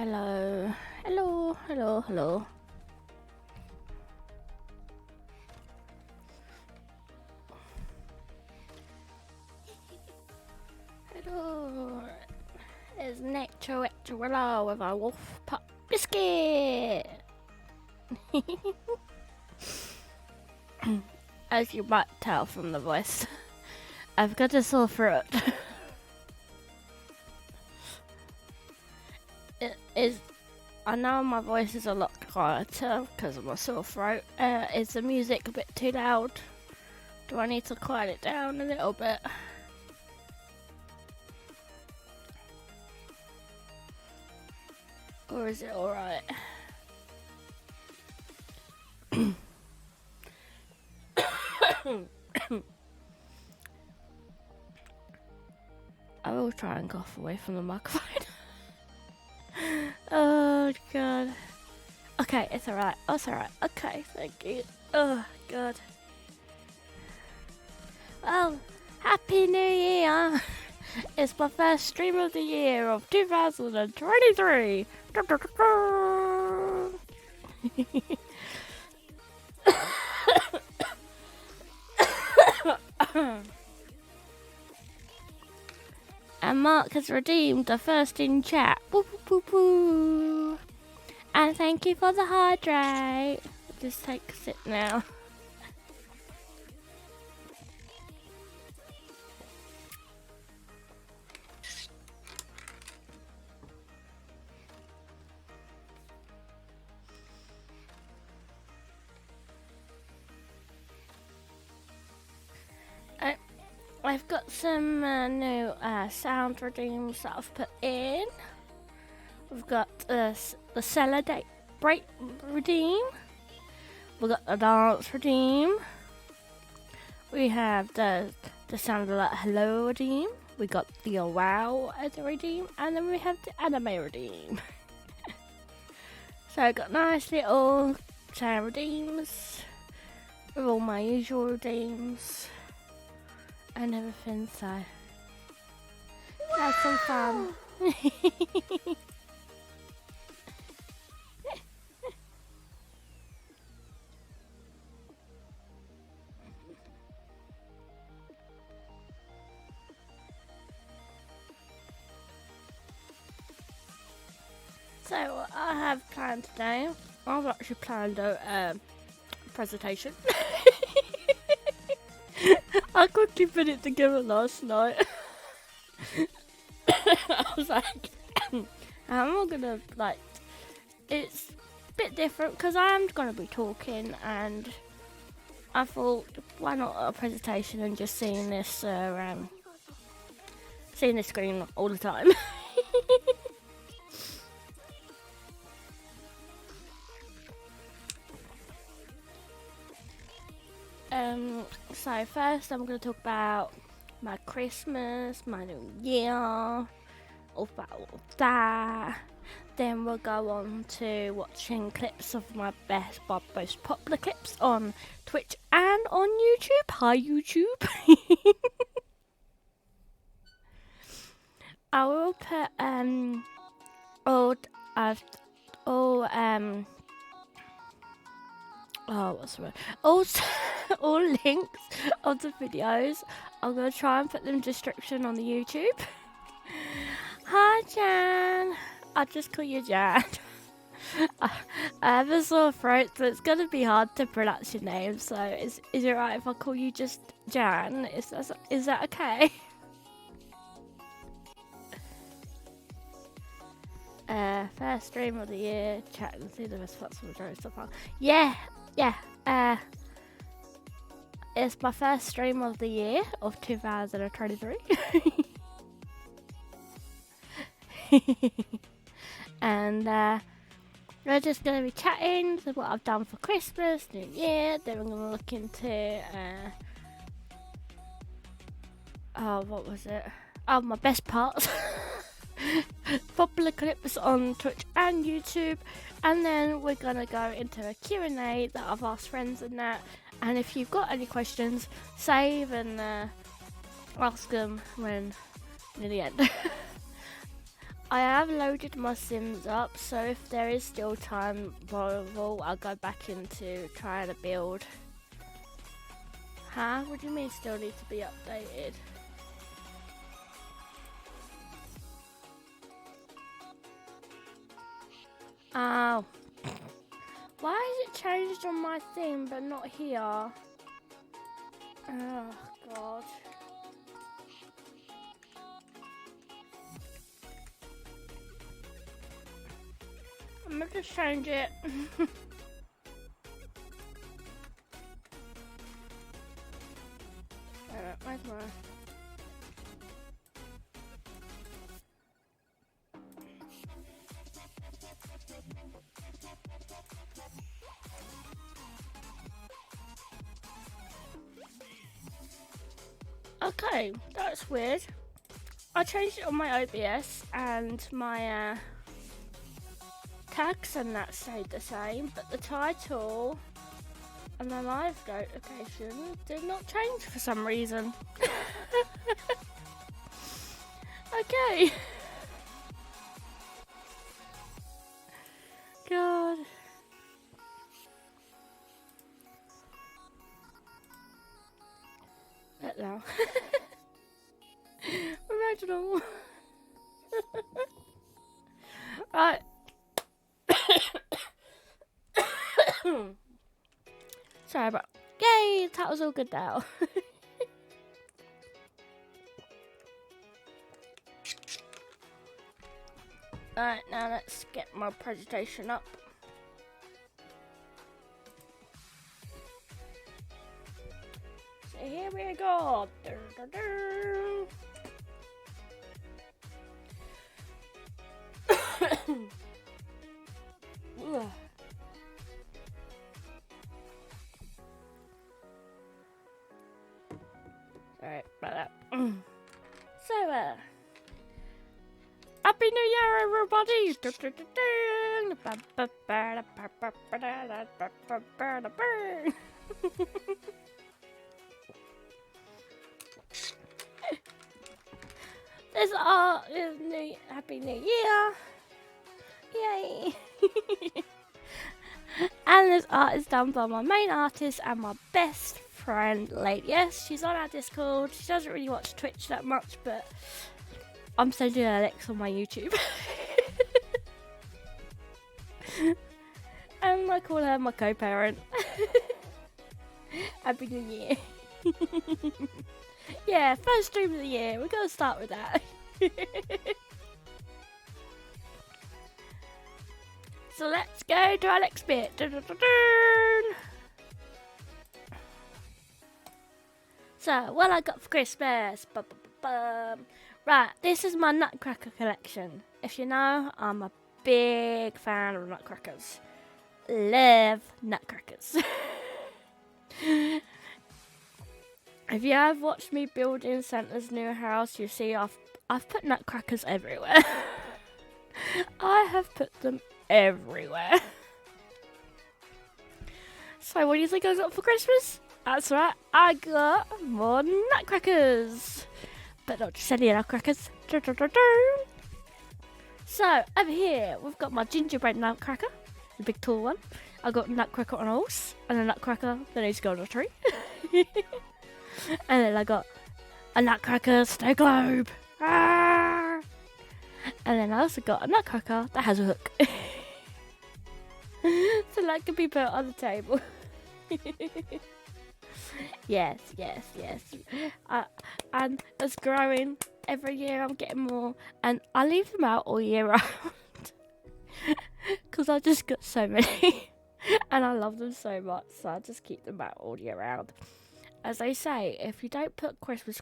Hello. Hello, hello, hello. Hello. It's Nectar Willow with a wolf pup biscuit. As you might tell from the voice, I've got a sore throat. I know my voice is a lot quieter because of my sore throat. Is the music a bit too loud? Do I need to quiet it down a little bit? Or is it alright? I will try and cough away from the microphone. Oh god. Okay, it's alright. Oh, it's alright. Okay, thank you. Oh god. Well, Happy New Year! It's my first stream of the year of 2023. And Mark has redeemed the first in chat. Woo, woo, woo, woo. And thank you for the hydrate. Just take a sip now. I've got some new sound redeems that I've put in. We've got the cellar date break redeem. We've got the dance redeem. We have the sound of like hello redeem. We got the wow as a redeem, and then we have the anime redeem. So I got nice little sound redeems with all my usual redeems and everything, so have some fun. So I have planned today. I've actually planned a presentation. I quickly put it together last night. I was like, how am I gonna, like, it's a bit different because I am gonna be talking, and I thought, why not a presentation and just seeing this screen all the time. So first I'm going to talk about my Christmas, my New Year, all that. Then we'll go on to watching clips of my most popular clips on Twitch and on YouTube. Hi YouTube. I will put all links of the videos. I'm gonna try and put them in the description on the YouTube. Hi Jan. I'll just call you Jan. I have a sore throat, so it's gonna be hard to pronounce your name. So is it right if I call you just Jan? Is that okay? First stream of the year, chat and see the best parts of the show so far. Yeah. It's my first stream of the year of 2023. And we're just going to be chatting to what I've done for Christmas, New Year. Then we're going to look into what was it? Oh, my best parts. Popular clips on Twitch and YouTube, and then we're gonna go into a Q&A that I've asked friends and that, and if you've got any questions, save and ask them when near the end. I have loaded my Sims up, so if there is still time available, I'll go back into trying to build. Huh? What do you mean still need to be updated? Oh. Why is it changed on my thing but not here? Oh god. I'm gonna just change it. Where's my... Okay, that's weird. I changed it on my OBS and my tags and that stayed the same, but the title and the live notification did not change for some reason. Okay. God. That now. Original. Right. Sorry about. Yay! That was all good now. Alright, now let's get my presentation up. So here we go. Alright, about that. So, Happy New Year, everybody! This art is new. Happy New Year! Yay! And this art is done by my main artist and my best friend, Lady. Yes, she's on our Discord. She doesn't really watch Twitch that much, but I'm sending her links on my YouTube. And I call her my co-parent. Happy New Year. Yeah, first stream of the year. We're going to start with that. So let's go to our next bit. So, what I got for Christmas. Right, this is my Nutcracker collection. If you know, I'm a big fan of Nutcrackers. Love Nutcrackers. If you have watched me building Santa's new house, you see I've put Nutcrackers everywhere. I have put them everywhere. So what do you think I got for Christmas? That's right, I got more Nutcrackers. But not just any Nutcrackers. So, over here, we've got my gingerbread Nutcracker, the big tall one. I got a Nutcracker on a horse, and a Nutcracker that needs to go on a tree. And then I got a Nutcracker snow globe. Ah! And then I also got a Nutcracker that has a hook. So that can be put on the table. Yes. And it's growing. Every year I'm getting more. And I leave them out all year round. Because I just got so many. And I love them so much. So I just keep them out all year round. As they say, if you don't put Christmas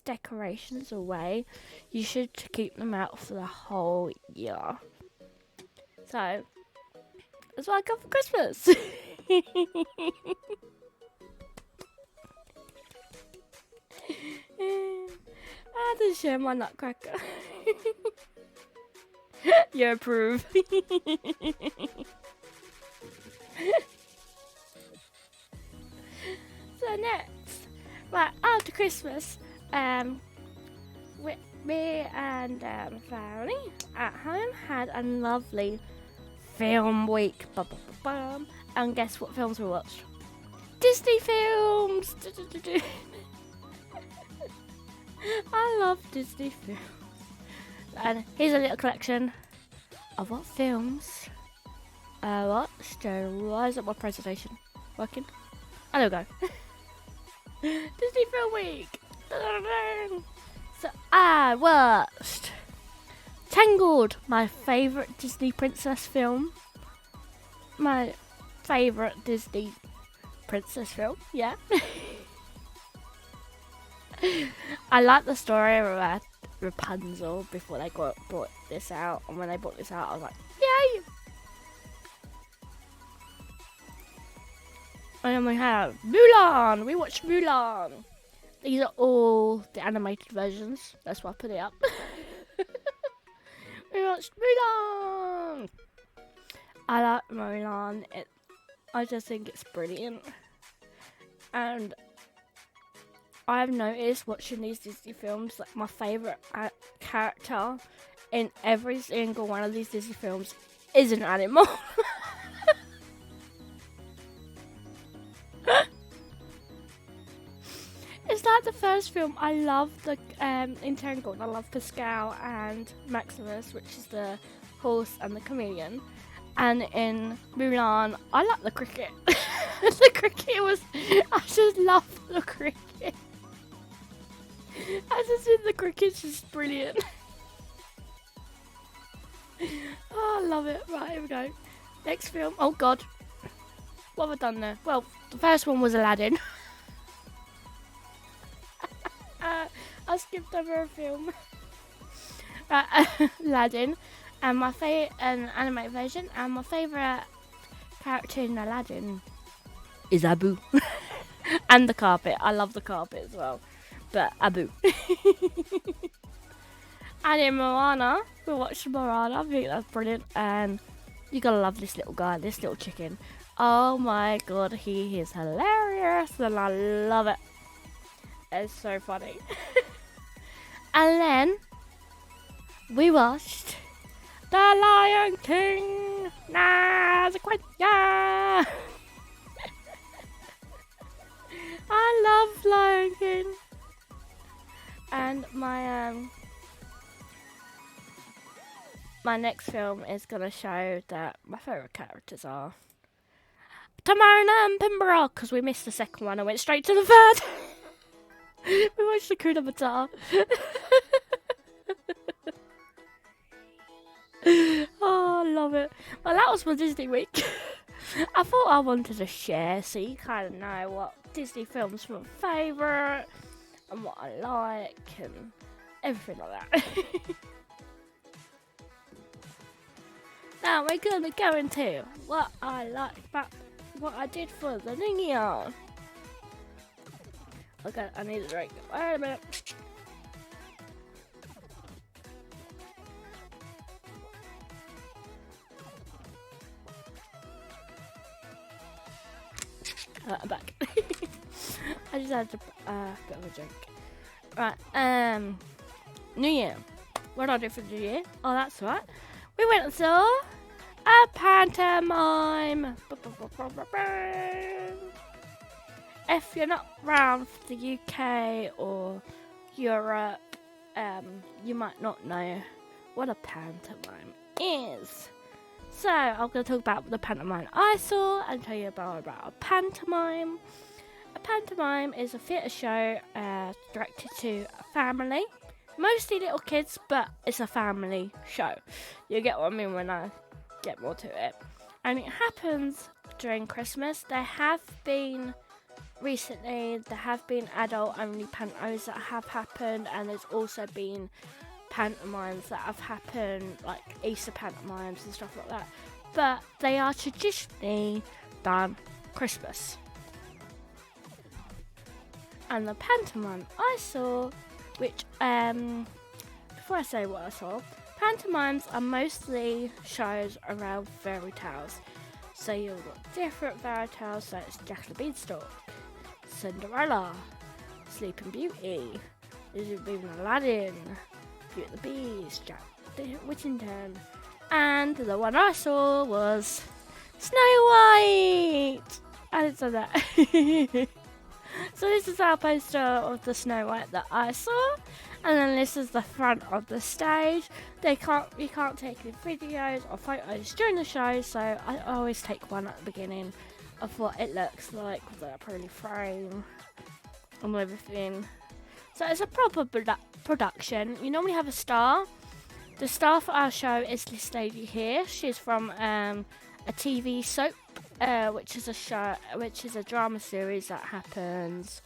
decorations away, you should keep them out for the whole year. So, that's what I got for Christmas. I had to share my Nutcracker. You approve. So next, right after Christmas, me and family at home had a lovely film week. And guess what films we watched? Disney films! I love Disney films. And here's a little collection of what films I watched. Why isn't my presentation working? Oh, there we go. Disney Film Week! So I watched Tangled, my favourite Disney princess film. My favourite Disney princess film, yeah. I like the story of Rapunzel before they brought this out, and when they brought this out, I was like, yay! And then we have Mulan. We watched Mulan. These are all the animated versions. That's why I put it up. We watched Mulan. I like Mulan. I just think it's brilliant. And I've noticed watching these Disney films, like my favourite character in every single one of these Disney films is an animal. It's like the first film. I love the in Tangled. I love Pascal and Maximus, which is the horse and the chameleon. And in Mulan, I like the cricket. The cricket was. I just love the cricket. I just think the cricket's just brilliant. Oh, I love it. Right, here we go. Next film. Oh God, what have I done there? Well, the first one was Aladdin. I skipped over a film. Aladdin, and my an animated version, and my favourite character in Aladdin is Abu. And the carpet. I love the carpet as well. But Abu. And in Moana, we watched Moana. I think that's brilliant. And you gotta love this little guy, this little chicken. Oh my God, he is hilarious, and I love it. It's so funny. And then we watched The Lion King. Nah, the quite yeah. I love Lion King. And my next film is gonna show that my favourite characters are Timon and Pumbaa, because we missed the second one and went straight to the third. We watched the Hakuna Matata. Oh, I love it. Well, that was my Disney week. I thought I wanted to share so you kind of know what Disney films were my favourite and what I like and everything like that. Now we're going to go into what I like about what I did for the new year. Okay, I need a drink. Wait a minute. I'm back. I just had a bit of a drink. Right, New Year. What did I do for the New Year? Oh, that's right. We went and saw a pantomime. If you're not around for the UK or Europe, you might not know what a pantomime is. So I'm going to talk about the pantomime I saw and tell you about a pantomime. A pantomime is a theatre show directed to a family, mostly little kids, but it's a family show. You get what I mean when I get more to it. And it happens during Christmas. There have been adult-only pantos that have happened, and there's also been pantomimes that have happened, like Easter pantomimes and stuff like that. But they are traditionally done Christmas. And the pantomime I saw, which, before I say what I saw, pantomimes are mostly shows around fairy tales. So you've got different fairy tales, so it's Jack the Beanstalk, Cinderella, Sleeping Beauty, there's even Aladdin, Beauty and the Beast, Jack Whittington, and the one I saw was Snow White. I didn't say that. So this is our poster of the Snow White that I saw, and then this is the front of the stage. You can't take any videos or photos during the show, so I always take one at the beginning of what it looks like with a pretty frame and everything. So it's a proper production. You normally have a star. The star for our show is this lady here. She's from a TV soap, which is a drama series that happens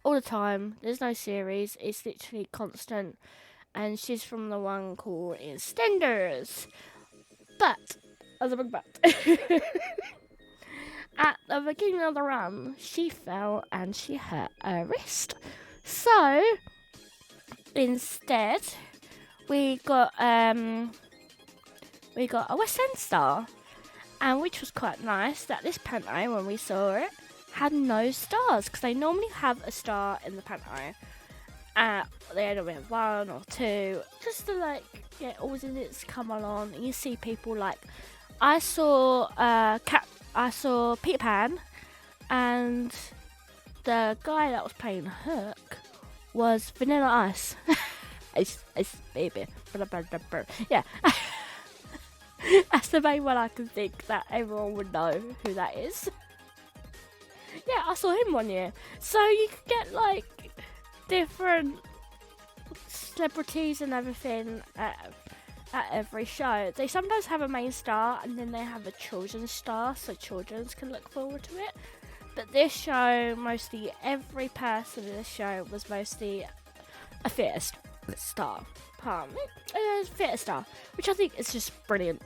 all the time. There's no series; it's literally constant. And she's from the one called EastEnders. But as a big but, at the beginning of the run, she fell and she hurt her wrist. So instead, we got a West End star. And which was quite nice that this panto, when we saw it, had no stars. Because they normally have a star in the panto. They only have one or two. Just to get all the bits come along. And you see people I saw Peter Pan. And the guy that was playing Hook was Vanilla Ice. Ice baby. Yeah. That's the main one I can think that everyone would know who that is. Yeah, I saw him one year. So you could get different celebrities and everything at every show. They sometimes have a main star and then they have a children's star so children can look forward to it. But this show, mostly every person in this show was mostly a theatre star. Theatre star, which I think is just brilliant.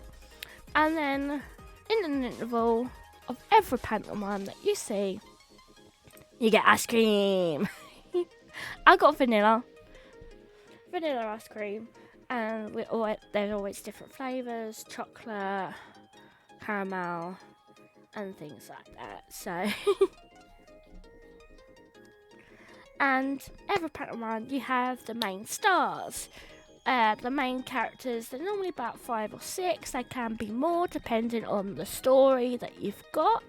And then in an interval of every pantomime that you see, you get ice cream. I got vanilla ice cream, and there's always different flavours, chocolate, caramel, and things like that. So and every pantomime you have the main stars. The main characters, they're normally about 5 or 6. They can be more depending on the story that you've got.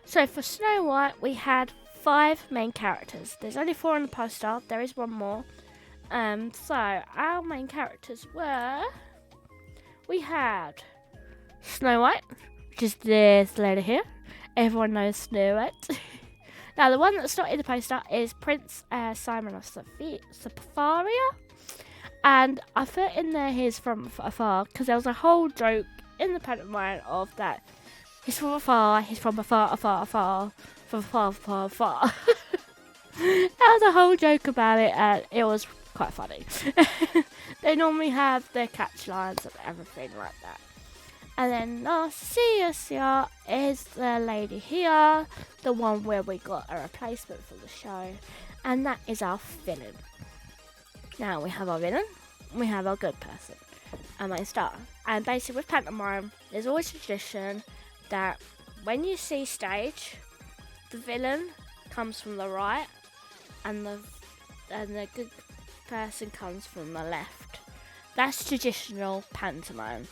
So for Snow White, we had 5 main characters. There's only 4 on the poster. There is one more. So our main characters were... We had Snow White, which is this lady here. Everyone knows Snow White. Now, the one that's not in the poster is Prince Simon of Sapphira. And I put in there his from afar because there was a whole joke in the pantomime of that. He's from afar, he's from afar, afar, afar, from afar, afar, afar. There was a whole joke about it and it was quite funny. They normally have their catch lines and everything like that. And then Narcissia is the lady here, the one where we got a replacement for the show. And that is our villain. Now we have our villain, we have our good person, and my star. And basically with pantomime, there's always a tradition that when you see stage, the villain comes from the right, and the good person comes from the left. That's traditional pantomime.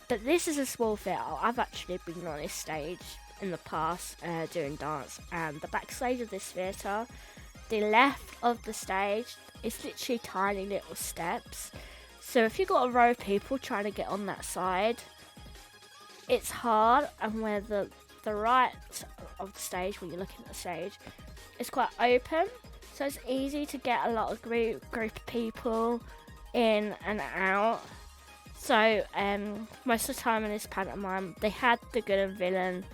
But this is a small theatre. I've actually been on this stage in the past doing dance, and the backstage of this theatre, the left of the stage, it's literally tiny little steps. So if you've got a row of people trying to get on that side, it's hard. And where the right of the stage, when you're looking at the stage, it's quite open. So it's easy to get a lot of group of people in and out. So most of the time in this pantomime, they had the good and villain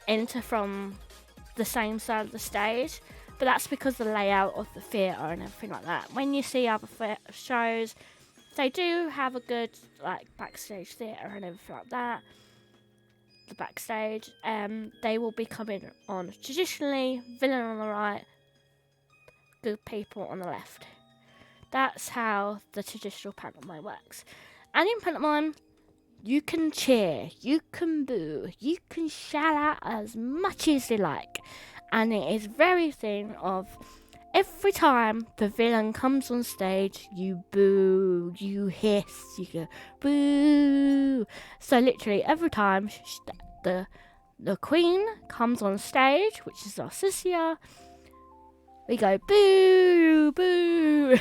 enter from the same side of the stage. But that's because the layout of the theatre and everything like that. When you see other shows, they do have a good backstage theatre and everything like that. The backstage, they will be coming on traditionally, villain on the right, good people on the left. That's how the traditional pantomime works. And in pantomime, you can cheer, you can boo, you can shout out as much as you like. And it is very thing of every time the villain comes on stage, you boo, boo, you hiss, you go boo. So literally every time the queen comes on stage, which is Narcissia, we go boo, boo.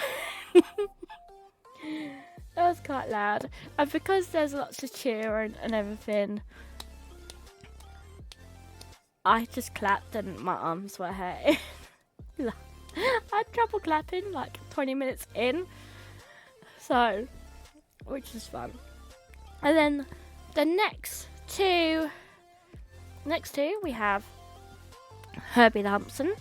That was quite loud. And because there's lots of cheering and everything, I just clapped and my arms were hurting. I had trouble clapping like 20 minutes in. So, which is fun. And then the next two we have Herbie the Humpson.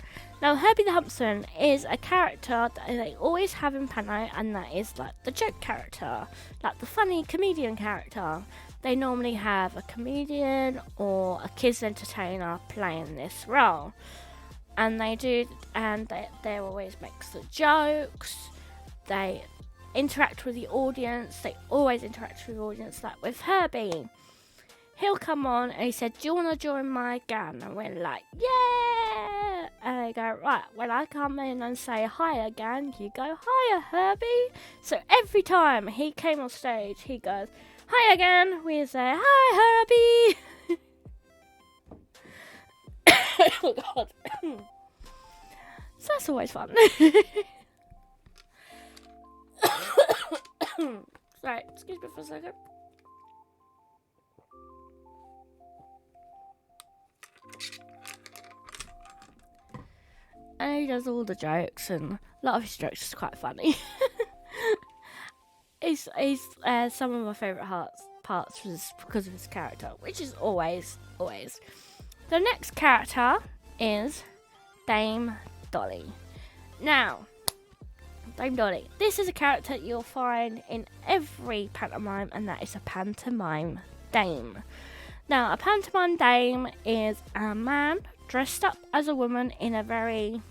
Now, Herbie the Humpson is a character that they always have in Panto, and that is like the joke character, like the funny comedian character. They normally have a comedian or a kids entertainer playing this role, and they always make the jokes. They interact with the audience. They always interact with the audience. Like with Herbie, he'll come on and he said, "Do you want to join my gang?" And we're like, "Yeah!" And they go, "Right, when I come in and say hiya gang, you go hiya Herbie." So every time he came on stage, he goes hiya again. We say hi Herbie. Oh God. So that's always fun. Sorry, excuse me for a second. And he does all the jokes, and a lot of his jokes is quite funny. He's some of my favourite parts was because of his character, which is always. The next character is Dame Dolly. Now, Dame Dolly. This is a character you'll find in every pantomime, and that is a pantomime dame. Now, a pantomime dame is a man dressed up as a woman in a very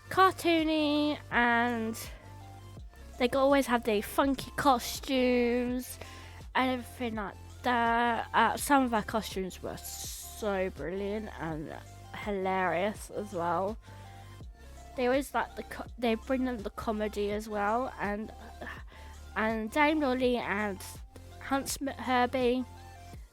cartoony, and they always have the funky costumes and everything like that. Some of our costumes were so brilliant and hilarious as well. They always they bring in the comedy as well, and Dame Dolly and Huntsman Herbie,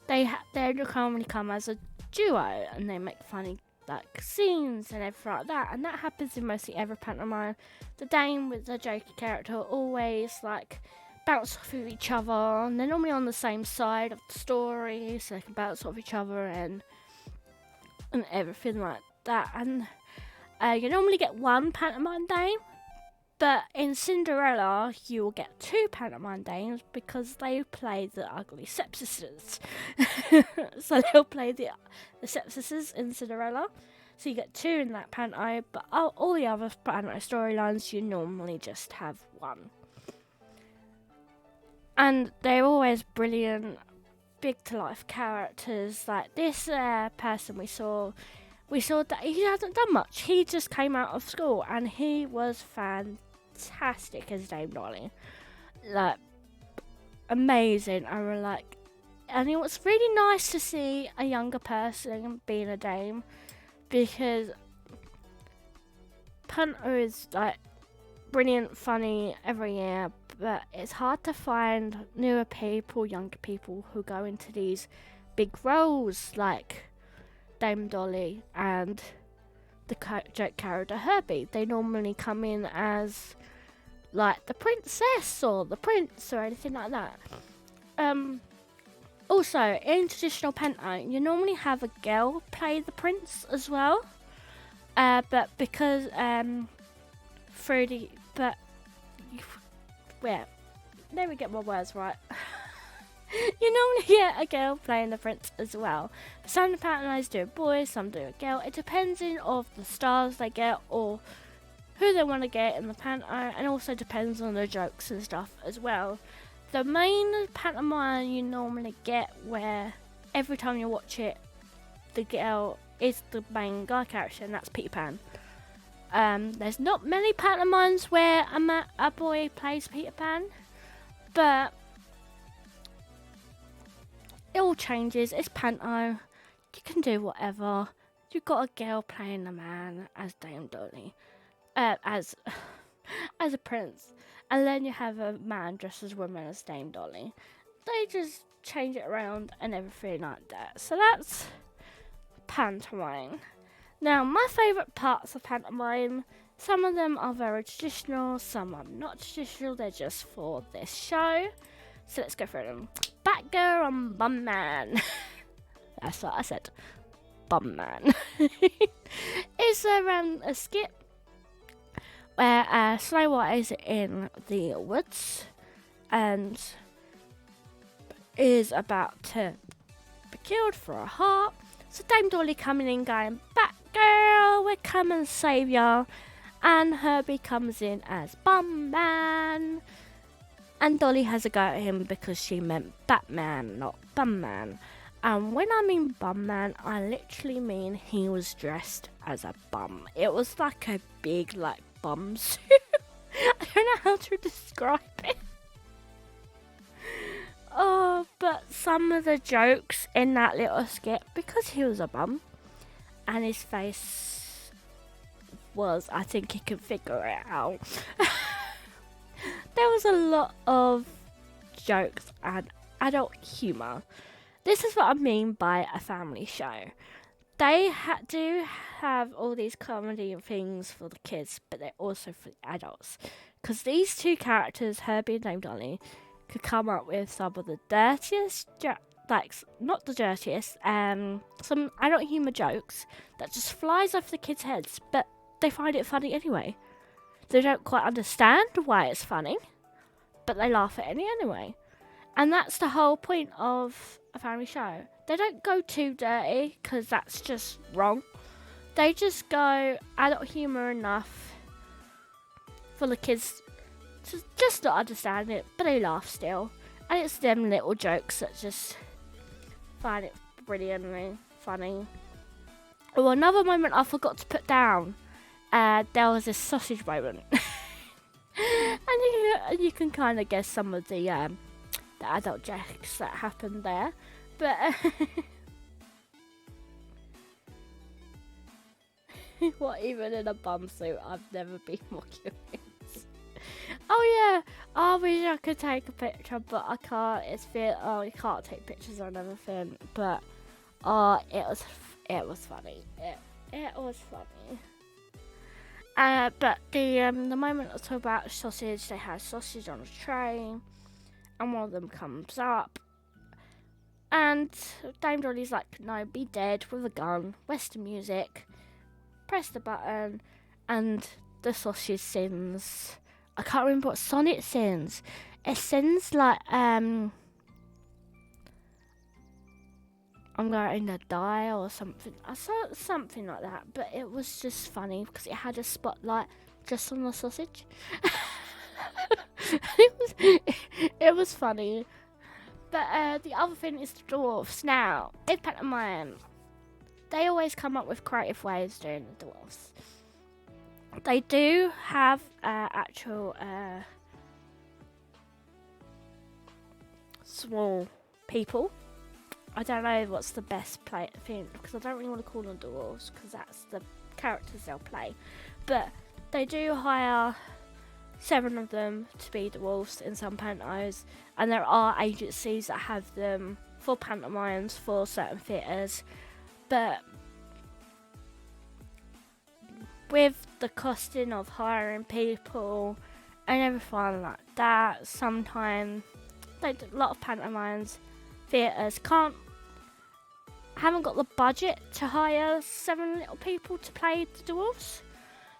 they normally come as a duo, and they make funny like scenes and everything like that, and that happens in mostly every pantomime. The dame with the jokey character always like bounce off of each other, and they're normally on the same side of the story, so they can bounce off each other and everything like that. And you normally get one pantomime dame, but in Cinderella you will get two pantomime dames because they play the ugly stepsisters. So they'll play the stepsisters in Cinderella. So you get two in that panto, but all the other panto storylines you normally just have one. And they're always brilliant, big to life characters. Like this person we saw that he hasn't done much. He just came out of school and he was fantastic as Dame Dolly. Like, amazing. I was like, and it was really nice to see a younger person being a dame, because Panto is like brilliant, funny every year, but it's hard to find newer people, younger people who go into these big roles like Dame Dolly and the joke character Herbie. They normally come in as like the princess or the prince or anything like that. Also, in traditional panto, you normally have a girl play the prince as well. But because let me get my words right. You normally get a girl playing the prince as well. Some of the pantomimers do a boy, some do a girl. It depends on the stars they get or who they want to get in the panto, and also depends on the jokes and stuff as well. The main pantomime you normally get where every time you watch it, the girl is the main guy character, and that's Peter Pan. There's not many pantomimes where a boy plays Peter Pan, but it all changes. It's panto. You can do whatever. You've got a girl playing a man as Dame Dolly, as a prince, And then you have a man dressed as a woman as Dame Dolly. They just change it around and everything like that. So that's pantomime. Now, my favourite parts of pantomime, some of them are very traditional, some are not traditional, they're just for this show. So let's go through them. Batgirl and Bum Man. That's what I said. Bum Man. It's a skit where Snow White is in the woods and is about to be killed for a heart. So Dame Dolly coming in going, Batgirl, we're coming to save ya. And Herbie comes in as Bum Man. And Dolly has a go at him because she meant Batman, not Bum Man. And when I mean Bum Man, I literally mean he was dressed as a bum. It was like a big, bum suit. I don't know how to describe it. Oh, but some of the jokes in that little skit, because he was a bum, and his face was, I think he could figure it out. There was a lot of jokes and adult humour. This is what I mean by a family show. They do have all these comedy things for the kids, but they're also for the adults. Because these two characters, Herbie and Dame Dolly, could come up with some of the dirtiest, not the dirtiest, some adult humour jokes that just flies off the kids' heads, but they find it funny anyway. They don't quite understand why it's funny, but they laugh at it anyway. And that's the whole point of a family show. They don't go too dirty, because that's just wrong. They just go adult humour enough for the kids to just not understand it, but they laugh still. And it's them little jokes that just find it brilliantly funny. Oh, another moment I forgot to put down. There was a sausage moment. And you can kind of guess some of the adult jokes that happened there. But what, even in a bum suit? I've never been more curious. Oh yeah, I wish I could take a picture, but I can't. You can't take pictures on everything. But it was funny. It was funny. But the moment I talk about sausage, they have sausage on a tray, and one of them comes up, and Dame Dolly's like, "No, be dead," with a gun. Western music. Press the button, and the sausage sings. I can't remember what song it sings. It sings like I'm going to die or something. I saw something like that, but it was just funny because it had a spotlight just on the sausage. It was funny. But the other thing is the dwarfs. Now, in pantomime, they always come up with creative ways doing the dwarfs. They do have actual small people. I don't know what's the best thing, because I don't really want to call them dwarves, because that's the characters they'll play. But they do hire 7 of them to be dwarves in some pantos, and there are agencies that have them for pantomimes for certain theatres. But with the costing of hiring people and everything like that, sometimes a lot of pantomimes theatres haven't got the budget to hire 7 little people to play the dwarfs,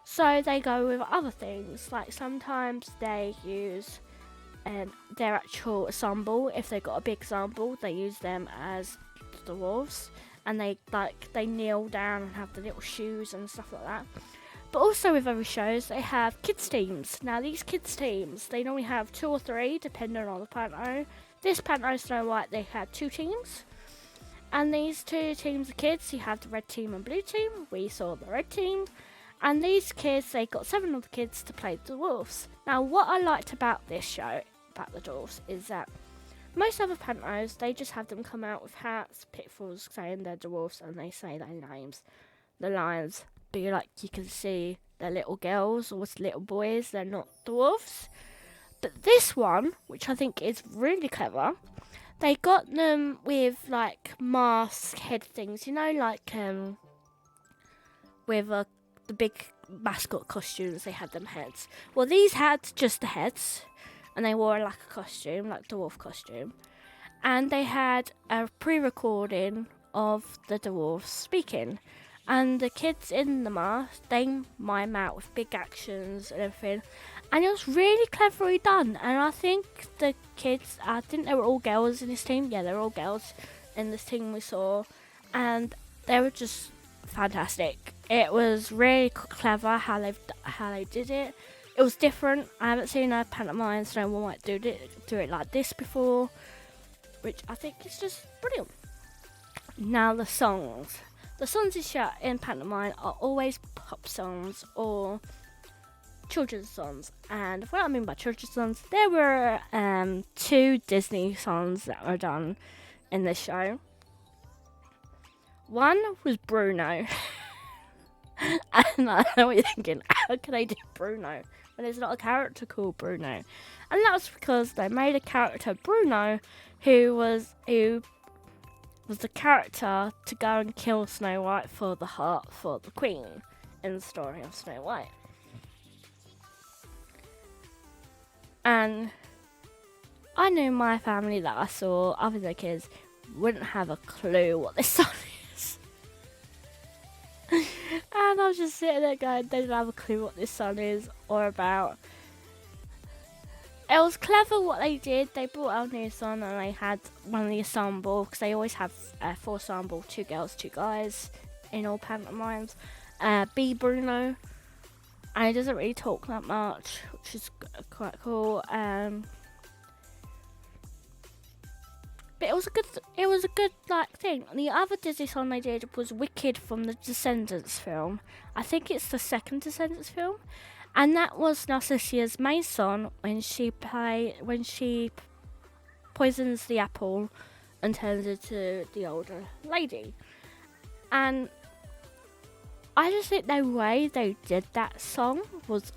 so they go with other things. Like sometimes they use their actual ensemble. If they've got a big ensemble, they use them as the dwarfs, and they kneel down and have the little shoes and stuff like that. But also with other shows, they have kids teams. Now these kids teams, they normally have 2 or 3 depending on the panto. This panto Snow White, they had 2 teams. And these 2 teams of kids, you have the red team and blue team. We saw the red team. And these kids, they got 7 of the kids to play the dwarfs. Now what I liked about this show, about the dwarfs, is that most other pantos, they just have them come out with hats, pitfalls, saying they're dwarfs, and they say their names. The lines, but you can see they're little girls or little boys, they're not dwarfs. But this one, which I think is really clever, they got them with like mask head things, like with the big mascot costumes. They had them heads. Well, these had just the heads, and they wore like a costume, like dwarf costume, and they had a pre-recording of the dwarves speaking. And the kids in the mask, they mime out with big actions and everything. And it was really cleverly done. And I think the kids, I think they were all girls in this team. Yeah, they were all girls in this team we saw. And they were just fantastic. It was really clever how they did it. It was different. I haven't seen a pantomime, so no one might do it like this before. Which I think is just brilliant. Now the songs. The songs in pantomime are always pop songs or children's songs. And what I mean by children's songs, there were 2 Disney songs that were done in this show. One was Bruno. And I know what you're thinking, how can they do Bruno when there's not a character called Bruno? And that was because they made a character, Bruno, who was the character to go and kill Snow White for the heart for the Queen in the story of Snow White. And I knew my family that I saw, other than the kids, wouldn't have a clue what this song is. And I was just sitting there going, they don't have a clue what this song is or about. It was clever what they did. They brought out a new song and they had one of the ensemble, because they always have 4 ensemble, 2 girls, 2 guys in all pantomimes. Be Bruno, and he doesn't really talk that much, which is quite cool. But it was a good like thing. And the other Disney song they did was Wicked from the Descendants film. I think it's the second Descendants film. And that was Narcissia's main song when she poisons the apple and turns into the older lady. And I just think the way they did that song was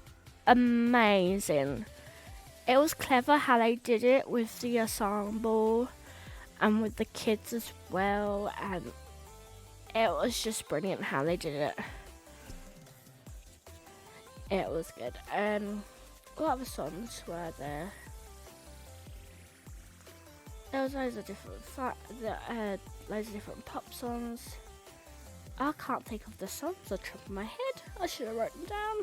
amazing. It was clever how they did it with the ensemble and with the kids as well. And it was just brilliant how they did it. It was good. What other songs were there? There was loads of different pop songs. I can't think of the songs on the top of my head. I should have written them down,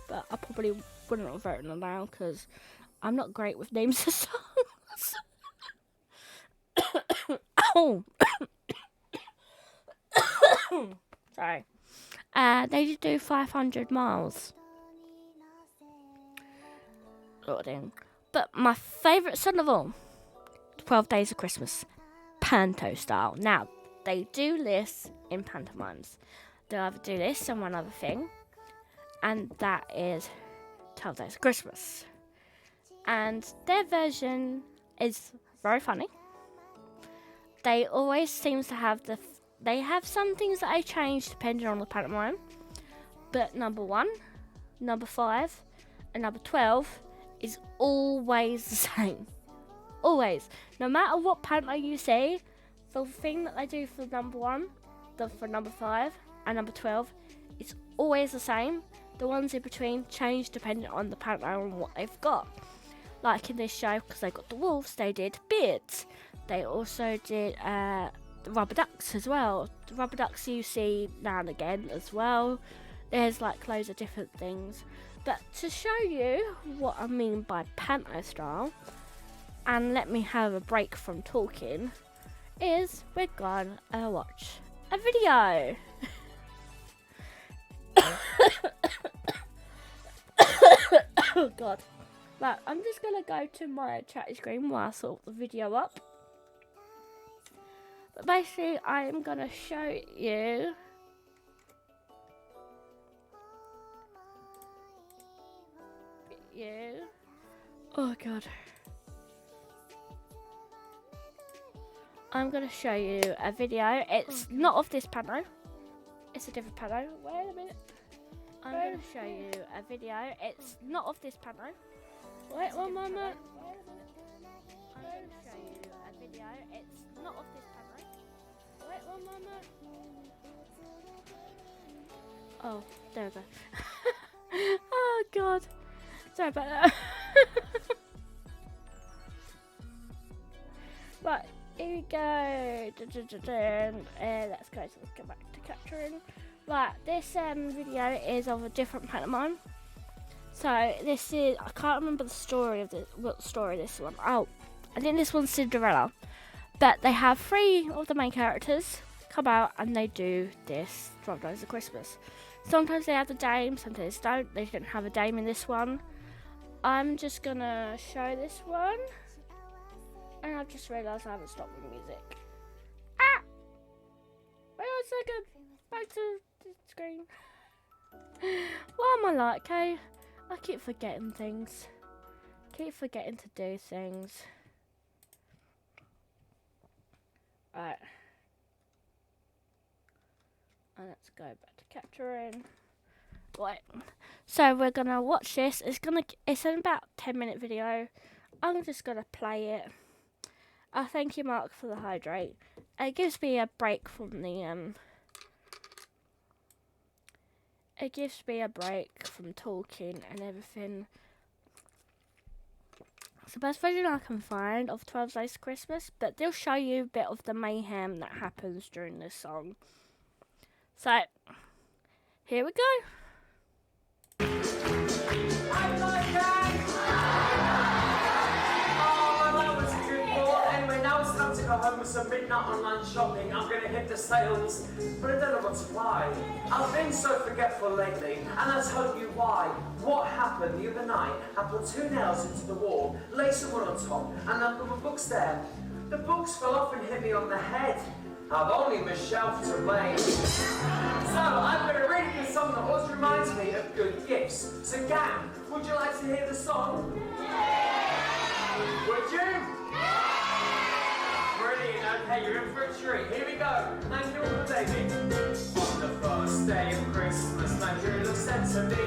but I probably wouldn't have written them down because I'm not great with names of songs. Oh, sorry. They did do 500 miles. But my favourite song of all, 12 Days of Christmas, Panto style. Now, they do this in pantomimes. They'll either do this and one other thing, and that is 12 Days of Christmas. And their version is very funny. They always seem to have they have some things that they change depending on the pantomime. But number 1, number 5, and number 12 is always the same. Always. No matter what pantomime you see, the thing that they do for number 1, for number 5, and number 12, it's always the same. The ones in between change depending on the pantomime and what they've got. Like in this show, because they got the wolves, they did beards. They also did the rubber ducks as well. The rubber ducks you see now and again as well. There's like loads of different things. But to show you what I mean by panto style, and let me have a break from talking, is we're going to watch a video. Oh God. Right, I'm just going to go to my chat screen while I sort the video up. But basically, I am going to show you oh God. I'm going to show you a video. It's not of this panto. It's a different panto. Wait a minute. I'm going to show you a video. It's not of this panto. Wait one moment. I'm going to show you a video. It's not of this camera. Wait one moment. Oh, there we go. Oh God. Sorry about that. Right, here we go. Let's go back to capturing. Right, this video is of a different pantomime. So this is, I can't remember the story of what story this one. Oh, I think this one's Cinderella. But they have 3 of the main characters come out and they do this 12 Days of Christmas. Sometimes they have the dame, sometimes they don't. They didn't have a dame in this one. I'm just gonna show this one. And I've just realised I haven't stopped the music. Ah! Wait 1 second. Back to the screen. Why am I like, okay? I keep forgetting things. Keep forgetting to do things. Right. And let's go back to capturing. Right. So we're gonna watch this. It's an about 10-minute video. I'm just gonna play it. Thank you, Mark, for the hydrate. It gives me a break from the It gives me a break from talking and everything. It's the best version I can find of 12 Days of Christmas, but they'll show you a bit of the mayhem that happens during this song. So, here we go. Go home with some midnight online shopping. I'm going to hit the sales, but I don't know what to buy. I've been so forgetful lately, and I'll tell you why. What happened the other night, I put 2 nails into the wall, laid someone on top, and then put my books there. The books fell off and hit me on the head. I've only my shelf to blame. So I'm going to read the song that always reminds me of good gifts. So gang, would you like to hear the song? Yeah. Would you? Yeah. Brilliant, okay, you're in for a treat. Here we go. Thank you all, baby. On the first day of Christmas, my dream looks said to me.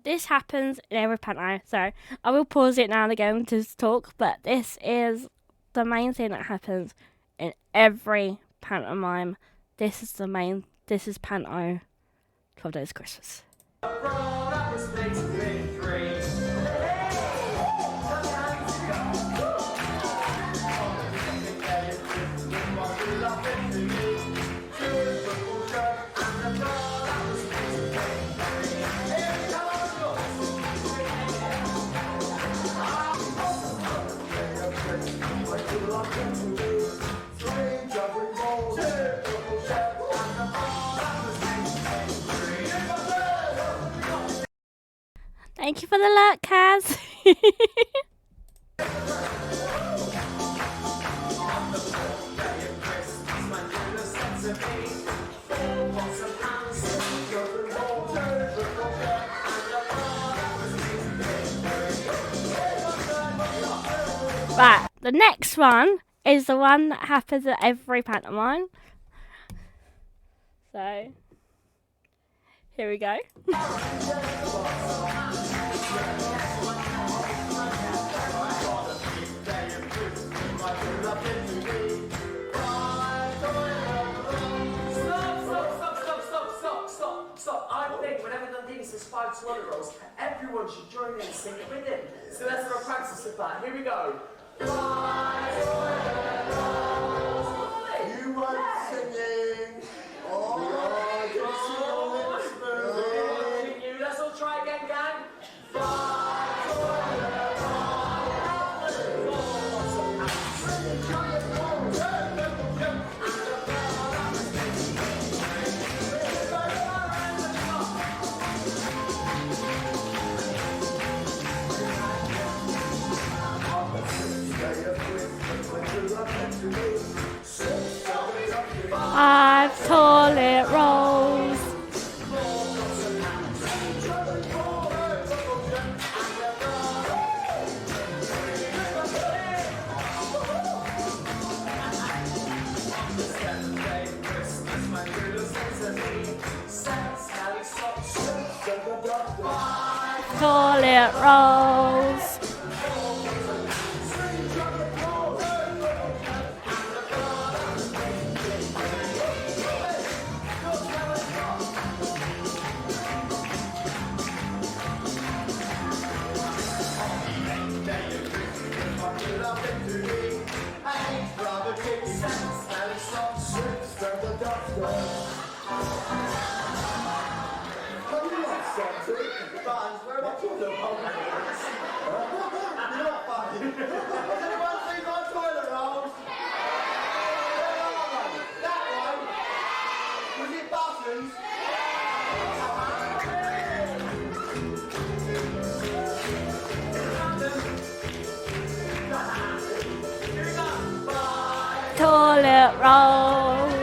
This happens in every pantomime, so I will pause it now and again to talk, but this is the main thing that happens in every pantomime. This is panto 12 Days of Christmas. Thank you for the alert, Kaz. Right, the next one is the one that happens at every pantomime. So, here we go. Stop. I think whenever Dundee says 5 toilet rolls, everyone should join in and sing it with him. So let's have a practice of that. Here we go. 5 toilet rolls. You weren't singing. Oh, let's all try again, gang. 5 toilet Five toilet rolls. Toilet rolls. You're not funny. Has anyone seen my toilet rolls? Where are they? That one? Was it buttons? Toilet rolls.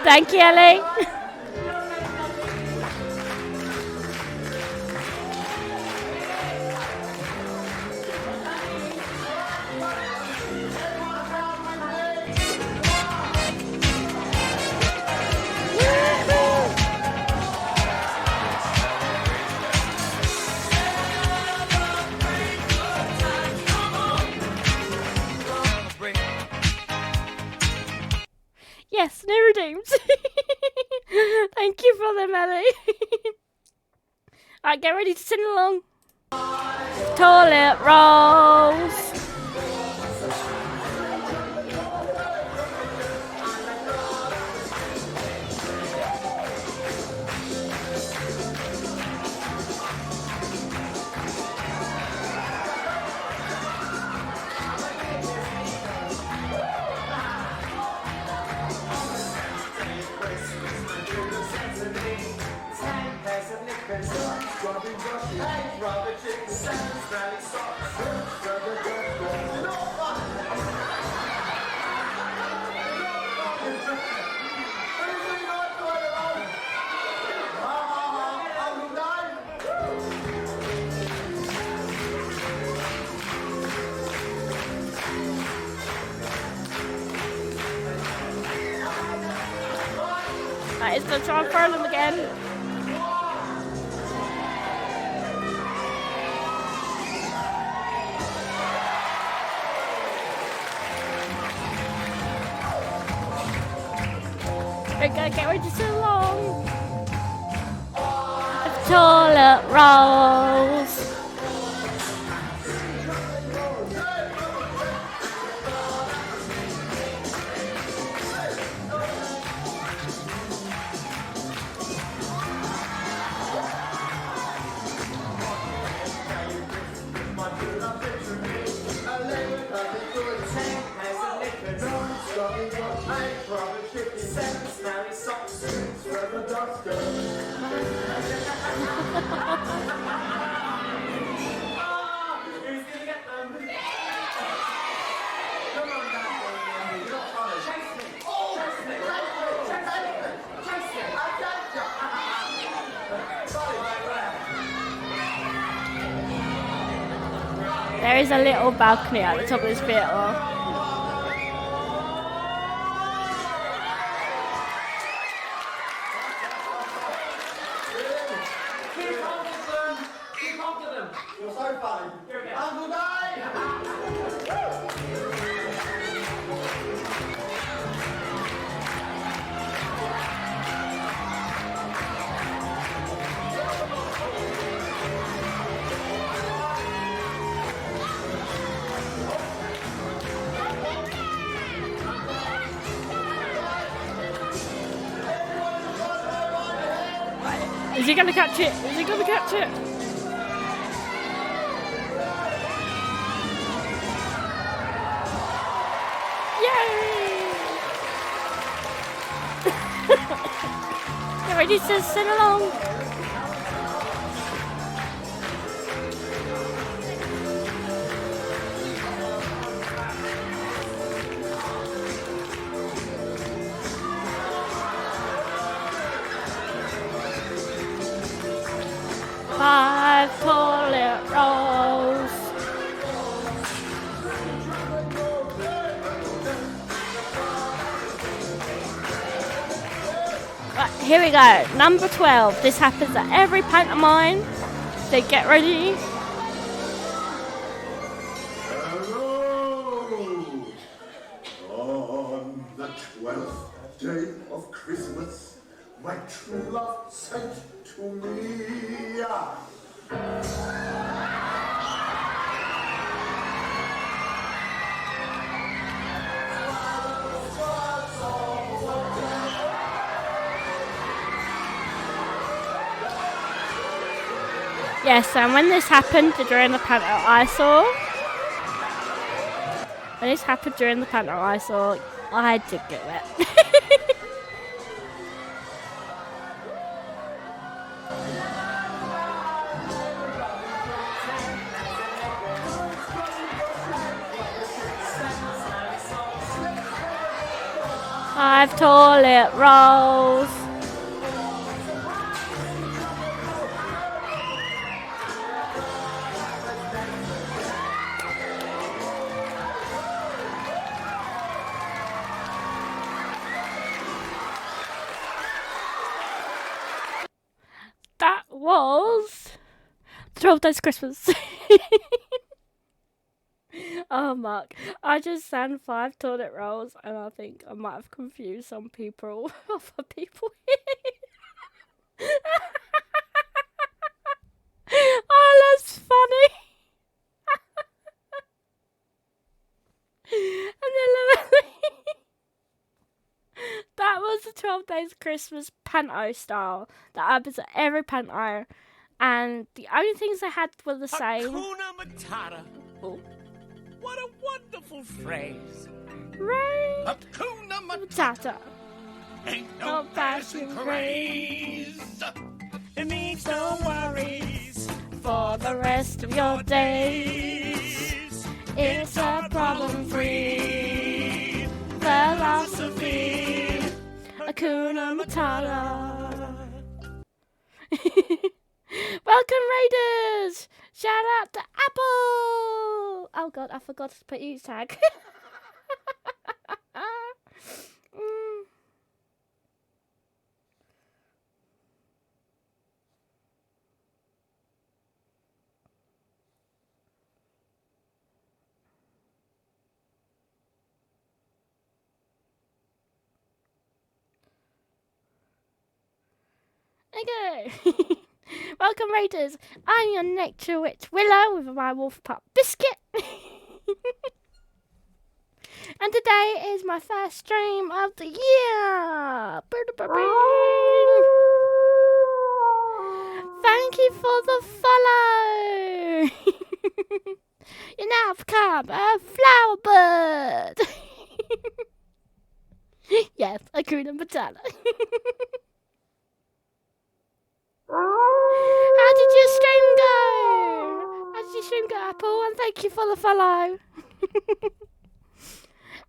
Thank you, Ellie. Yes, no redeems. Thank you for them, Ellie. Alright, get ready to sing along. Toilet rolls. Right, it's gonna try and throw them again. We're gonna get ready to sing along. Toilet rolls. There is a little balcony at the top of this theatre. You're so funny. Uncle Dave! 'Is he gonna catch it? Is he gonna catch it? Yay! Get ready to sing along. Five toilet rolls. Right, here we go. Number 12. This happens at every pantomime. So get ready. Hello! On the 12th day of Christmas, my true love sent to me. Yes, and when this happened during the panto I saw, I did get wet. Five toilet rolls. That was 12 Days Christmas. Oh, Mark, I just sang 5 toilet rolls, and I think I might have confused some people. Other people here. Oh, that's funny. And then that was the 12 Days Christmas panto style that happens at every panto, and the only things they had were the same. Hakuna Matata. Oh. What a wonderful phrase. Right. Hakuna Matata. Tata. Ain't no passing craze. It means no worries For the rest of your days, it's a problem-free philosophy. Hakuna Matata. Welcome, Raiders! Shout out to Apple! Oh god, I forgot to put use tag. Okay. Welcome, Raiders. I'm your nature witch Willow with my wolf pup Biscuit. And today is my first stream of the year. Thank you for the follow. You now become a flower bird. Yes, Hakuna Matata. How did your stream go? How did your stream go, Apple? And thank you for the follow.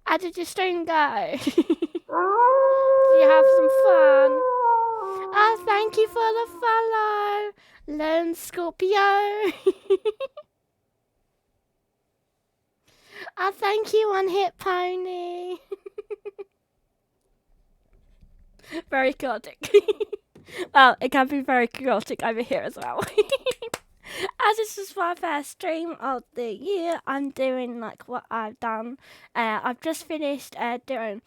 How did your stream go? Did you have some fun? Oh, thank you for the follow, Lone Scorpio. Oh, thank you, One Hit Pony. Very chaotic. Well, it can be very chaotic over here as well. As this is my first stream of the year, I'm doing like what I've done. I've just finished doing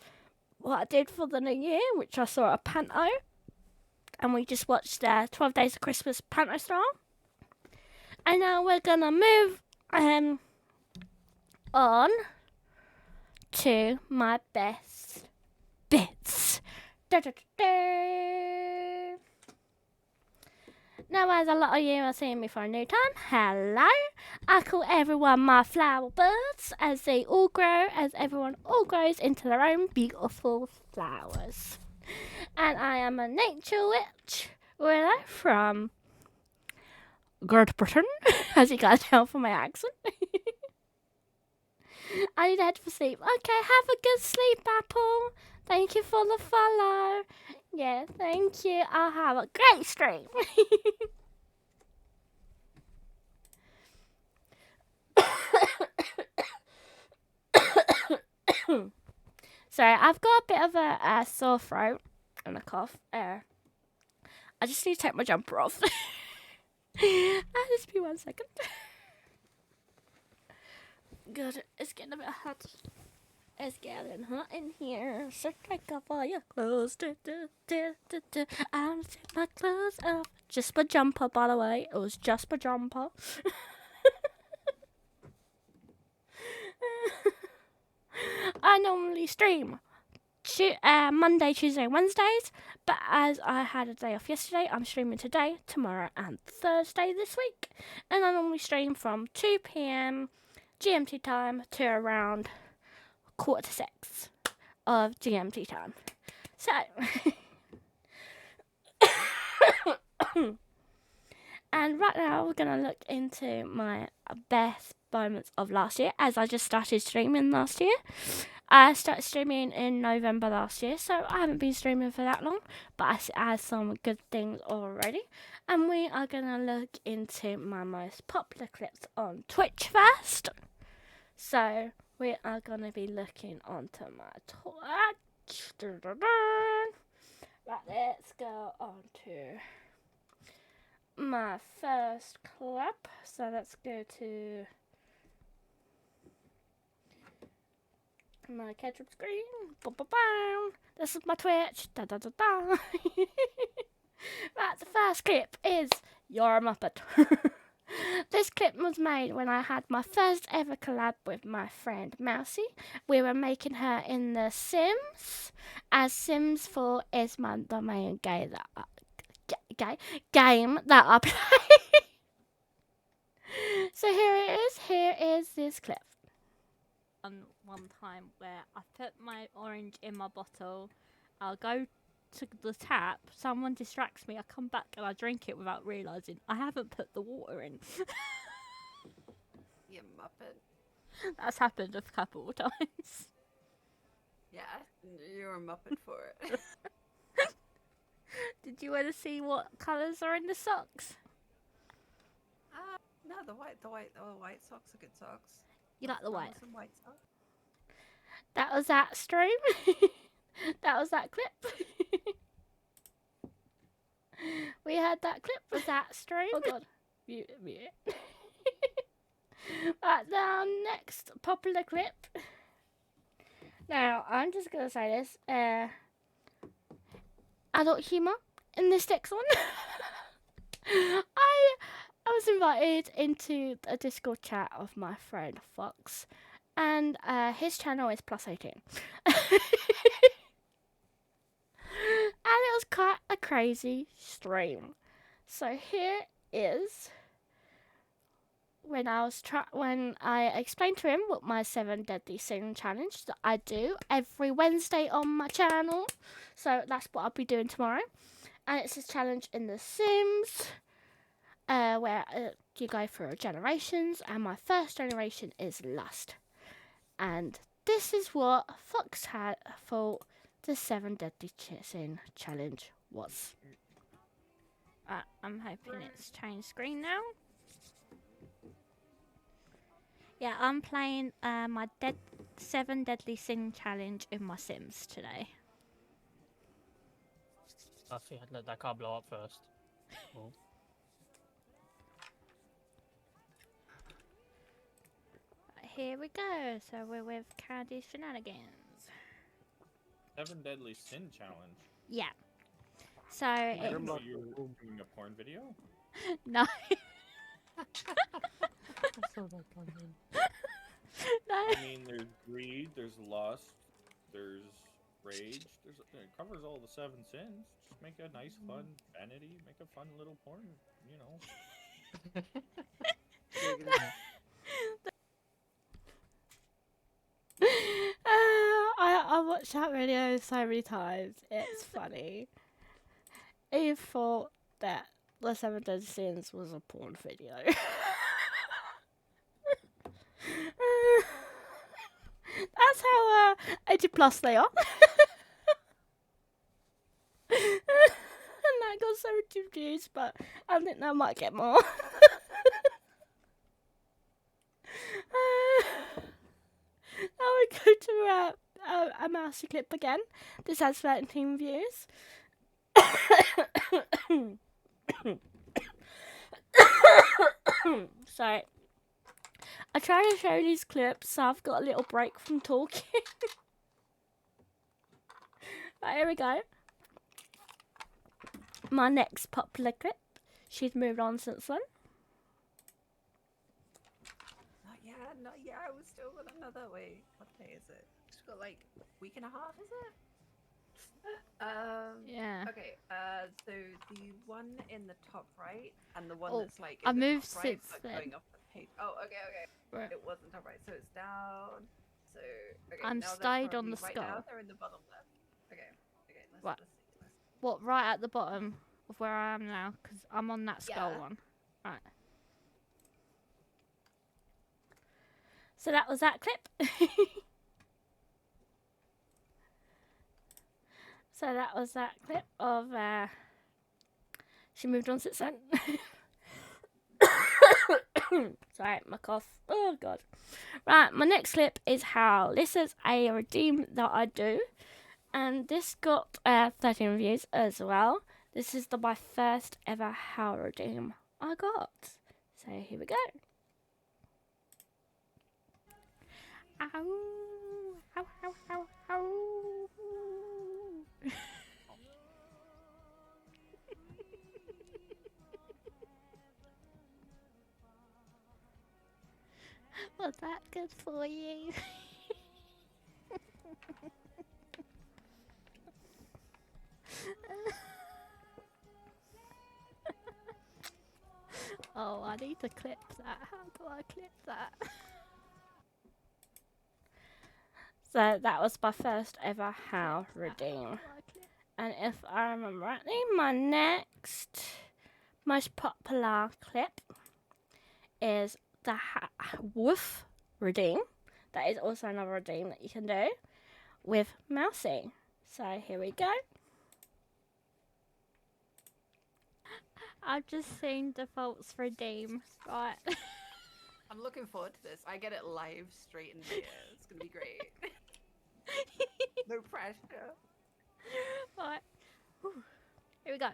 what I did for the new year, which I saw a panto. And we just watched 12 Days of Christmas panto style. And now we're going to move on to my best bits. Da, da, da, da. Now, as a lot of you are seeing me for a new time, hello. I call everyone my flower birds as they all grow, as everyone all grows into their own beautiful flowers. And I am a nature witch, Willow, from Great Britain, as you can tell from my accent. I need to head for sleep. Okay, have a good sleep, Apple. Thank you for the follow. Yeah, thank you. I'll have a great stream. So I've got a bit of a sore throat. and a cough. I just need to take my jumper off. Just be 1 second. Good. It's getting a bit hot. It's getting hot in here. So take off all your clothes. I'm gonna take my clothes off. Just my jumper, by the way. It was just my jumper. I normally stream Monday, Tuesday, Wednesdays, but as I had a day off yesterday, I'm streaming today, tomorrow, and Thursday this week. And I normally stream from 2 p.m. GMT time to around 5:45 of GMT time. So, and right now we're gonna look into my best moments of last year, as I just started streaming last year. I started streaming in November last year, so I haven't been streaming for that long, but I have some good things already. And we are going to look into my most popular clips on Twitch first. So we are going to be looking onto my Twitch. Right, let's go on to my first clip. So let's go to my ketchup screen. This is my Twitch. Right, the first clip is You're a Muppet. This clip was made when I had my first ever collab with my friend Mousy. We were making her in The Sims, as Sims 4 is the main game that I play. So here it is. Here is this clip. One time where I put my orange in my bottle, I'll go to the tap, someone distracts me, I come back and I drink it without realising I haven't put the water in. You muppet. That's happened a couple of times. Yeah, you're a muppet for it. Did you want to see what colours are in the socks? No, the white socks are good socks. You like the white? Some white socks. That was that stream. That was that clip. We had that clip. Was that stream? Oh god. Mute it. Right, now next popular clip. Now I'm just gonna say this. Adult humour in this next one. I was invited into a Discord chat of my friend Fox, and his channel is +18. And it was quite a crazy stream. So here is when I explained to him what my 7 Deadly Sin challenge that I do every Wednesday on my channel. So that's what I'll be doing tomorrow. And it's a challenge in The Sims, where you go through generations, and my first generation is Lust. And this is what Fox had thought the 7 Deadly Sin challenge was. I'm hoping it's changed screen now. Yeah, I'm playing my 7 Deadly Sin challenge in my Sims today. I think I'd let that car blow up first. Oh. Here we go. So we're with Candy's Shenanigans. 7 Deadly Sin challenge. Yeah. So I it's... remember you were doing a porn video? No. I saw that coming. No. I mean, there's greed, there's lust, there's rage. It covers all the 7 sins. Just make a nice, fun vanity. Make a fun little porn, you know. I watched that video so many times. It's funny. He thought that the 7 Deadly Sins was a porn video. That's how 80+ they are. And that got so many views, but I think that might get more. Now we go to a mousy clip again. This has 13 views. Sorry. I try to show these clips, so I've got a little break from talking. Right, here we go. My next popular clip. She's moved on since then. Not yet. I was still got another. Wait, what day is it? She's got like a week and a half, is it? Yeah. Okay. So the one in the top right and the one Oh, that's like I in the moved top right, since but then. going off the page. Oh, okay. Right. It wasn't top right, so it's down. So okay. I'm now they're stayed on the currently- right skull. now they're in the bottom left. Okay. What? Let's see. What, right at the bottom of where I am now? Because I'm on that skull Yeah. one. Right. So that was that clip. So that was that clip of she moved on since then. Sorry, my cough. Oh god. Right, my next clip is Howl. This is a redeem that I do, and this got 13 views as well. This is my first ever Howl redeem I got. So here we go. Ow. Ow, ow, ow, ow. Was that good for you? Oh, I need to clip that. How do I clip that? So that was my first ever Howl redeem. And if I remember rightly, my next most popular clip is the Woof redeem. That is also another redeem that you can do with Mousy. So here we go. I've just seen defaults redeem. Right. I'm looking forward to this. I get it live straight in the ear. It's gonna be great. No pressure. Right. Whew. Here we go.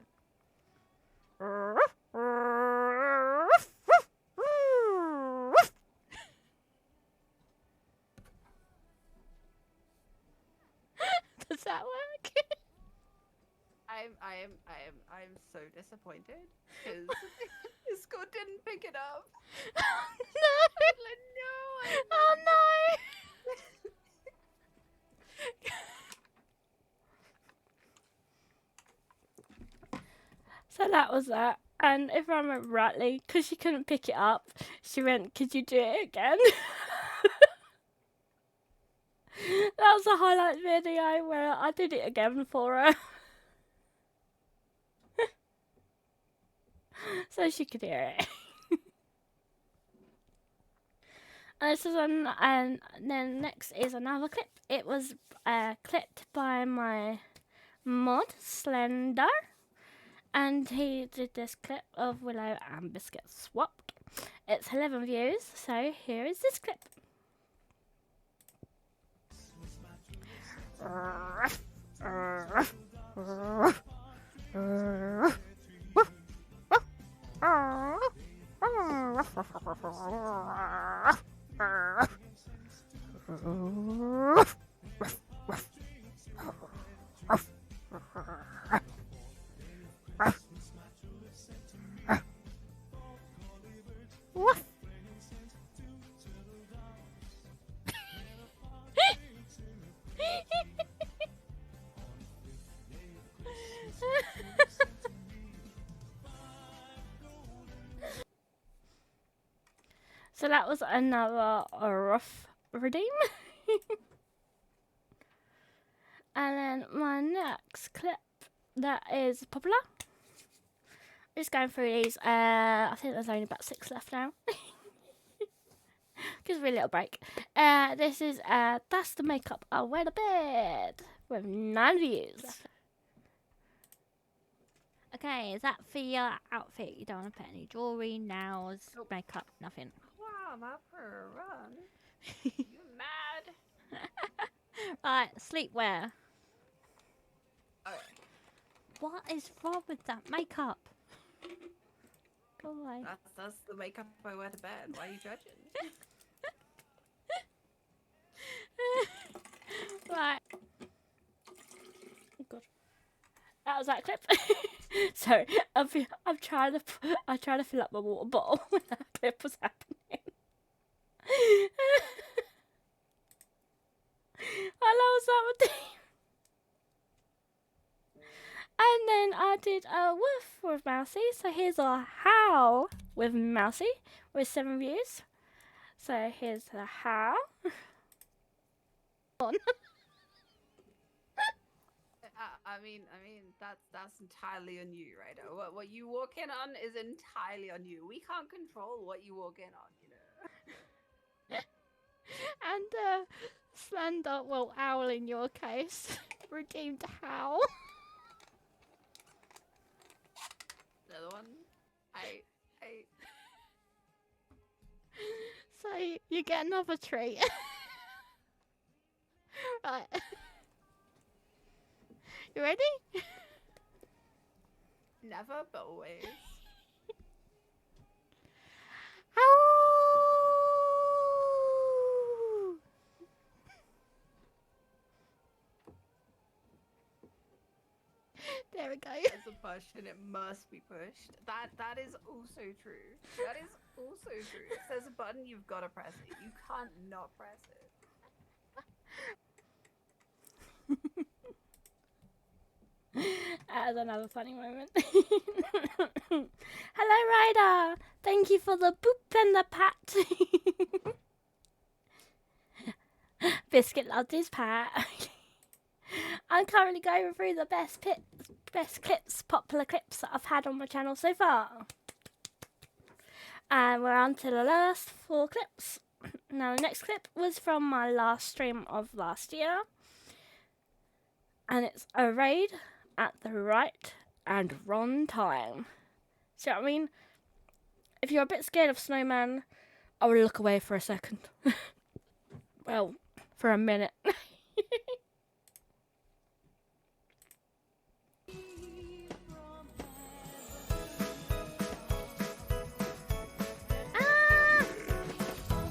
Does that work? I'm so disappointed because Discord didn't pick it up. No! Like, no! Oh no! So that was that. And if I remember rightly, because she couldn't pick it up, she went, "Could you do it again?" That was a highlight video where I did it again for her. So she could hear it. And this is and then next is another clip. It was clipped by my mod Slender, and he did this clip of Willow and Biscuit swapped. It's 11 views, so here is this clip. So that was another rough redeem. And then my next clip that is popular. Just going through these. I think there's only about 6 left now. Gives me a little break. This is That's the Makeup I Wear to Bed with 9 views. Okay, is that for your outfit? You don't want to put any jewelry, nails, makeup, nothing. Wow, I'm out for a run. You mad? Right, sleepwear. Okay. What is wrong with that makeup? Go away. That's the makeup I wear to bed. Why are you judging? Right. Oh God. That was that clip. Sorry, I'm trying to fill up my water bottle when that clip was happening. I lost that one. And then I did a woof with Mousy. So here's a howl with Mousy with 7 views. So here's the howl. On. I mean, that's entirely on you, right? What you walk in on is entirely on you. We can't control what you walk in on, you know. And Slender, well, Owl in your case, redeemed Howl. The other one, I. So you get another treat. Right. You ready? Never, but always. Ow! There we go. There's a push and it must be pushed. That is also true. That is also true. If there's a button, you've got to press it. You can't not press it. That was another funny moment. Hello, Ryder. Thank you for the boop and the pat. Biscuit loved his pat. I'm currently going through the best clips, popular clips that I've had on my channel so far. And we're on to the last 4 clips. Now, the next clip was from my last stream of last year. And it's a raid at the right and wrong time. See what I mean? If you're a bit scared of snowman, I would look away for a second. Well, for a minute. Ah!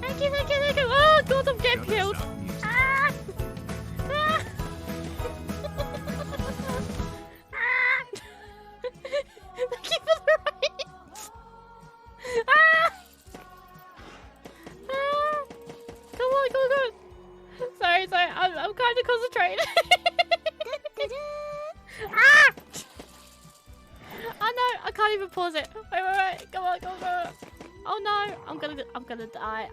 Thank you. Oh God, I'm getting killed. Ah! Ah! Thank you for the raise. Ah! Ah! Come on. Sorry. I'm kind of concentrating. Ah! Oh no, I can't even pause it. Wait. Come on. Oh no, I'm gonna die.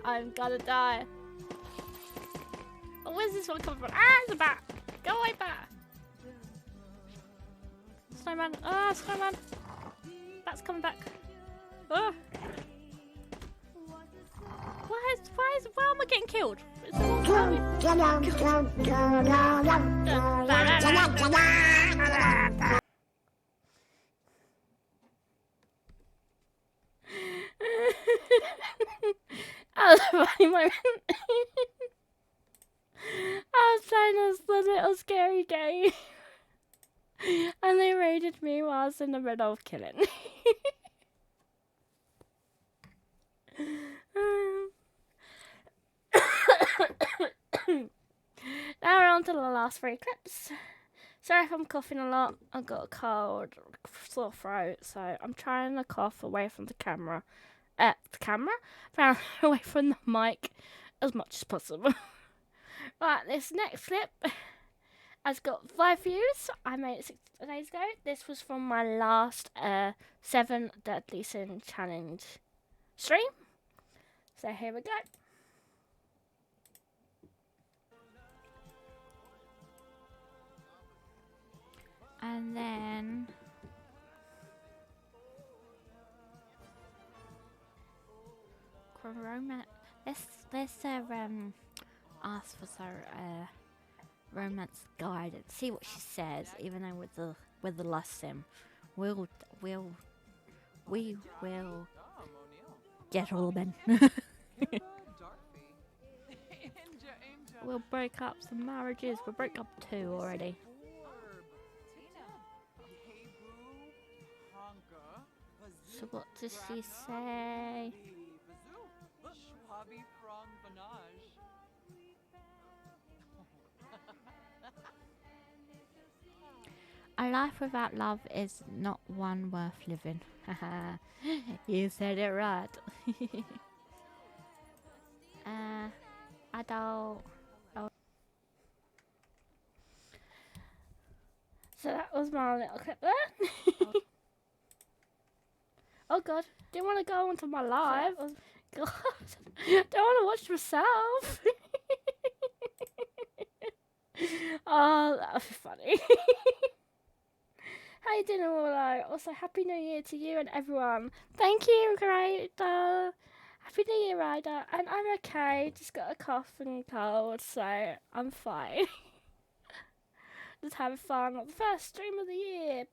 Oh, where's this one coming from? Ah, it's a bat. Go away, bat. Snowman. Ah, snowman. Bat's coming back. Ah. Why am I getting killed? That was a funny moment. I was playing as the little scary game. And they raided me while I was in the middle of killing. Now we're on to the last 3 clips. Sorry if I'm coughing a lot. I've got a cold, sore throat, so I'm trying to cough away from the camera. Away from the mic as much as possible. Right, this next clip has got 5 views. I made it 6 days ago. This was from my last 7 Deadly Sin Challenge stream. So here we go. And then romance. Let's ask for romance guidance. See what she says. Even though with the lust sim, we will get all men. We'll break up some marriages. We'll break up 2 already. So what does she say? A life without love is not one worth living. Haha, you said it right. Adult. Oh. So that was my little clip there. Oh god, didn't want to go onto my live. God, don't want to watch myself. Oh, that was funny. How you doing, all? Also, Happy New Year to you and everyone. Thank you, Ryder. Happy New Year, Ryder. And I'm okay. Just got a cough and cold, so I'm fine. Just having fun on the first stream of the year.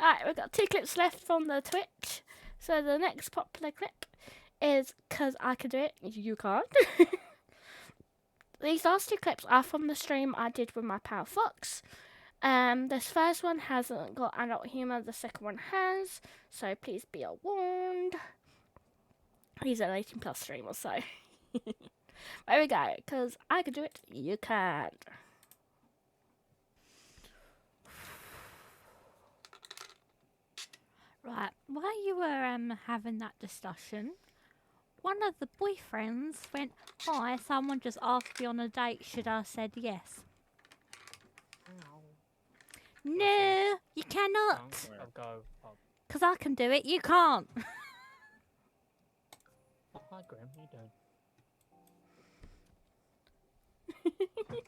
Alright, we've got 2 clips left from the Twitch. So the next popular clip is Cause I Can Do It, You Can't. These last 2 clips are from the stream I did with my pal Fox. This first one hasn't got adult humour, the second one has, so please be warned. He's an 18 plus streamer, so there we go, because I can do it, you can't. Right, while you were having that discussion, one of the boyfriends went, "Hi, someone just asked me on a date, should I said yes?" No, you cannot. I'll go. Because I can do it, you can't. Oh, hi, Graham. How you doing?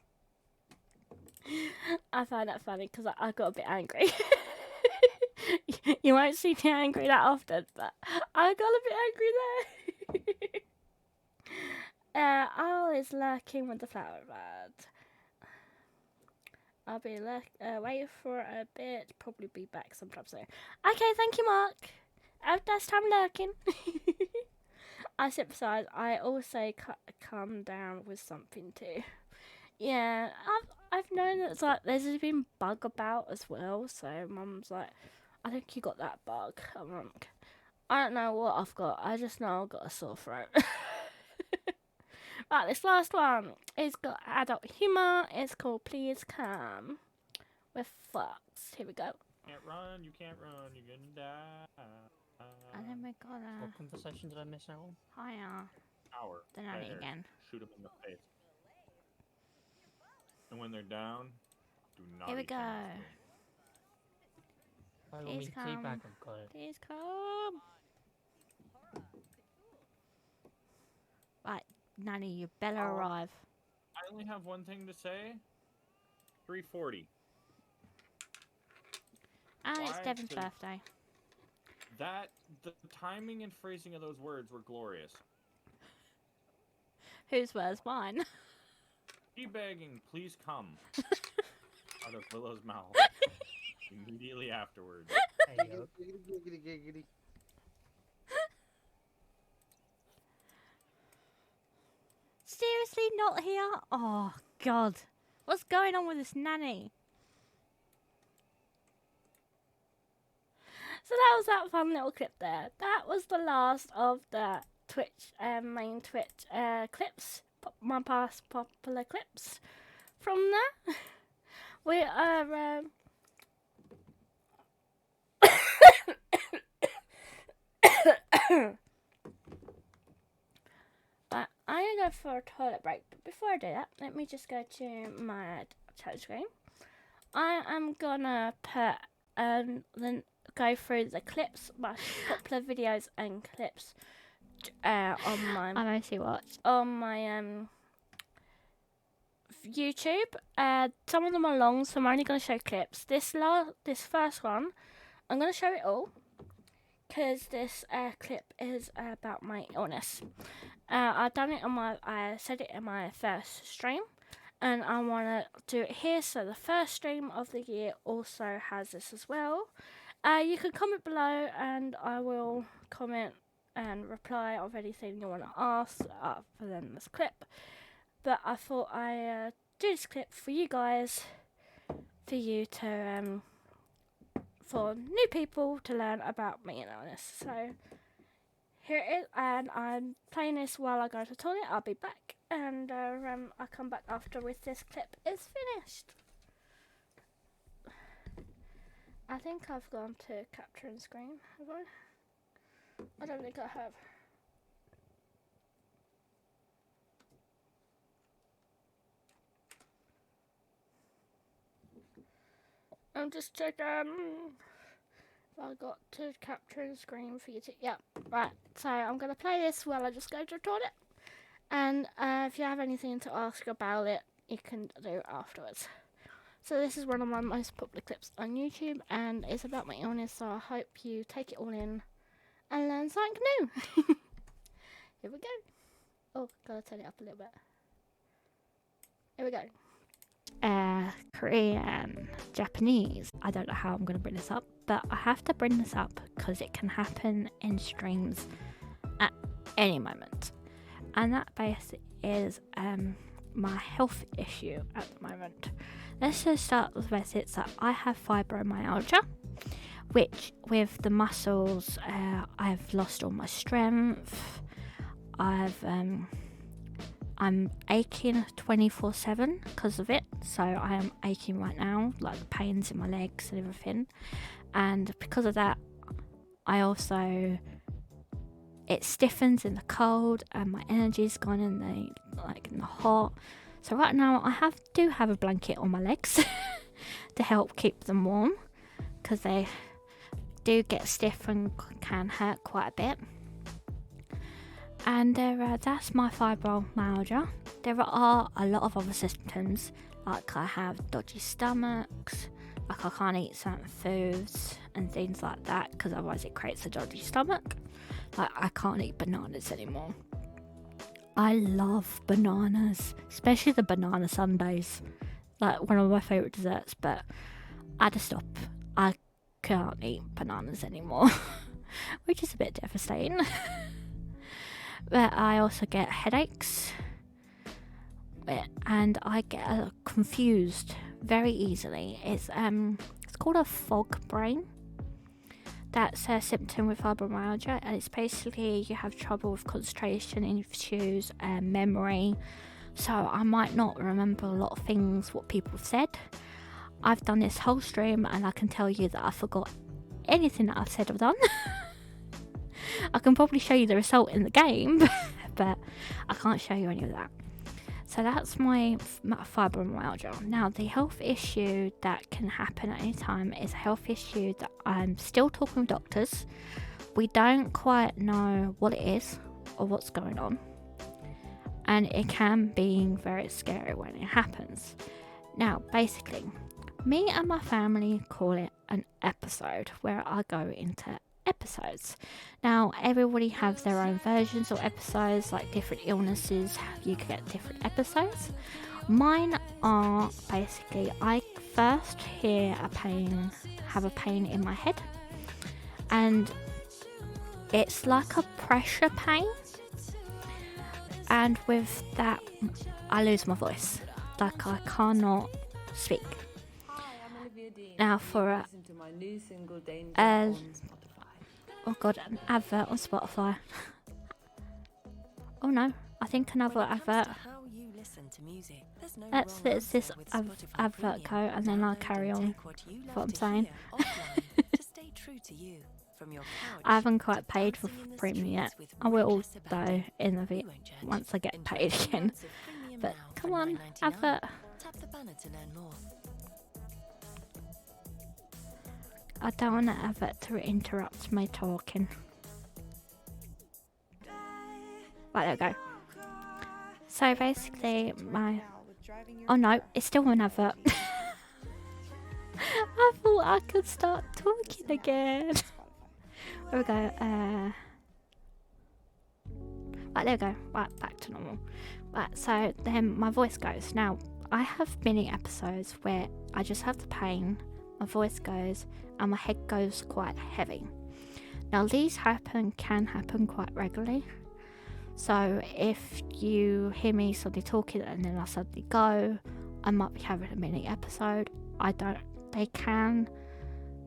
I find that funny because I got a bit angry. You won't see me angry that often, but I got a bit angry there. Owl is lurking with the flower bud. I'll be waiting for a bit, probably be back sometime soon. Okay, thank you, Mark. That's time lurking. I said besides, I also calm down with something too. Yeah, I've known that it's like there's been bug about as well. So Mum's like, I think you got that bug. I'm like, I don't know what I've got. I just know I've got a sore throat. Right, this last one is got adult humour. It's called Please Come with Fox. Here we go. Can't run, you can't run, you're gonna die. And then we got What conversation did I miss out on? higher. Power. The nanny There. again. Shoot them in the face. And when they're down, do not. Here we eat them go. after. Oh, Please me come. teabag, I've got it. Please come. Right, Nanny, you better arrive. I only have one thing to say. 340. And it's Why? Devin's 'Cause birthday. the timing and phrasing of those words were glorious. Whose words? Mine. Teabagging, please come. Out of Willow's mouth. Immediately afterwards. There you go. Seriously, not here? Oh, God. What's going on with this nanny? So that was that fun little clip there. That was the last of the Twitch, main Twitch clips. My past popular clips from there. We are. But I'm gonna go for a toilet break. But before I do that, let me just go to my chat screen. I am gonna put then go through the clips, my popular videos and clips on my. I mostly watch. On my YouTube. Some of them are long, so I'm only gonna show clips. This first one, I'm gonna show it all. Because this clip is about my illness. I said it in my first stream, and I want to do it here. So the first stream of the year also has this as well. You can comment below, and I will comment and reply of anything you want to ask other than this clip. But I thought I do this clip for you guys, for you to for new people to learn about mental illness. So here it is, and I'm playing this while I go to the toilet. I'll be back, and I'll come back after with this clip is finished. I think I've gone to capture and screen, have I? I don't think I have. I'm just checking if I got to capture and screen for you to. Yeah, right. So I'm going to play this while I just go to the toilet. And if you have anything to ask about it, you can do afterwards. So this is one of my most popular clips on YouTube, and it's about my illness, so I hope you take it all in and learn something new. Here we go. Oh, gotta turn it up a little bit. Here we go. Korean, Japanese. I don't know how I'm going to bring this up, but I have to bring this up because it can happen in streams at any moment. And that basically is my health issue at the moment. Let's just start with the basics. So I have fibromyalgia, which with the muscles, I've lost all my strength. I'm aching 24/7 because of it. So I am aching right now, like the pains in my legs and everything. And because of that, it stiffens in the cold, and my energy's gone in the hot. So right now I do have a blanket on my legs to help keep them warm, because they do get stiff and can hurt quite a bit. And that's my fibromyalgia. There are a lot of other symptoms, like I have dodgy stomachs, like I can't eat certain foods and things like that, because otherwise it creates a dodgy stomach. Like I can't eat bananas anymore. I love bananas, especially the banana sundaes, like one of my favourite desserts, but I had to stop. I can't eat bananas anymore, which is a bit devastating. But I also get headaches, and I get confused very easily. It's called a fog brain. That's a symptom with fibromyalgia, and it's basically you have trouble with concentration issues and memory. So I might not remember a lot of things what people have said. I've done this whole stream, and I can tell you that I forgot anything that I've said or done. I can probably show you the result in the game, but I can't show you any of that. So that's my fibromyalgia. Now, the health issue that can happen at any time is a health issue that I'm still talking with doctors. We don't quite know what it is or what's going on, and it can be very scary when it happens. Now, basically, me and my family call it an episode, where I go into episodes. Now, everybody has their own versions of episodes, like different illnesses, you can get different episodes. Mine are basically, I first have a pain in my head, and it's like a pressure pain, and with that I lose my voice, like I cannot speak. Now for oh god, an advert on Spotify. Oh no, I think another advert. Let's this advert go, and then I'll carry on what I'm saying. I haven't quite paid for premium yet. I will though in the once I get paid again. But come on, advert. I don't want the advert to interrupt my talking. Right, there we go. So basically, oh no, it's still an advert. I thought I could start talking again. There we go. Right, there we go. Right, back to normal. Right, so then my voice goes. Now, I have many episodes where I just have the pain, my voice goes, and my head goes quite heavy. Now these can happen quite regularly. So if you hear me suddenly talking and then I suddenly go, I might be having a mini episode. They can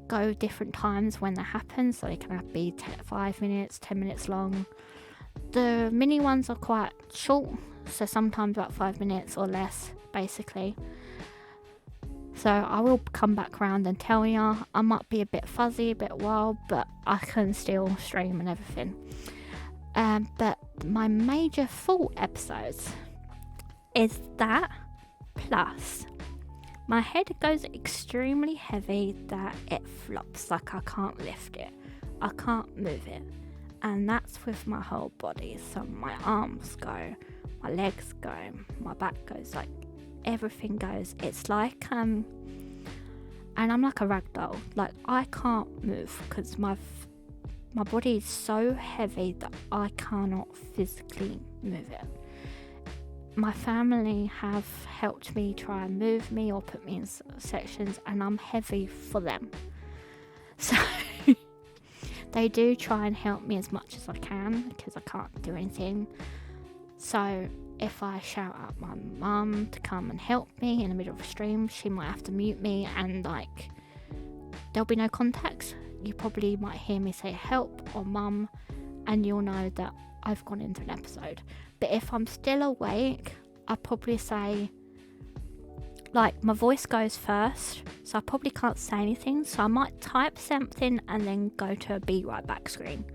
go different times when that happens, so they can be 5 minutes, 10 minutes long. The mini ones are quite short, so sometimes about 5 minutes or less, basically. So I will come back around and tell you. I might be a bit fuzzy, a bit wild, but I can still stream and everything. But my major full episodes is that, plus my head goes extremely heavy that it flops, like I can't lift it, I can't move it, and that's with my whole body. So my arms go, my legs go, my back goes, like everything goes. It's like and I'm like a rag doll. Like I can't move because my body is so heavy that I cannot physically move it. My family have helped me try and move me or put me in sections, and I'm heavy for them. So they do try and help me as much as I can because I can't do anything. So if I shout at my mum to come and help me in the middle of a stream, she might have to mute me, and like there'll be no context. You probably might hear me say help or mum, and you'll know that I've gone into an episode. But if I'm still awake, I probably say, like, my voice goes first, so I probably can't say anything, so I might type something and then go to a be right back screen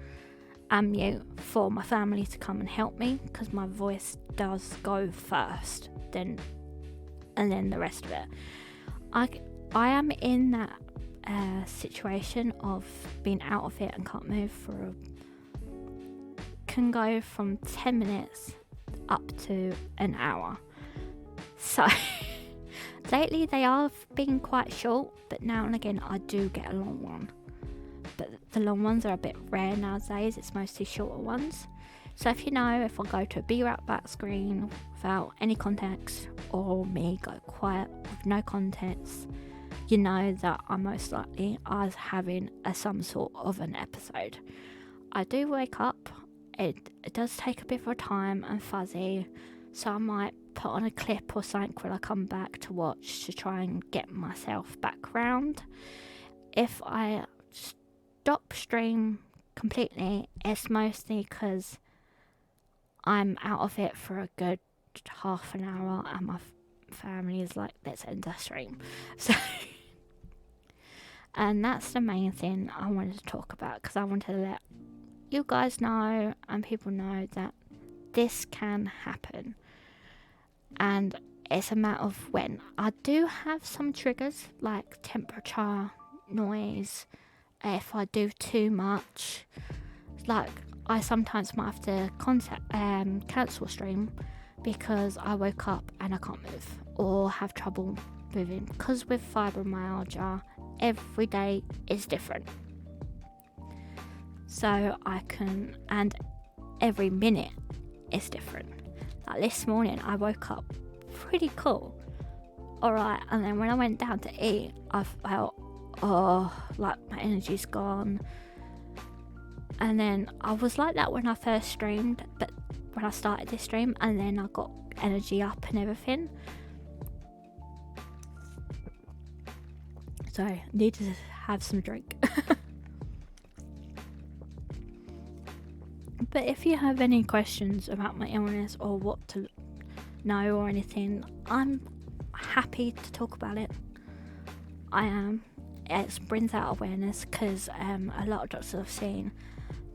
and mute for my family to come and help me, because my voice does go first, and then the rest of it. I am in that situation of being out of it and can't move can go from 10 minutes up to an hour. So lately they have been quite short, but now and again I do get a long one. But the long ones are a bit rare nowadays, it's mostly shorter ones. So if you know, if I go to a be right back screen without any context, or me go quiet with no context, you know that I'm most likely having some sort of an episode. I do wake up, it does take a bit of a time and fuzzy, so I might put on a clip or something when I come back to watch to try and get myself back round. If I stop stream completely, it's mostly because I'm out of it for a good half an hour and my family is like, let's end the stream. So and that's the main thing I wanted to talk about, because I wanted to let you guys know and people know that this can happen, and it's a matter of when. I do have some triggers like temperature, noise, if I do too much, like I sometimes might have to cancel stream because I woke up and I can't move or have trouble moving, because with fibromyalgia every day is different. So and every minute is different. Like this morning I woke up pretty cool, alright, and then when I went down to eat I felt, like my energy's gone. And then I was like that when I first streamed, but when I started this stream, and then I got energy up and everything. Sorry, need to have some drink. But if you have any questions about my illness or what to know or anything, I'm happy to talk about it. I am. It brings out awareness, because a lot of doctors I've seen,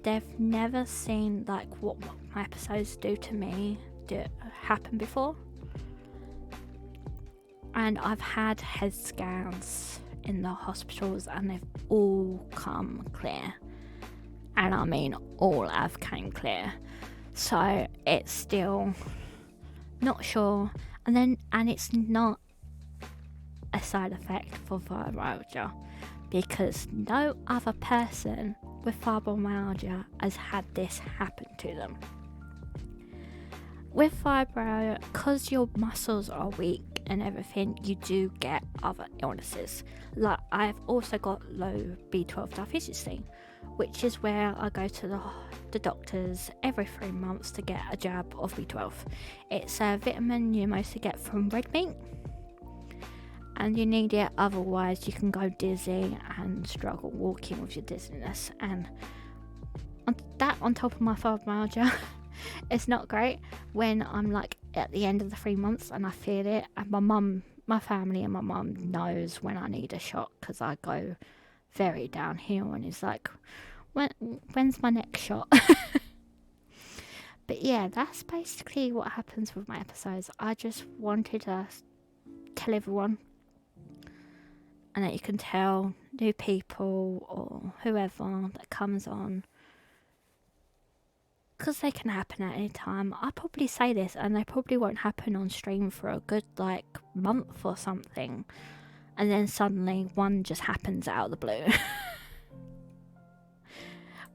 they've never seen like what my episodes do to me happen before. And I've had head scans in the hospitals and they've all come clear, and I mean all have came clear. So it's still not sure, and it's not a side effect for fibromyalgia, because no other person with fibromyalgia has had this happen to them. With fibro, because your muscles are weak and everything, you do get other illnesses. Like I've also got low B12 deficiency, which is where I go to the doctors every 3 months to get a jab of B12. It's a vitamin you mostly get from red meat, and you need it, otherwise you can go dizzy and struggle walking with your dizziness. And on top of my fibromyalgia, it's not great when I'm like at the end of the 3 months and I feel it, and my family and my mum knows when I need a shot, because I go very downhill, and it's like, when's my next shot? But yeah, that's basically what happens with my episodes. I just wanted to tell everyone, and that you can tell new people or whoever that comes on, because they can happen at any time. I probably say this and they probably won't happen on stream for a good month or something, and then suddenly one just happens out of the blue.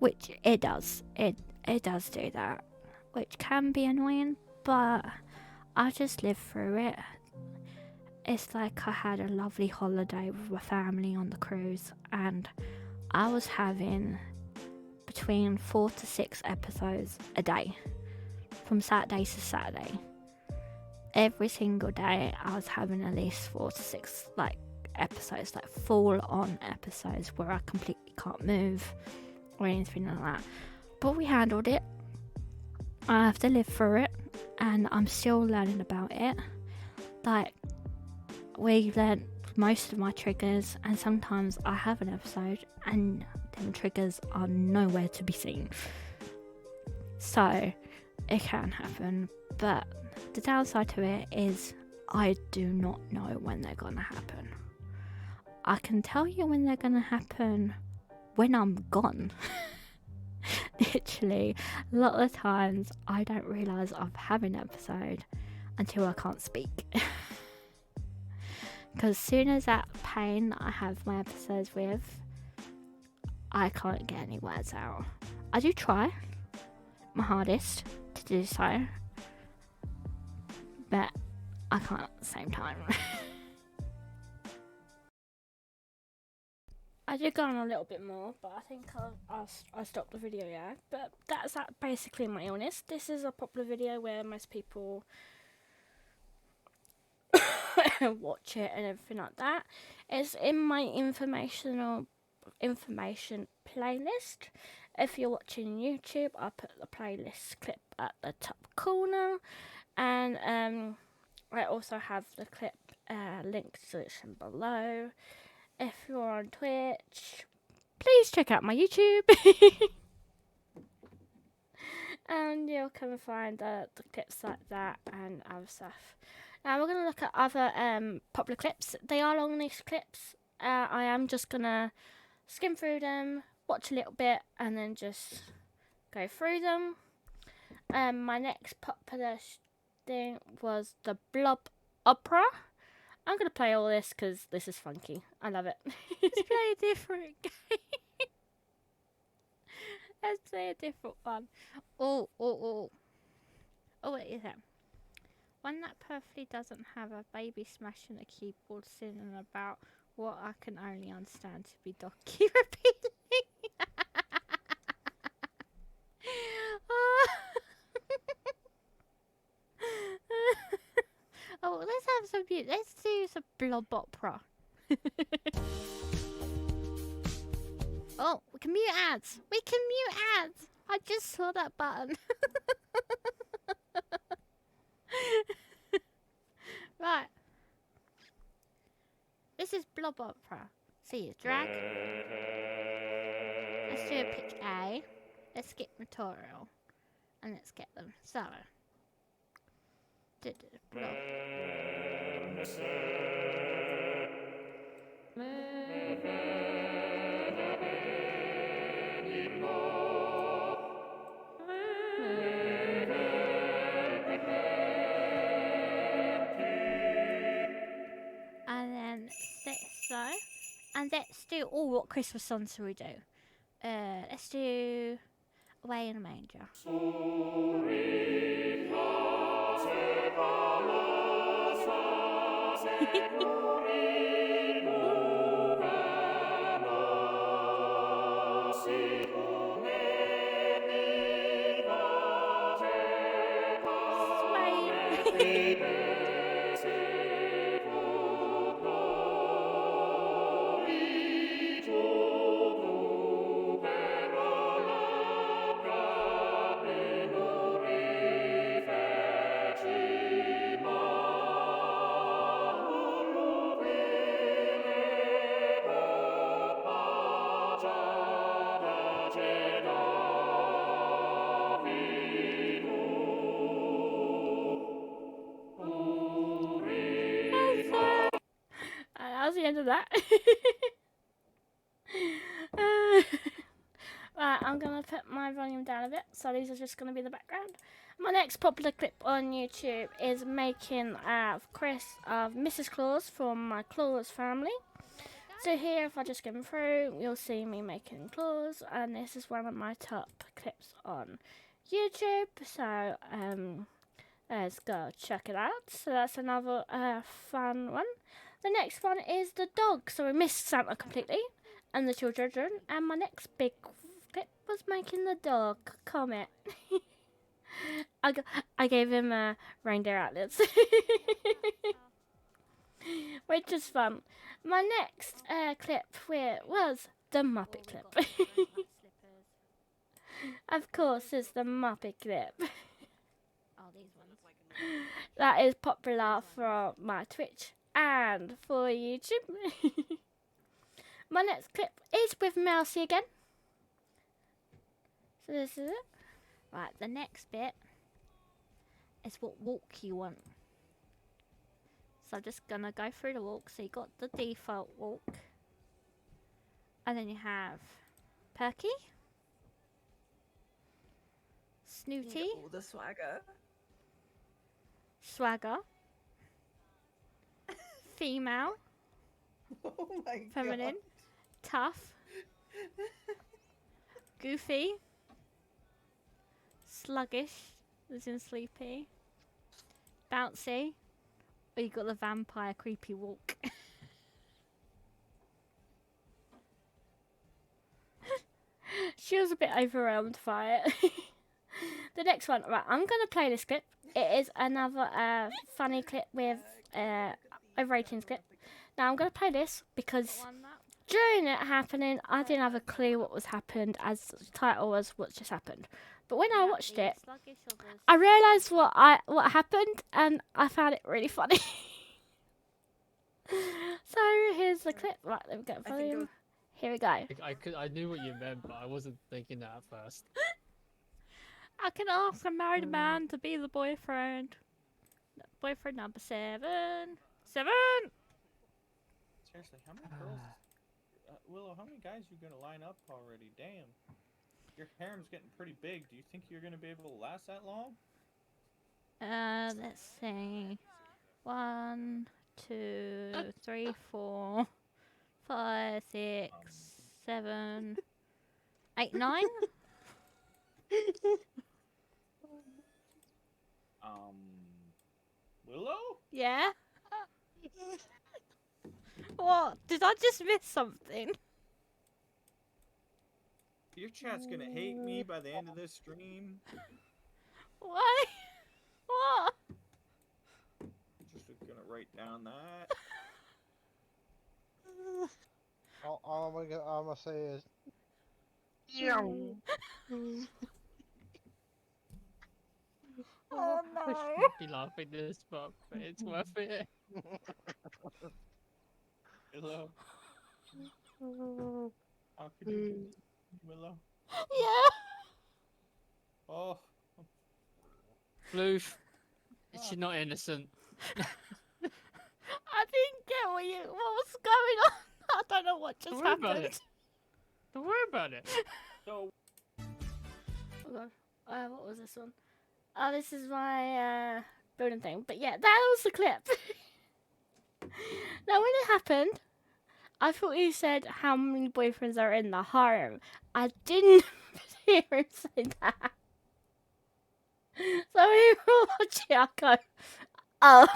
Which it does. It does do that, which can be annoying, but I just live through it. It's like I had a lovely holiday with my family on the cruise, and I was having between 4 to 6 episodes a day, from Saturday to Saturday. Every single day I was having at least 4 to 6 episodes, full on episodes where I completely can't move or anything like that. But we handled it. I have to live through it, and I'm still learning about it. We learned most of my triggers, and sometimes I have an episode and them triggers are nowhere to be seen. So it can happen, but the downside to it is I do not know when they're gonna happen. I can tell you when they're gonna happen when I'm gone. Literally, a lot of the times I don't realise I'm having an episode until I can't speak. Because as soon as that pain I have my episodes with, I can't get any words out. I do try my hardest to do so, but I can't at the same time. I did go on a little bit more, but I think I'll stop the video, yeah. But that's basically my illness. This is a popular video where most people watch it and everything like that. It's in my information playlist. If you're watching YouTube, I'll put the playlist clip at the top corner, and I also have the clip linked section below. If you're on Twitch, please check out my YouTube. And you'll come and find the clips like that and other stuff. Now we're going to look at other popular clips. They are long, these clips. I am just going to skim through them, watch a little bit, and then just go through them. My next popular thing was the Blob Opera. I'm going to play all this because this is funky. I love it. Let's play a different game. Let's play a different one. Oh, what is that? One that perfectly doesn't have a baby smashing a keyboard singing about what I can only understand to be donkey repeating. Oh, let's have some music. Let's do some Blob Opera. Oh, we can mute ads. We can mute ads. I just saw that button. Right. This is Blob Opera. See, drag. Let's do a pitch A. Let's skip tutorial. And let's get them. So. Blob. And then so, and let's do what Christmas songs do we do? Let's do Away in a Manger. That was the end of that. Right, I'm gonna put my volume down a bit, so these are just gonna be the background. My next popular clip on YouTube is making of Mrs. Claus from my Claus family. So here, if I just skim through, you'll see me making Claus, and this is one of my top clips on YouTube. So let's go check it out. So that's another fun one. The next one is the dog. So we missed Santa completely, and the children. And my next big clip was making the dog comment. I gave him reindeer outlets, which is fun. My next clip was the Muppet clip. Of course, it's the Muppet clip. Oh, these ones. That is popular for my Twitch and for YouTube. My next clip is with Mousy again. So this is it. Right, the next bit is what walk you want. So I'm just gonna go through the walk. So you got the default walk, and then you have Perky, Snooty, All the swagger. Swagger, Female, Oh my Feminine, Tough, Goofy, Sluggish, as in sleepy, Bouncy, or you got the vampire creepy walk. She was a bit overwhelmed by it. The next one, right, I'm going to play this clip. It is another funny clip with a ratings clip. Now I'm going to play this because during it happening, I didn't have a clue what was happened, as the title was what just happened. But when I watched it, I realised what happened, and I found it really funny. So here's the clip. Right, let me get volume. Here we go. I knew what you meant, but I wasn't thinking that at first. I can ask a married man to be the boyfriend. Boyfriend number 7. 7! Seriously, how many girls? Willow, how many guys you gonna line up already? Damn. Your harem's getting pretty big. Do you think you're gonna be able to last that long? Let's see. 1, 2, 3, 4, 5, 6, 7, 8, 9. Willow? Yeah. What? Did I just miss something? Your chat's gonna hate me by the end of this stream. Why? What? Just gonna write down that. All I'm gonna say is, Oh I no. shouldn't be laughing this, but it's worth it. Willow. How could you do this, Willow? Yeah. Oh. Floof. She's not innocent. I didn't get what was going on. I don't know what just Don't worry about happened. it. Don't worry about it. So. Oh god. What was this one? Oh, this is my building thing. But yeah, that was the clip. Now, when it happened, I thought he said how many boyfriends are in the harem. I didn't hear him say that. So when we were watching, I go, oh.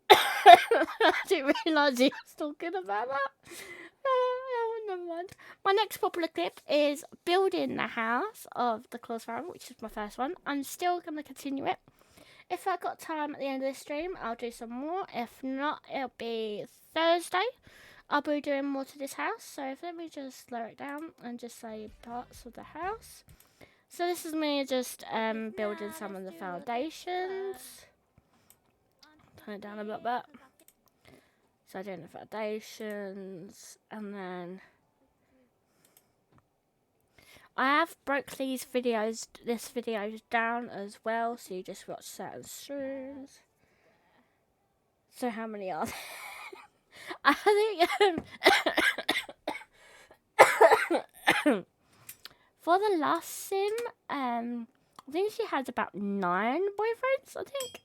I didn't realise he was talking about that. never mind. My next popular clip is building the house of the Claus family, which is my first one. I'm still going to continue it. If I've got time at the end of the stream, I'll do some more. If not, it'll be Thursday. I'll be doing more to this house. So let me just slow it down and just say parts of the house. So this is me just building some of the foundations. Turn it down a little bit. So doing the foundations, and then I have broke this video down as well, so you just watch certain streams. So how many are there? I think for the last sim, I think she had about 9 boyfriends. I think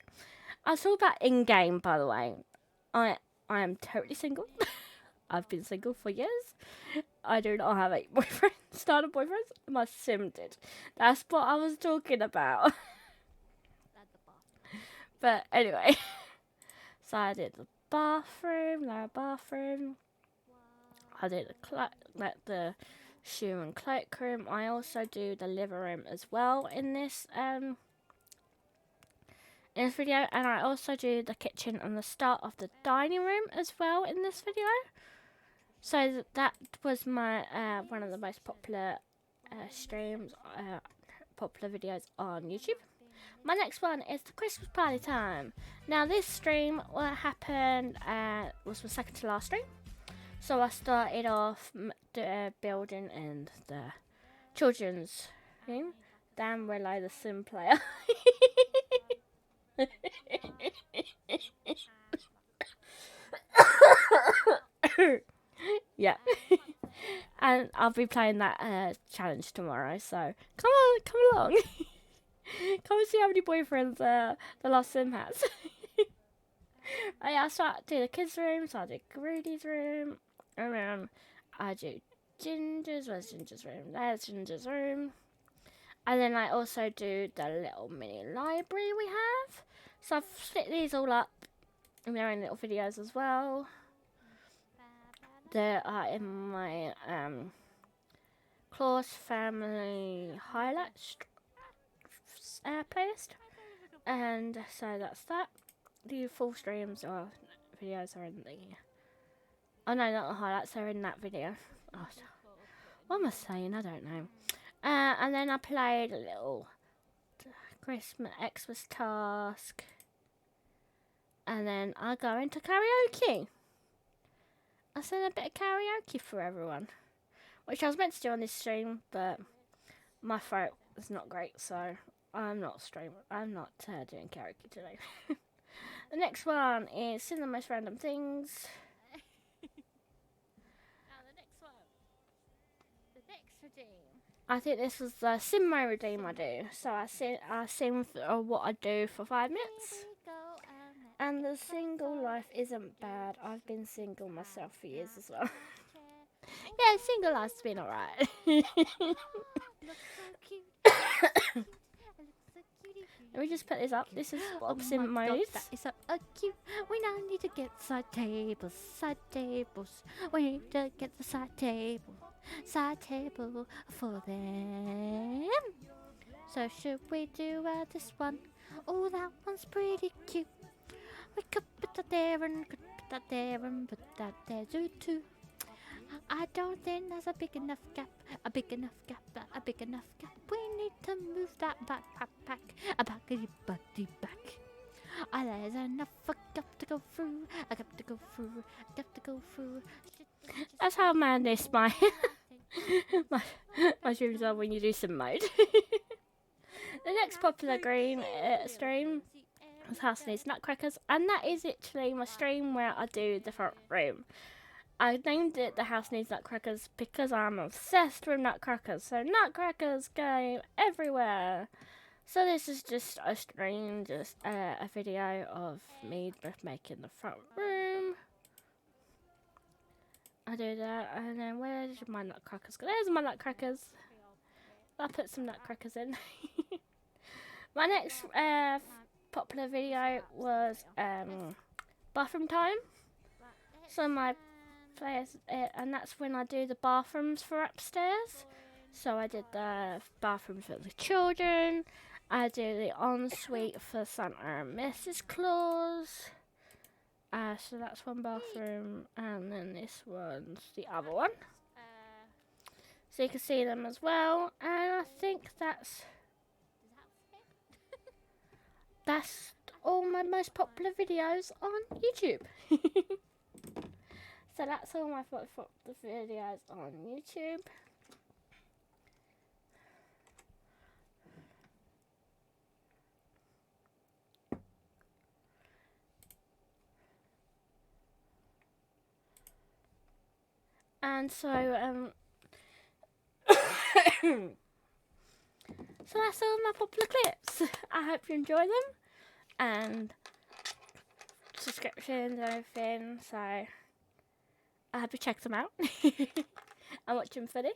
I saw about in game, by the way. I am totally single. I've been single for years. I do not have 8 boyfriends, started boyfriends. My sim did. That's what I was talking about. But anyway, so I did the bathroom, I did the shoe and cloak room. I also do the living room as well in this video, and I also do the kitchen and the start of the dining room as well in this video. So that was my one of the most popular streams, popular videos on YouTube. My next one is the Christmas party time. Now this stream, what happened was my second to last stream. So I started off building in the children's room. Damn, Willow the sim player. Yeah. And I'll be playing that challenge tomorrow, so come along. Come and see how many boyfriends the last sim has. I start do the kids' room, so I do Rudy's room, and then I do Ginger's. Where's Ginger's room? There's Ginger's room. And then I also do the little mini library we have. So I've split these all up in their own little videos as well. They are in my Claus Family highlights playlist. And so that's that. The full streams or videos are in the... Oh no, not the highlights, they're in that video. Oh, what am I saying? I don't know. And then I played a little Xmas task. And then I go into karaoke. I sing a bit of karaoke for everyone. Which I was meant to do on this stream, but my throat is not great, so I'm not doing karaoke today. The next one is Sing the Most Random Things. Now the next one. The next redeem. I think this was the sim my redeem I do. So I sing what I do for 5 minutes. And the single life isn't bad. I've been single myself for years as well. Yeah, single life's been alright. Let me just put this up. This is sim mode. That is so cute. We now need to get side tables. We need to get the side table for them. So should we do this one? Oh, that one's pretty cute. We could put that there and could put that there and put that there too. I don't think there's a big enough gap. We need to move that back. There's enough a gap to go through. That's how madness my streams are when you do sim mode. The next popular green stream is House Needs Nutcrackers, and that is actually my stream where I do the front room. I named it The House Needs Nutcrackers because I'm obsessed with nutcrackers, so nutcrackers go everywhere. So this is just a stream, just a video of me making the front room. I do that, and then where did my nutcrackers go? There's my nutcrackers. I'll put some nutcrackers in. My next popular video was bathroom time. So my and that's when I do the bathrooms for upstairs. So I did the bathroom for the children. I do the ensuite for Santa and Mrs. Claus. So that's one bathroom, and then this one's the other one. So you can see them as well. And I think that's all my most popular videos on YouTube. So that's all my popular videos on YouTube. And so so that's all my popular clips. I hope you enjoy them, and subscriptions and everything, so I hope you check them out and watch them fully.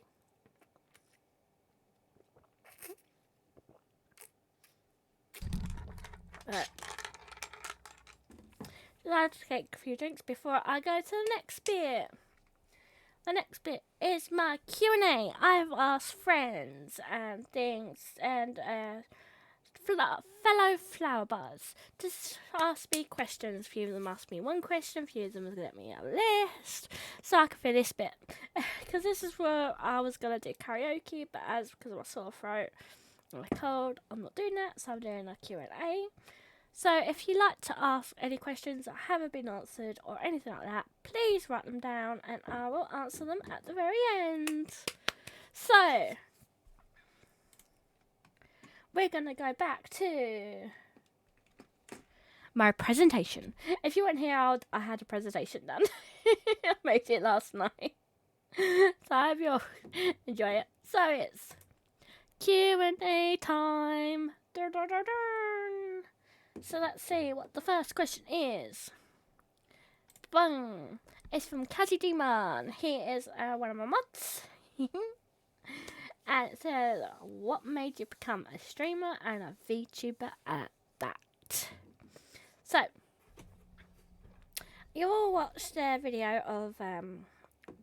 But I'll just take a few drinks before I go to the next bit. The next bit is my Q&A. I've asked friends and things and fellow flower buds to ask me questions. A few of them asked me one question, a few of them have let me a list, so I can fill this bit. Because this is where I was going to do karaoke, but because of my sore throat and my cold, I'm not doing that, so I'm doing a Q&A. So if you like to ask any questions that haven't been answered or anything like that, please write them down and I will answer them at the very end. So we're going to go back to my presentation. If you weren't here, I had a presentation done. I made it last night. So I hope you'll enjoy it. So it's Q&A time. Dun, dun, dun, dun. So let's see what the first question is. Bung! It's from Kazi Demon. He is one of my mods. And it says, what made you become a streamer and a VTuber at that? So, you all watched the video of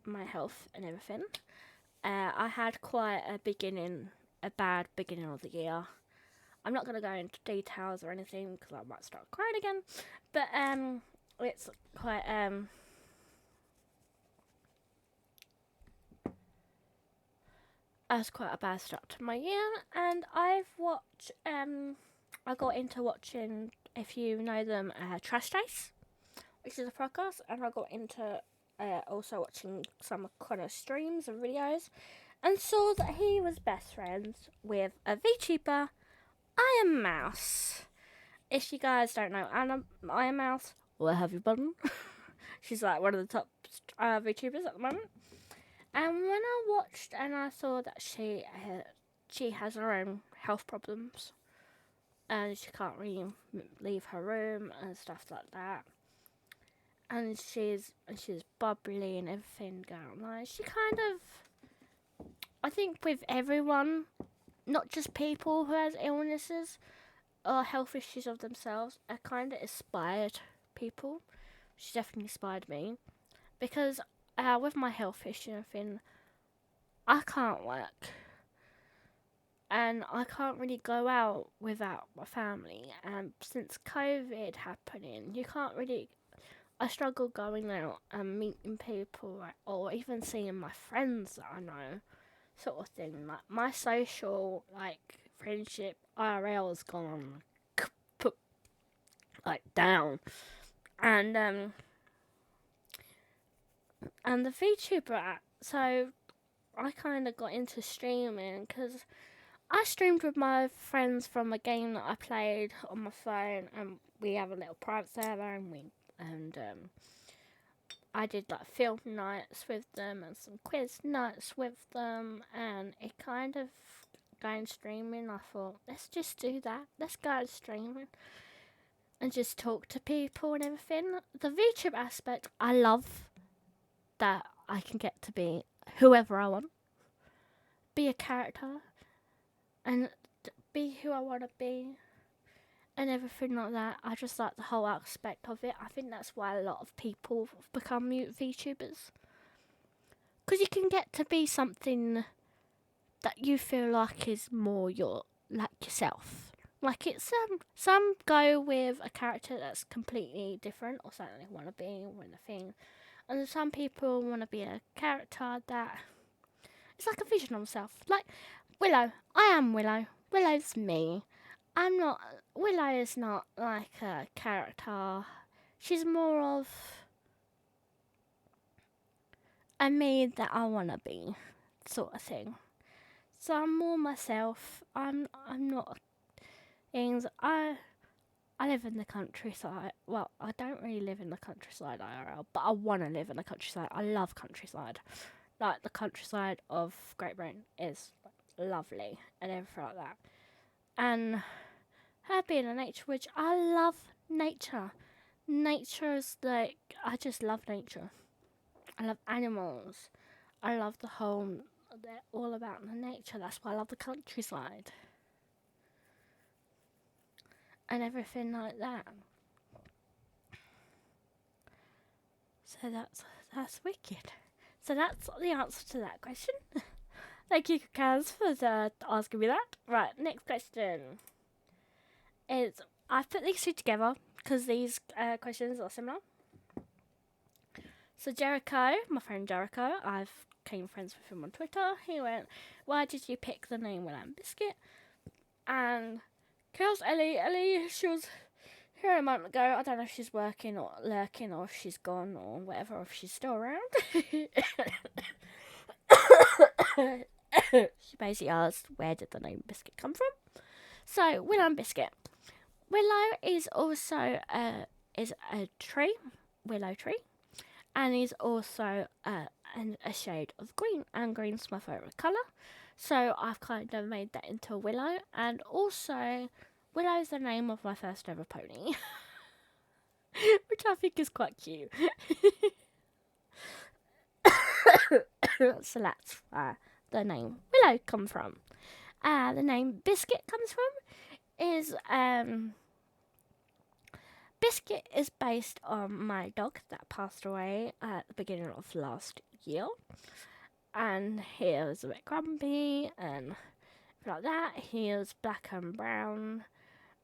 my health and everything. I had quite a bad beginning of the year. I'm not going to go into details or anything because I might start crying again. But it's quite That's quite a bad start to my year, and I got into watching, if you know them, Trash Taste, which is a podcast, and I got into also watching some Connor streams and videos, and saw that he was best friends with a VTuber, Iron Mouse. If you guys don't know Iron Mouse, where have you been? She's like one of the top VTubers at the moment. And when I watched and I saw that she has her own health problems and she can't really leave her room and stuff like that, and she's bubbly and everything going on, she kind of, I think with everyone, not just people who has illnesses or health issues of themselves, I kind of inspired people. She definitely inspired me because with my health issue and everything, I can't work. And I can't really go out without my family. And since COVID happening, you can't really... I struggle going out and meeting people or even seeing my friends that I know, sort of thing. Like, my social, friendship IRL has gone, down. And the VTuber, so I kind of got into streaming because I streamed with my friends from a game that I played on my phone, and we have a little private server, and I did film nights with them and some quiz nights with them, and it kind of going streaming. I thought, let's just do that. Let's go streaming and just talk to people and everything. The VTuber aspect, I love that I can get to be whoever I want, be a character, and be who I want to be, and everything like that. I just like the whole aspect of it. I think that's why a lot of people become VTubers. Because you can get to be something that you feel like is more yourself. Like it's some go with a character that's completely different or something they want to be or a thing, and some people want to be a character that it's like a vision of themselves. Like Willow, I am Willow. Willow's me. I'm not. Willow is not like a character. She's more of a me that I want to be, sort of thing. So I'm more myself. I'm not things. I live in the countryside. Well, I don't really live in the countryside IRL, but I want to live in the countryside. I love countryside. Like the countryside of Great Britain is lovely and everything like that. And her being in nature, which I love nature. Nature's like, I just love nature. I love animals. I love the whole, they're all about the nature. That's why I love the countryside. And everything like that. So that's wicked. So that's the answer to that question. Thank you, Kaz, for asking me that. Right, next question is, I've put these two together because these questions are similar. So Jericho, my friend Jericho, I've became friends with him on Twitter. He went, why did you pick the name Willow and Biscuit? And Chaos Ellie, she was here a moment ago. I don't know if she's working or lurking or if she's gone or whatever, or if she's still around. She basically asked, where did the name Biscuit come from? So, Willow and Biscuit. Willow is also a tree, willow tree, and is also a shade of green, and green's my favourite colour. So I've kind of made that into a willow, and also Willow's the name of my first ever pony, which I think is quite cute. So that's where the name Willow comes from. The name Biscuit comes from is Biscuit is based on my dog that passed away at the beginning of last year. And he was a bit grumpy and like that. He was black and brown.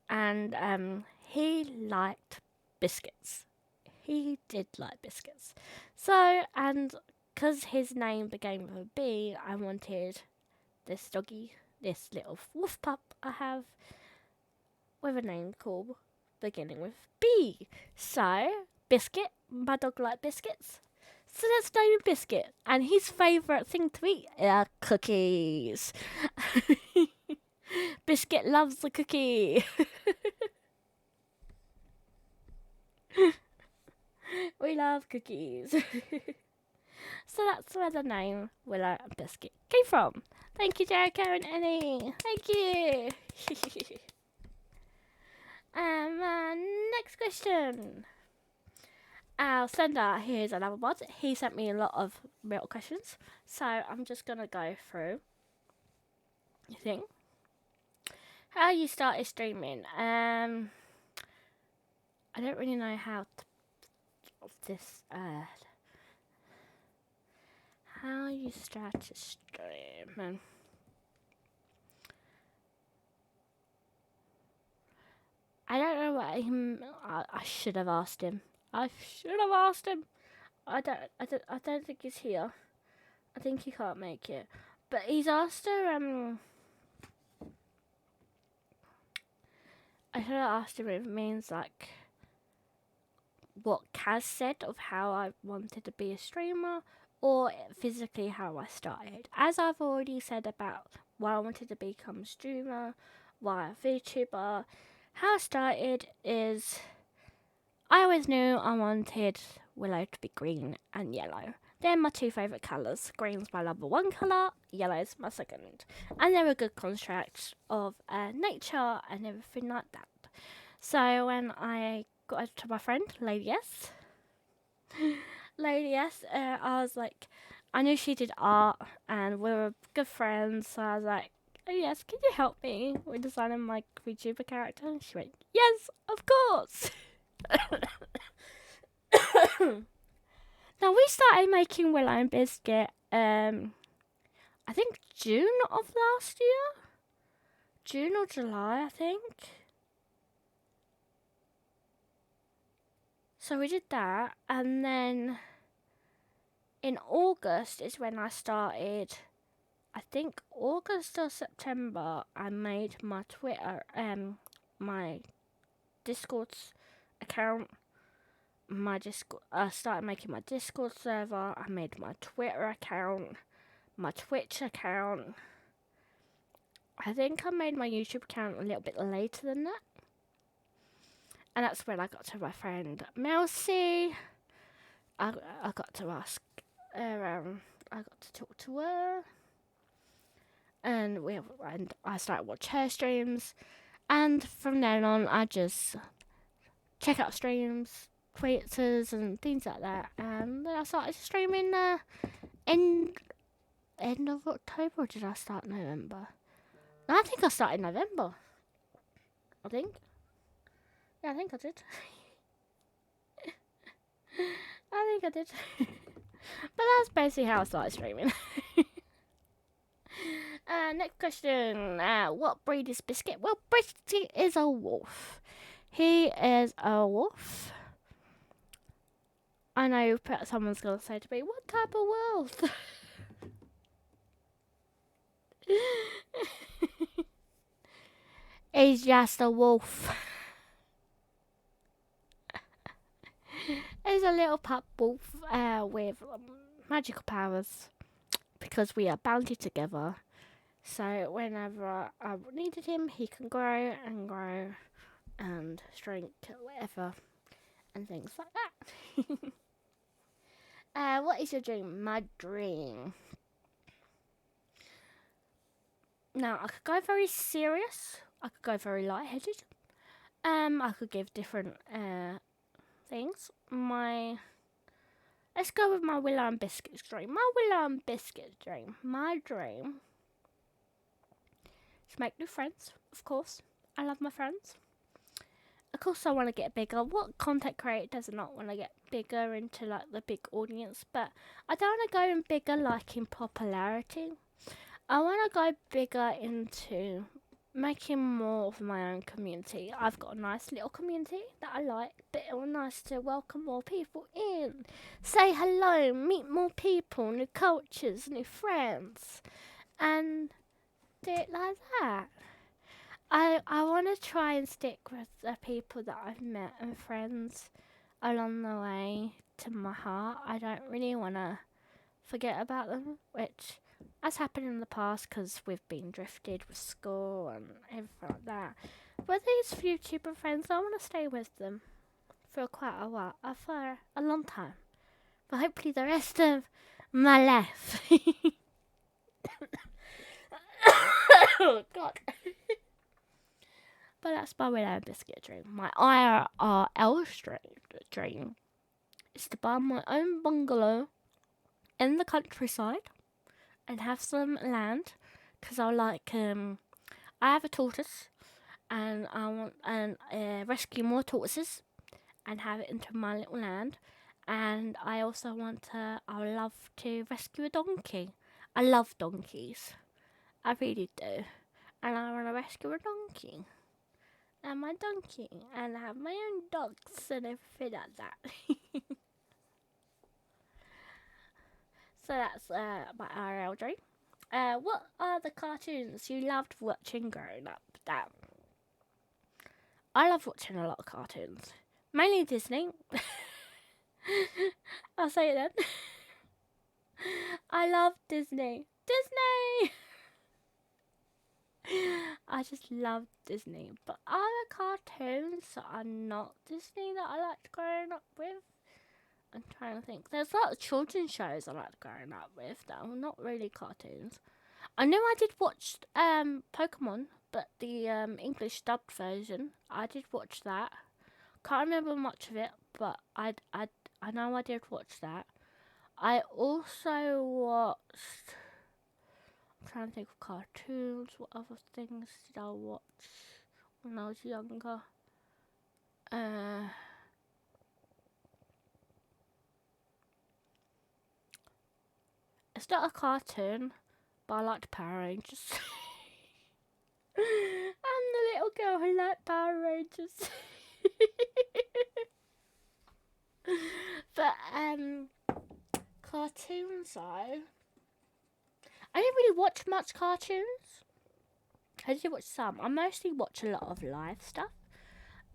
And he liked biscuits. He did like biscuits. So, and because his name began with a B, I wanted this doggy, this little wolf pup I have, with a name called beginning with B. So, Biscuit, my dog liked biscuits. So let's name him Biscuit. And his favourite thing to eat are cookies. Biscuit loves the cookie. We love cookies. So that's where the name Willow and Biscuit came from. Thank you, Jericho and Annie. Thank you. Next question. Our sender, here's another mod. He sent me a lot of real questions. So I'm just going to go through the thing. How you started streaming. I don't really know how this how you start to stream. I don't know what I should have asked him. I don't think he's here. I think he can't make it. But he's asked her, I should have asked him if it means, like, what Kaz said of how I wanted to be a streamer, or physically how I started. As I've already said about why I wanted to become a streamer, why a VTuber, how I started is I always knew I wanted Willow to be green and yellow. They're my two favourite colours. Green's my number one colour, yellow's my second. And they're a good construct of nature and everything like that. So when I got to my friend, Lady S, I was like, I knew she did art and we were good friends, so I was like, oh yes, can you help me with designing my VTuber character? And she went, yes, of course. Now we started making Willow and Biscuit I think June of last year. June or July, I think. So we did that, and then in August is when I started. I think August or September, I made my Twitter, my Discord's account. I started making my Discord server. I made my Twitter account, my Twitch account. I think I made my YouTube account a little bit later than that. And that's when I got to my friend Melcy. I got to ask her, I got to talk to her. And I started watching her streams. And from then on, I just check out streams, creators, and things like that. And then I started streaming end of October, or did I start November? No, I think I started November. I think. Yeah, I think I did. I think I did. But that's basically how I started streaming. Next question. What breed is Biscuit? Well, Biscuit is a wolf. He is a wolf. I know someone's going to say to me, what type of wolf? He's just a wolf. He's a little pup wolf with magical powers because we are bounded together. So whenever I needed him, he can grow and shrink, whatever, and things like that. What is your dream? My dream. Now, I could go very serious. I could go very lightheaded. I could give different things. Let's go with my Willow and Biscuit's dream. My Willow and Biscuit's dream. My dream is to make new friends, of course. I love my friends. Of course, I want to get bigger. What content creator does not want to get bigger into like the big audience? But I don't want to go in bigger like in popularity. I want to go bigger into making more of my own community. I've got a nice little community that I like, but it would be nice to welcome more people in. Say hello, meet more people, new cultures, new friends, and do it like that. I want to try and stick with the people that I've met and friends along the way to my heart. I don't really want to forget about them, which has happened in the past because we've been drifted with school and everything like that. But these YouTuber friends, I want to stay with them for quite a while, for a long time. But hopefully the rest of my life. Oh, God. But that's my Willow and Biscuit dream. My IRL dream is to buy my own bungalow in the countryside and have some land, because I have a tortoise and I want rescue more tortoises and have it into my little land. And I also I would love to rescue a donkey. I love donkeys, I really do, and I want to rescue a donkey and my donkey and have my own dogs and everything like that. So that's my RL dream. What are the cartoons you loved watching growing up? I love watching a lot of cartoons. Mainly Disney. I'll say it then. I love Disney. Disney! I just love Disney. But are there cartoons that are not Disney that I liked growing up with? I'm trying to think. There's a lot of children's shows I liked growing up with that are not really cartoons. I know I did watch Pokemon, but the English dubbed version. I did watch that. Can't remember much of it, but I know I did watch that. I also watched. I'm trying to think of cartoons. What other things did I watch when I was younger? It's not a cartoon, but I liked Power Rangers. I'm the little girl who liked Power Rangers. But cartoons though, I didn't really watch much cartoons. I did watch some. I mostly watch a lot of live stuff.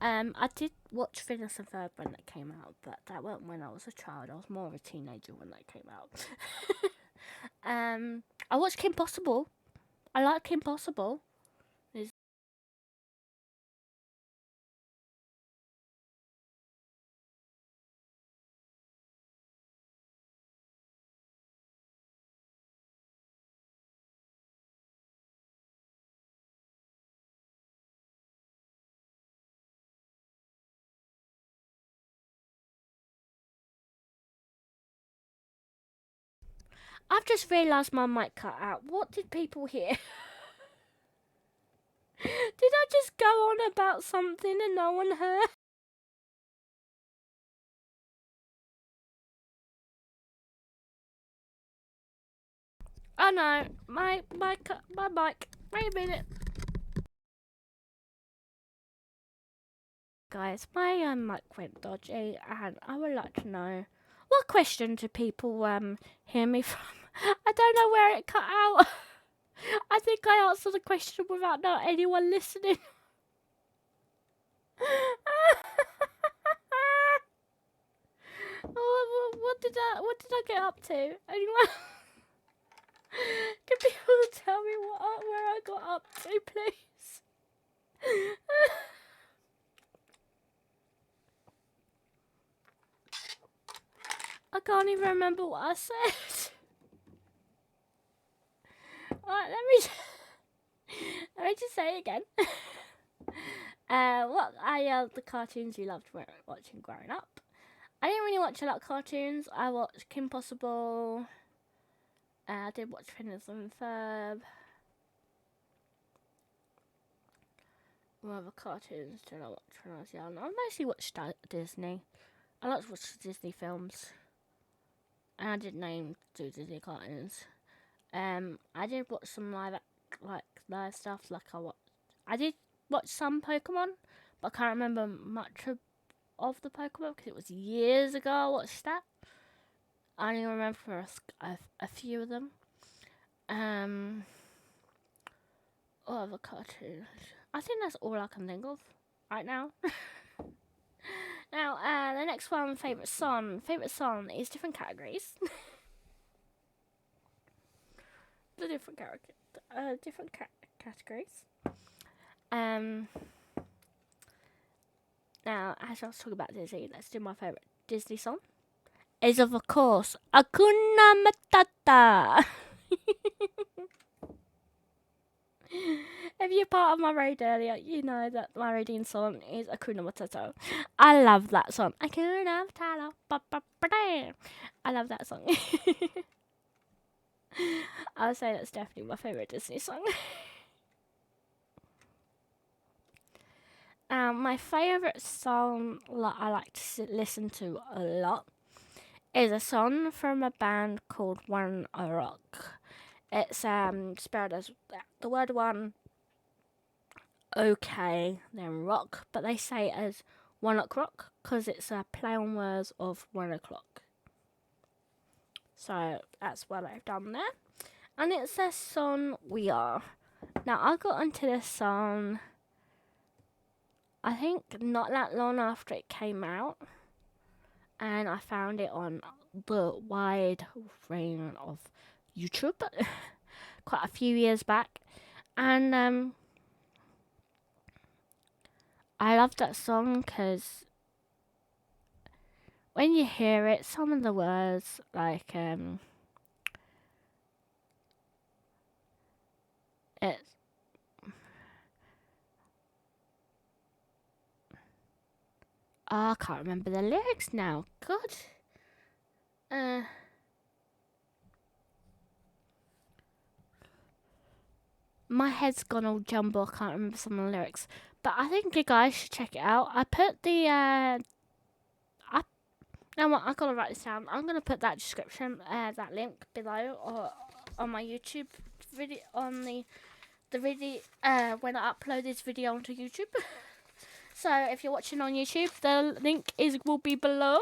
I did watch Phineas and Ferb when that came out, but that wasn't when I was a child. I was more of a teenager when that came out. I watched Kim Possible. I like Kim Possible. I've just realised my mic cut out. What did people hear? Did I just go on about something and no one heard? Oh no, my mic. Wait a minute. Guys, my mic went dodgy, and I would like to know what question do people hear me from? I don't know where it cut out. I think I answered the question without not anyone listening. What did I get up to? Anyone? Can people tell me where I got up to, please? I can't even remember what I said. Alright, let me just say it again. What the cartoons you loved watching growing up? I didn't really watch a lot of cartoons. I watched Kim Possible. I did watch Phineas and Ferb. What other cartoons did I watch when I was young? I mostly watched Disney. I like to watch Disney films. And I did do Disney cartoons. I did watch some live stuff. I did watch some Pokemon, but I can't remember much of the Pokemon because it was years ago I watched that. I only remember a few of them. What other cartoons? I think that's all I can think of right now. Now, the next one, favourite song. Favourite song is different categories. The different categories. Now, as I was talking about Disney, let's do my favourite Disney song. Is of course Hakuna Matata. If you're part of my raid earlier, you know that my raiding song is Hakuna Matata. I love that song. Hakuna Matata. I love that song. I would say that's definitely my favourite Disney song. My favourite song I like to listen to a lot is a song from a band called One Rock. It's spelled as the word one, okay, then rock, but they say it as One Rock because it's a play on words of 1 o'clock. So that's what I've done there. And it's their song We Are. Now I got into this song, I think not that long after it came out, and I found it on the wide range of YouTube quite a few years back, and I love that song because when you hear it, some of the words like it's I can't remember the lyrics now. God. My head's gone all jumble. I can't remember some of the lyrics. But I think you guys should check it out. I put the Now what? I gotta write this down. I'm gonna put that description, that link below, or on my YouTube video, on the video when I upload this video onto YouTube. So if you're watching on YouTube, the link will be below.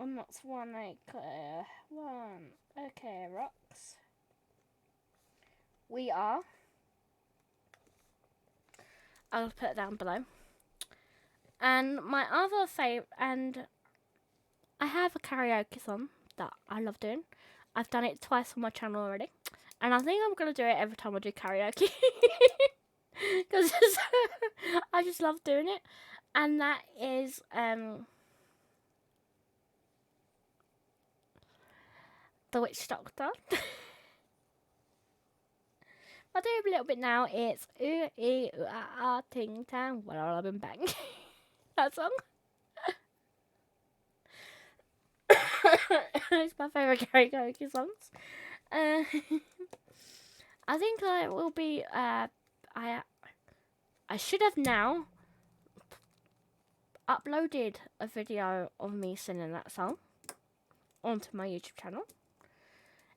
And that's one acre. Okay, rocks. We are. I'll put it down below. And my other favourite, and I have a karaoke song that I love doing. I've done it twice on my channel already. And I think I'm going to do it every time I do karaoke. Because I just love doing it. And that is The Witch Doctor. I'll do a little bit now. It's ooh ee ooh ah ah ting tang well been bang. That song. It's my favourite karaoke songs. I think I will be. I should have now uploaded a video of me singing that song onto my YouTube channel.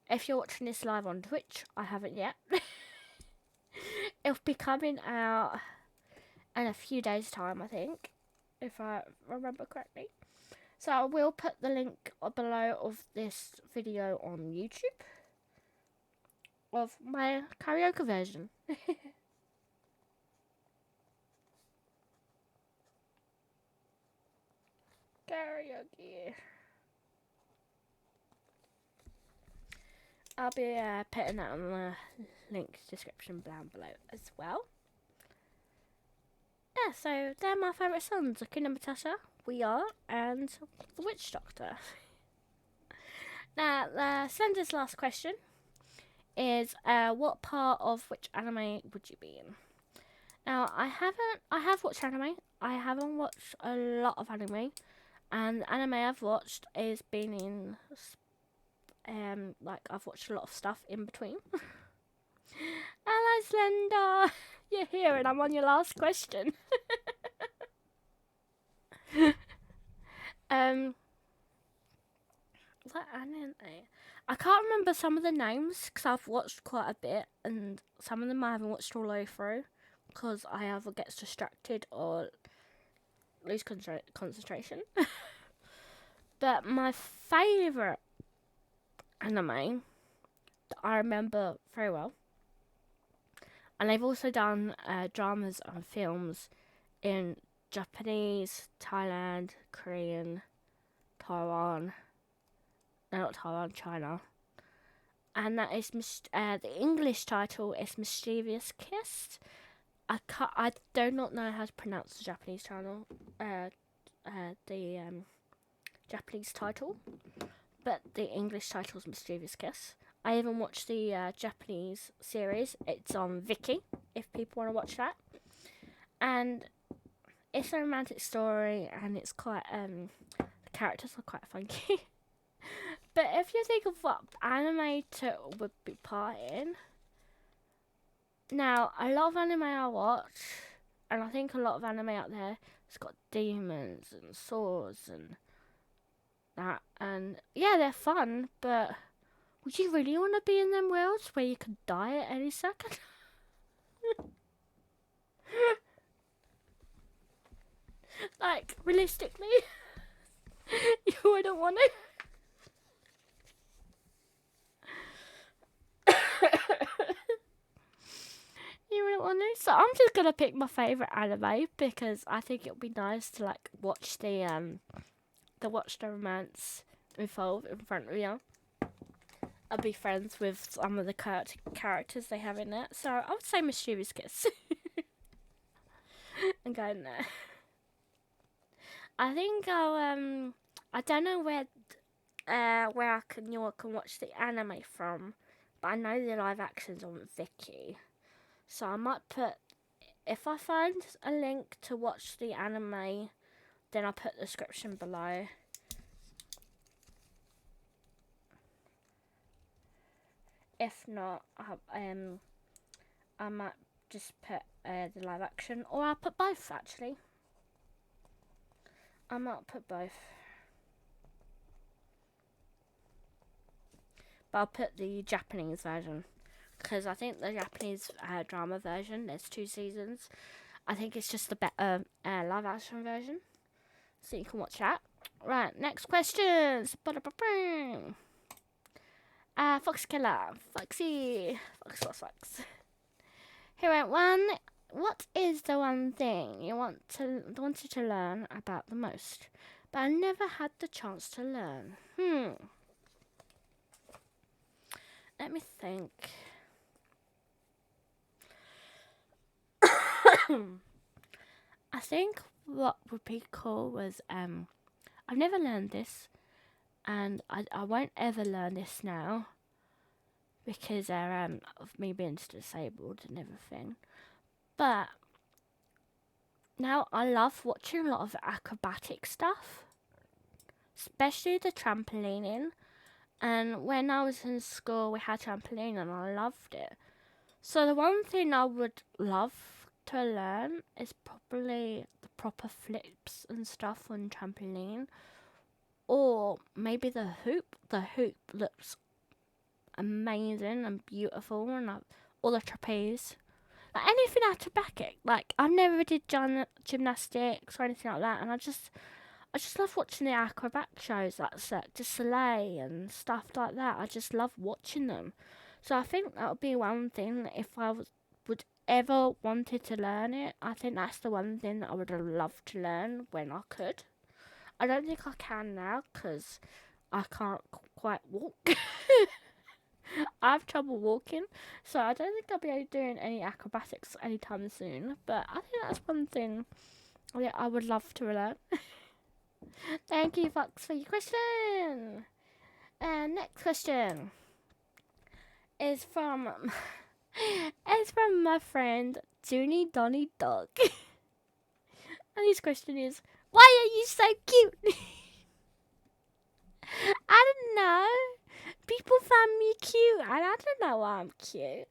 If you're watching this live on Twitch, I haven't yet. It'll be coming out in a few days' time, I think, if I remember correctly. So I will put the link below of this video on YouTube of my karaoke version. Karaoke. I'll be putting that on the link description down below as well. Yeah, so they're my favourite songs: Akuna Matata, We Are, and The Witch Doctor. Now, the Slender's last question is, what part of which anime would you be in? Now, I have watched anime. I haven't watched a lot of anime, and the anime I've watched is been in, like, I've watched a lot of stuff in between. Hello, Slender. You're here, and I'm on your last question. What anime? I can't remember some of the names because I've watched quite a bit, and some of them I haven't watched all the way through because I either get distracted or lose concentration. But my favourite anime that I remember very well, and they've also done dramas and films in Japanese, Thailand, Korean, Taiwan. No, not Taiwan, China. And that is the English title is Mischievous Kiss. I do not know how to pronounce the Japanese channel. Japanese title, but the English title is Mischievous Kiss. I even watched the Japanese series. It's on Viki, if people want to watch that. And it's a romantic story, and it's quite the characters are quite funky. But if you think of what anime would be part in, now a lot of anime I watch, and I think a lot of anime out there, it's got demons and swords and that, and yeah, they're fun, but would you really want to be in them worlds where you could die at any second? Like, realistically, you wouldn't want to. You wouldn't want to. So I'm just gonna pick my favourite anime because I think it would be nice to like watch the romance unfold in front of you. I'll be friends with some of the characters they have in it. So I would say Mischievous Kiss. I'm going there. I think I'll I don't know where you all can watch the anime from, but I know the live action's on Viki. So I might put, if I find a link to watch the anime, then I'll put the description below. If not, I might just put the live action, or I'll put both actually. I might put both. but I'll put the Japanese version because I think the Japanese drama version, there's 2 seasons. I think it's just the better live action version, so you can watch that. Right, next questions. Fox Killer, Foxy, Fox. Here went one. What is the one thing you wanted to learn about the most, but I never had the chance to learn? Let me think. I think what would be cool was I've never learned this, and I won't ever learn this now because of me being disabled and everything. But now I love watching a lot of acrobatic stuff, especially the trampolining. And when I was in school, we had trampoline and I loved it. So the one thing I would love to learn is probably the proper flips and stuff on trampoline. Or maybe the hoop. The hoop looks amazing and beautiful, and or the trapeze. Like anything acrobatic. Like I never did gymnastics or anything like that, and I just love watching the acrobat shows like Cirque du Soleil and stuff like that. I just love watching them. So I think that would be one thing if I would ever wanted to learn it. I think that's the one thing that I would have loved to learn when I could. I don't think I can now because I can't quite walk. I have trouble walking, so I don't think I'll be doing any acrobatics anytime soon. But I think that's one thing that I would love to learn. Thank you, Fox, for your question. And next question is from my friend Junie Donny Dog. And his question is, why are you so cute? I don't know. People find me cute, and I don't know why I'm cute.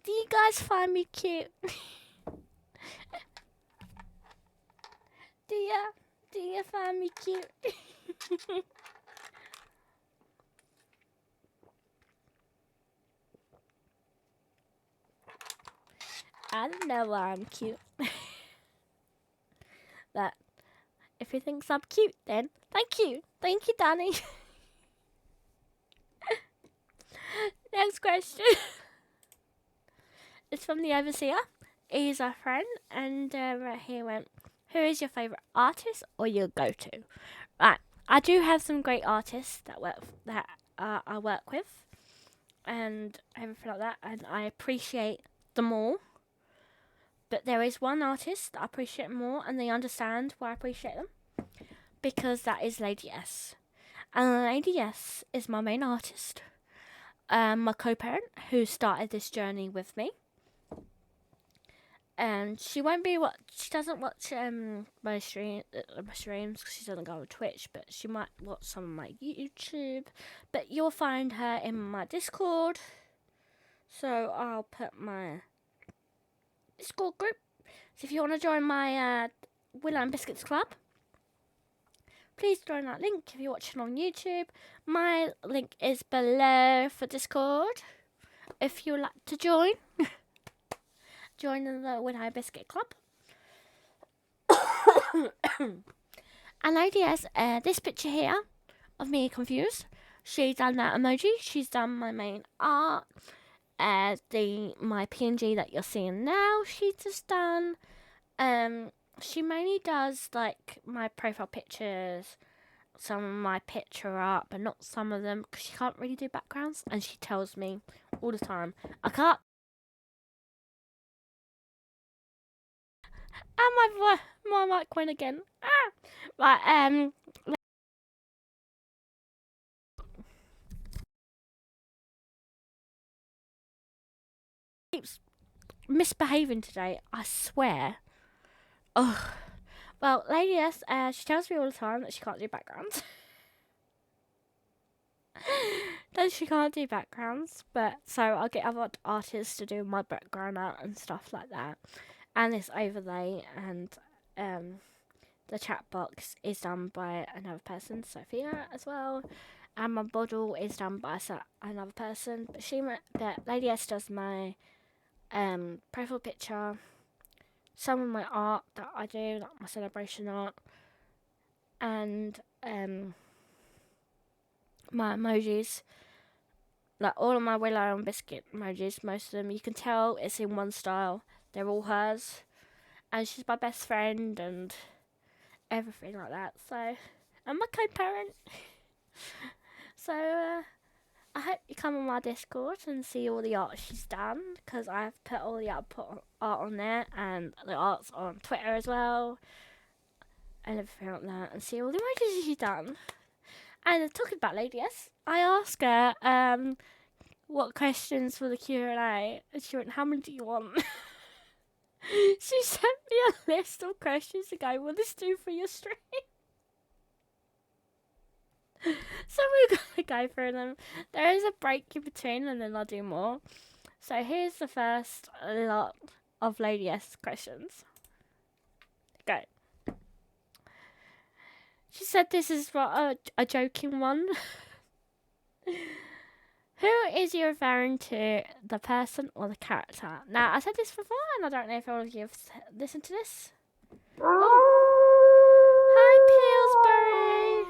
Do you guys find me cute? Do you find me cute? I don't know why I'm cute. But if you think I'm cute, then thank you. Thank you, Danny. Next question is from the Overseer. He's our friend, and he went, who is your favourite artist or your go-to? Right, I do have some great artists that I work with, and everything like that, and I appreciate them all. But there is one artist that I appreciate more, and they understand why I appreciate them, because that is Lady S. And Lady S is my main artist, my co-parent who started this journey with me. And she doesn't watch my streams because she doesn't go on Twitch, but she might watch some of my YouTube. But you'll find her in my Discord. So I'll put my Discord group. So if you want to join my Willow and Biscuits Club, please join that link if you're watching on YouTube. My link is below for Discord. If you'd like to join. Join the Willow Biscuit Club. And Lady S, this picture here of me confused. She's done that emoji. She's done my main art. My PNG that you're seeing now, she's just done. She mainly does like my profile pictures, some of my picture art, but not some of them because she can't really do backgrounds. And she tells me all the time, I can't. And my mic went again. Right, keeps misbehaving today, I swear. Ugh. Well, Lady S, she tells me all the time that she can't do backgrounds. That she can't do backgrounds, but so I'll get other artists to do my background art and stuff like that. And this overlay and the chat box is done by another person, Sophia, as well. and my model is done by another person. But Lady S does my profile picture, some of my art that I do, like my celebration art, and my emojis. Like all of my Willow and Biscuit emojis, most of them, you can tell it's in one style. They're all hers. And she's my best friend and everything like that. So, I'm my co-parent. So, I hope you come on my Discord and see all the art she's done. Because I've put all the art on there. And the art's on Twitter as well. And everything like that. And see all the emojis she's done. And talking about Lady S, I asked her, what questions for the Q&A, and she went, how many do you want? She sent me a list of questions to go, will this do for your stream? So we're going to go through them. There is a break in between and then I'll do more. So here's the first lot of Lady S questions. Go. She said this is for a joking one. Who is you referring to, the person or the character? Now, I said this before, and I don't know if all of you have listened to this. Oh. Hi, Pillsbury!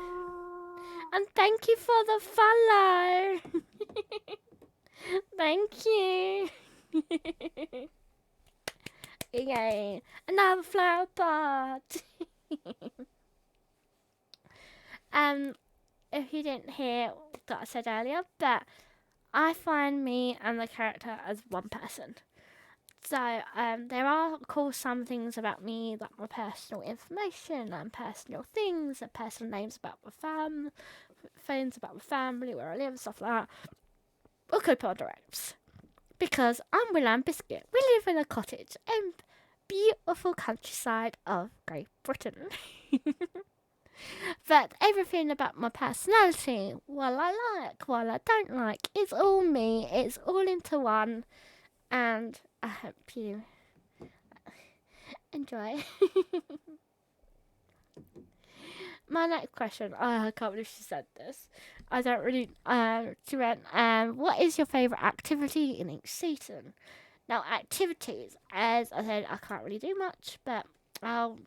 And thank you for the follow! Thank you! Yay! Another flower pot! If you didn't hear what I said earlier, but I find me and the character as one person. So, there are, of course, some things about me, like my personal information and personal things and personal names about my things about my family, where I live, and stuff like that. We'll keep on direct. Because I'm Willow and Biscuit. We live in a cottage in beautiful countryside of Great Britain. But everything about my personality, what I like, what I don't like, it's all me. It's all into one. And I hope you enjoy. My next question. Oh, I can't believe she said this. I don't really. She went, what is your favourite activity in each season? Now, activities, as I said, I can't really do much, but I'll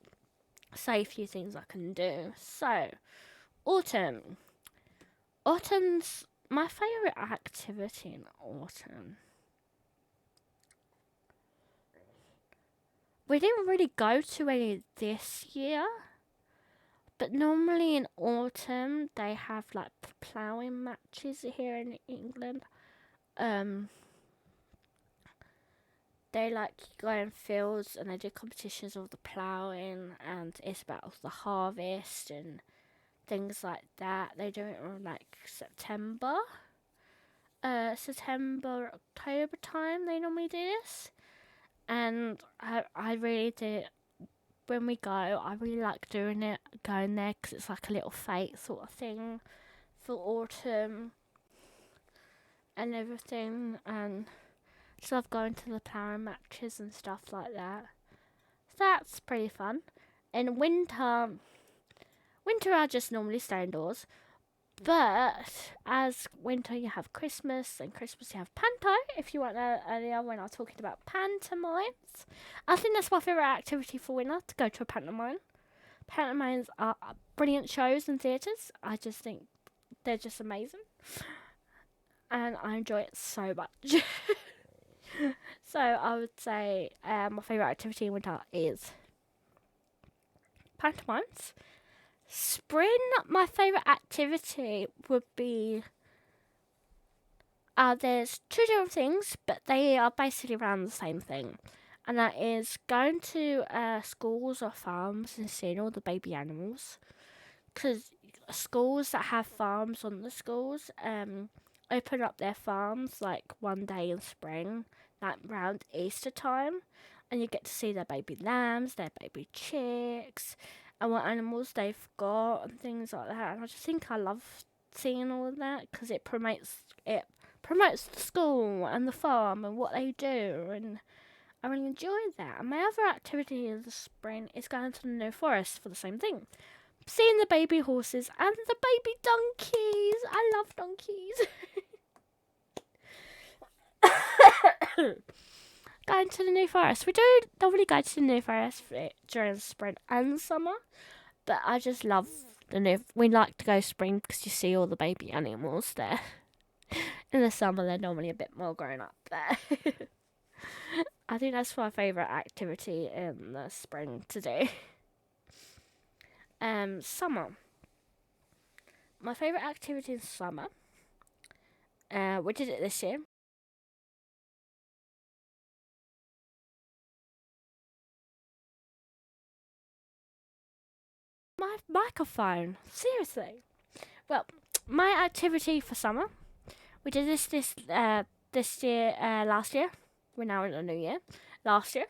say a few things I can do. So, autumn. Autumn's my favourite activity in autumn. We didn't really go to any this year, but normally in autumn they have like ploughing matches here in England. They like go in fields and they do competitions of the ploughing, and it's about the harvest and things like that. They do it in like September, October time. They normally do this, and I really do. When we go, I really like going there because it's like a little fete sort of thing for autumn and everything, and just love going to the ploughing matches and stuff like that. So that's pretty fun. In winter I just normally stay indoors. But as winter you have Christmas, and Christmas you have Panto, if you weren't there earlier when I was talking about pantomimes. I think that's my favourite activity for winter, to go to a pantomime. Pantomimes are brilliant shows in theatres. I just think they're just amazing. And I enjoy it so much. So I would say my favourite activity in winter is pantomimes. Spring, my favourite activity would be... there's two different things, but they are basically around the same thing. And that is going to schools or farms and seeing all the baby animals. Because schools that have farms on the schools open up their farms like one day in spring, like around Easter time. And you get to see their baby lambs, their baby chicks, and what animals they've got and things like that. And I just think I love seeing all of that because it promotes the school and the farm and what they do, and I really enjoy that. And my other activity in the spring is going to the New Forest for the same thing, seeing the baby horses and the baby donkeys. I love donkeys. Going to the New Forest. We do normally go to the New Forest during spring and summer, but I just love the new. We like to go spring because you see all the baby animals there. In the summer, they're normally a bit more grown up there. I think that's my favourite activity in the spring to do. Summer. My favourite activity in summer. We did it this year. My microphone. Seriously. Well, my activity for summer. We did this year, last year. We're now in the new year. Last year.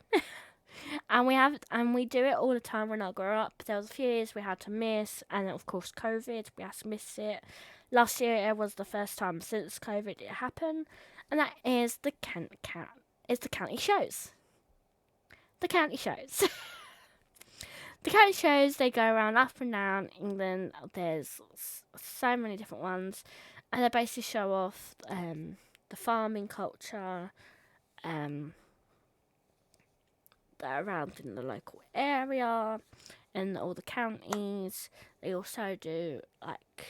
and we do it all the time when I grew up. There was a few years we had to miss, and of course COVID, we had to miss it. Last year it was the first time since COVID it happened, and that is the county shows. The county shows. The county shows, they go around up and down England. There's so many different ones, and they basically show off the farming culture, around in the local area and all the counties. They also do like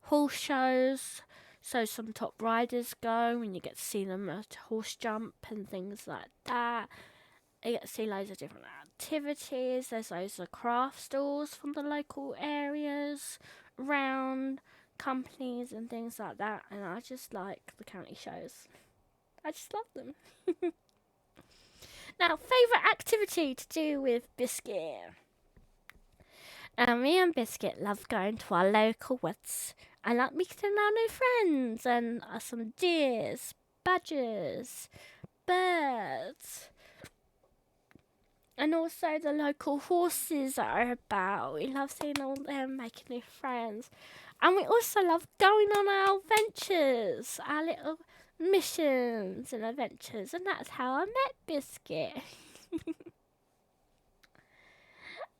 horse shows, so some top riders go and you get to see them at horse jump and things like that. You get to see loads of different activities. There's loads of craft stores from the local areas around, companies and things like that, and I just like the county shows. I just love them. Now, favourite activity to do with Biscuit. Me and Biscuit love going to our local woods. I like meeting our new friends and some deers, badgers, birds, and also the local horses that are about. We love seeing all them, making new friends. And we also love going on our adventures, our little missions and adventures, and that's how I met Biscuit.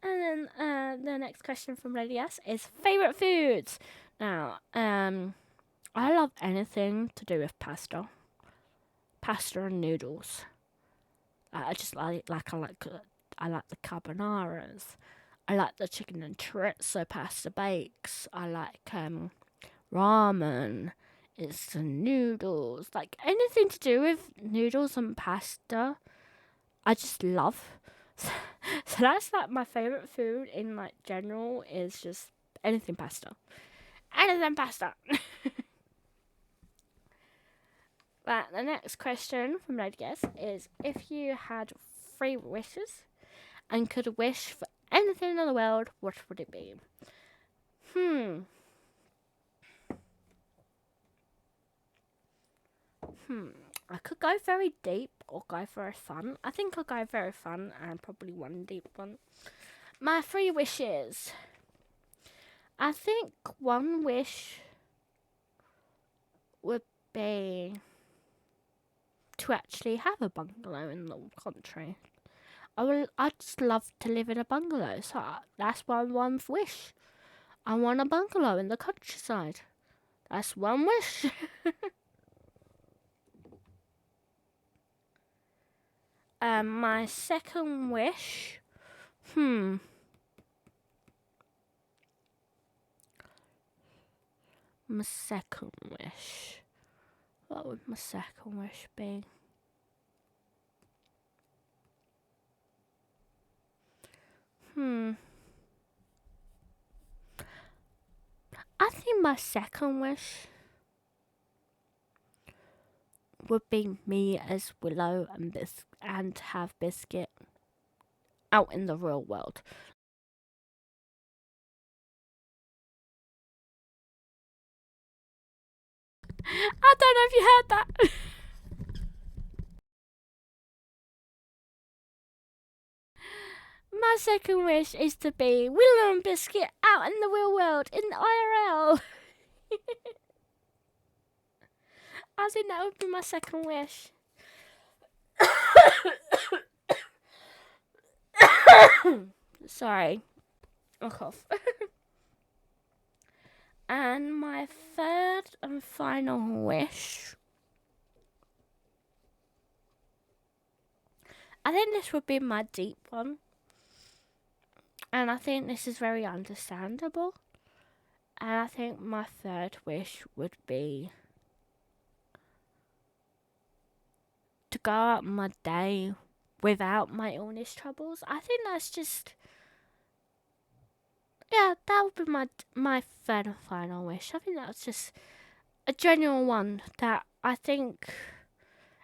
And then the next question from Lady S is favourite foods. Now, I love anything to do with pasta and noodles. I just like I like the carbonaras. I like the chicken and chorizo pasta bakes. I like ramen. It's the noodles. Like anything to do with noodles and pasta, I just love. So that's like my favourite food in like general is just anything pasta. Anything pasta. But the next question from Lady Guess is if you had 3 wishes and could wish for anything in the world, what would it be? I could go very deep or go very fun. I think I'll go very fun and probably one deep one. My 3 wishes. I think one wish would be to actually have a bungalow in the country. I just love to live in a bungalow, so that's one wish. I want a bungalow in the countryside. That's one wish. My second wish. My second wish. What would my second wish be? I think my second wish would be me as Willow and have Biscuit out in the real world. I don't know if you heard that. My second wish is to be Willow and Biscuit out in the real world in IRL. I think that would be my second wish. Sorry. I'll cough. And my third and final wish, I think this would be my deep one. And I think this is very understandable. And I think my third wish would be to go out my day without my illness troubles. I think that's just, yeah, that would be my third and final wish. I think that's just a genuine one that I think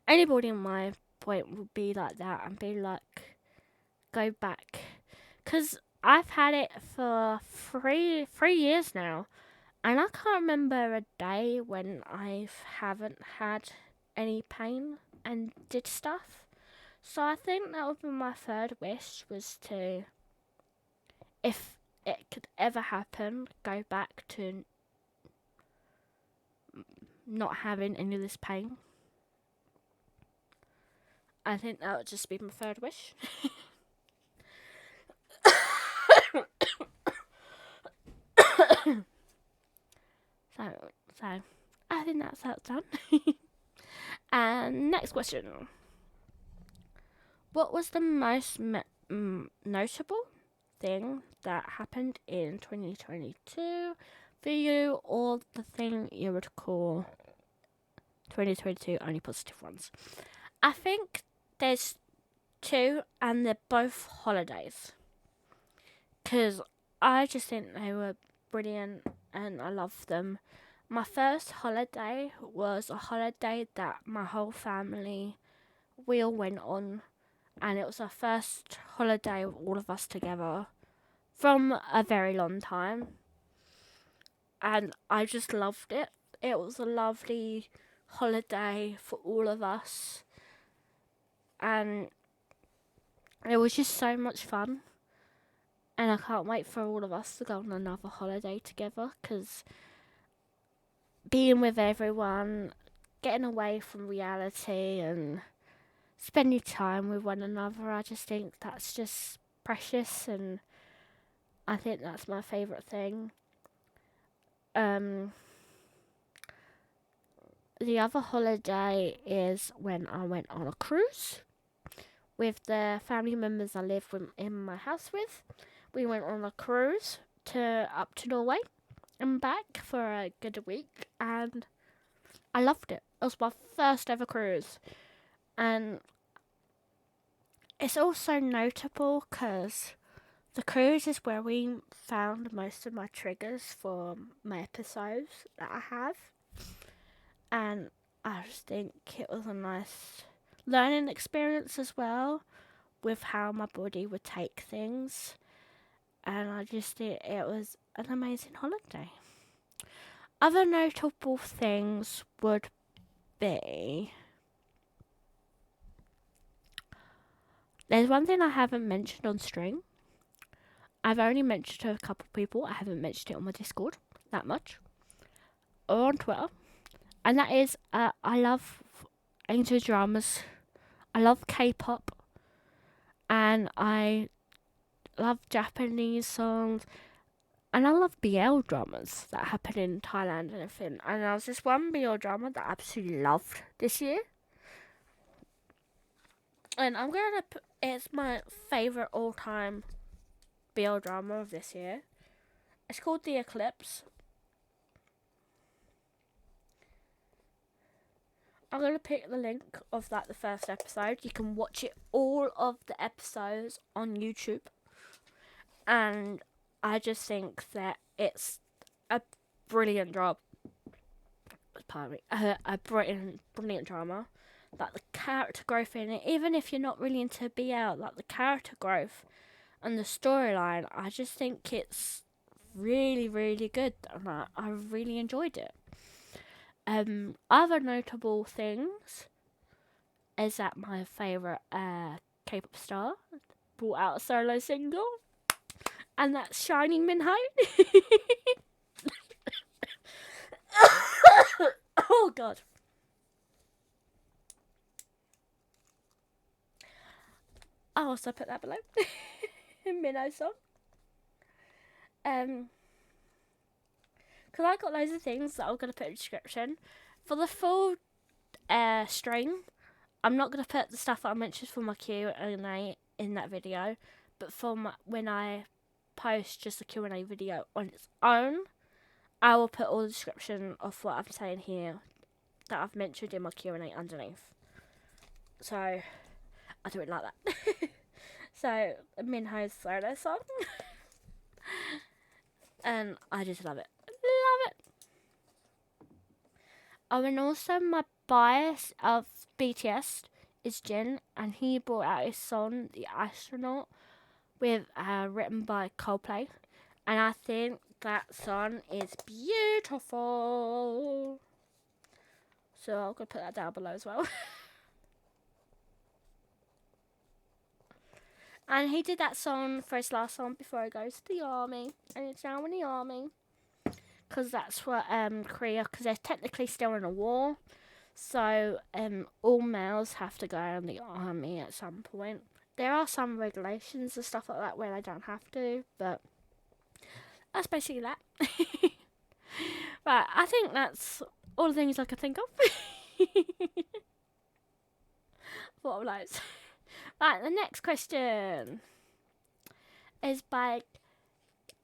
anybody in my point would be like that and be like, go back. Because I've had it for three years now, and I can't remember a day when I haven't had any pain and did stuff. So I think that would be my third wish, was to, if it could ever happen, go back to not having any of this pain. I think that would just be my third wish. So I think that's how it's done. And next question. What was the most notable thing that happened in 2022 for you, or the thing you would call 2022 only positive ones? I think there's two, and they're both holidays. Because I just think they were brilliant and I love them. My first holiday was a holiday that my whole family, we all went on. And it was our first holiday with all of us together from a very long time. And I just loved it. It was a lovely holiday for all of us. And it was just so much fun. And I can't wait for all of us to go on another holiday together, because being with everyone, getting away from reality and spending time with one another, I just think that's just precious, and I think that's my favourite thing. The other holiday is when I went on a cruise with the family members I live in my house with. We went on a cruise up to Norway and back for a good week, and I loved it. It was my first ever cruise, and it's also notable because the cruise is where we found most of my triggers for my episodes that I have, and I just think it was a nice learning experience as well, with how my body would take things. And I just think it was an amazing holiday. Other notable things would be, there's one thing I haven't mentioned on stream. I've only mentioned it to a couple of people. I haven't mentioned it on my Discord that much, or on Twitter. And that is, I love angel dramas. I love K-pop. And I love Japanese songs, and I love BL dramas that happen in Thailand and everything. And there was this one BL drama that I absolutely loved this year, and I'm gonna put, it's my favourite all-time BL drama of this year. It's called The Eclipse. I'm gonna pick the link of the first episode. You can watch it, all of the episodes, on YouTube. And I just think that it's a brilliant drama. Pardon me, a brilliant drama. Like the character growth in it, even if you're not really into BL, like the character growth and the storyline, I just think it's really, really good, and I really enjoyed it. Other notable things is that my favourite K-pop star brought out a solo single, and that's Shining Minho. Oh god. I'll also put that below. Minho song. because I got loads of things that I'm going to put in the description. For the full stream, I'm not going to put the stuff that I mentioned for my Q&A in that video, but for when I post just the Q&A video on its own, I will put all the description of what I'm saying here that I've mentioned in my Q&A underneath. So, I do it like that. So, Minho's solo song. And I just love it. Love it. Oh, and also my bias of BTS is Jin, and he brought out his song, The Astronaut, with written by Coldplay. And I think that song is beautiful. So I'm going to put that down below as well. And he did that song for his last song before he goes to the army. And it's now in the army. Because that's what Korea, because they're technically still in a war. So all males have to go in the army at some point. There are some regulations and stuff like that where they don't have to. But that's basically that. Right, I think that's all the things I could think of. What of those? Right, the next question is by,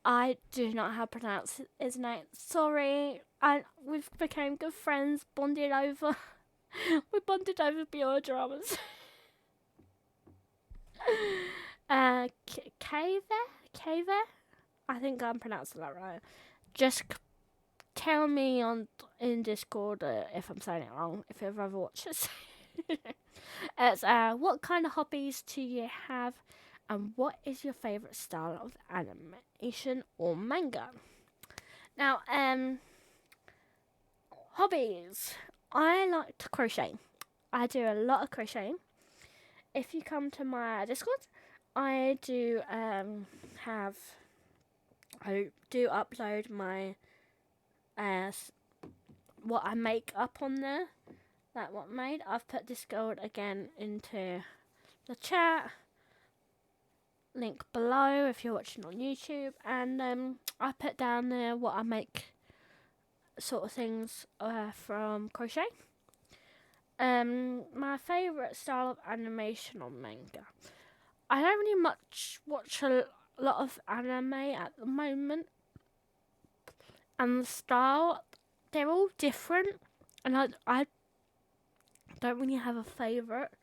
I do not know how to pronounce his name. Sorry, we've become good friends, bonded over. We bonded over pure dramas. Kave? I think I'm pronouncing that right. Just tell me in Discord if I'm saying it wrong, if you've ever watched this. It's what kind of hobbies do you have, and what is your favourite style of animation or manga? Now, hobbies. I like to crochet. I do a lot of crocheting. If you come to my Discord, I do upload my what I make up on there. Like what I made. I've put Discord again into the chat. Link below if you're watching on YouTube. And I put down there what I make sort of things from crochet. My favourite style of animation or manga. I don't really watch a lot of anime at the moment. And the style, they're all different. And I don't really have a favourite.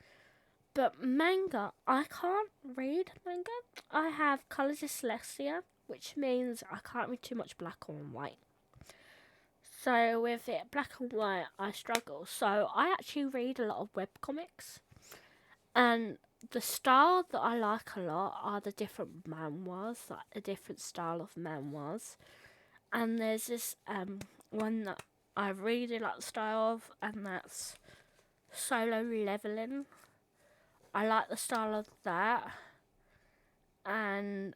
But manga, I can't read manga. I have colour dyslexia, which means I can't read too much black or white. So with it, black and white, I struggle. So I actually read a lot of webcomics. And the style that I like a lot are the different manhwas, like a different style of manhwas. And there's this one that I really like the style of, and that's Solo Leveling. I like the style of that. And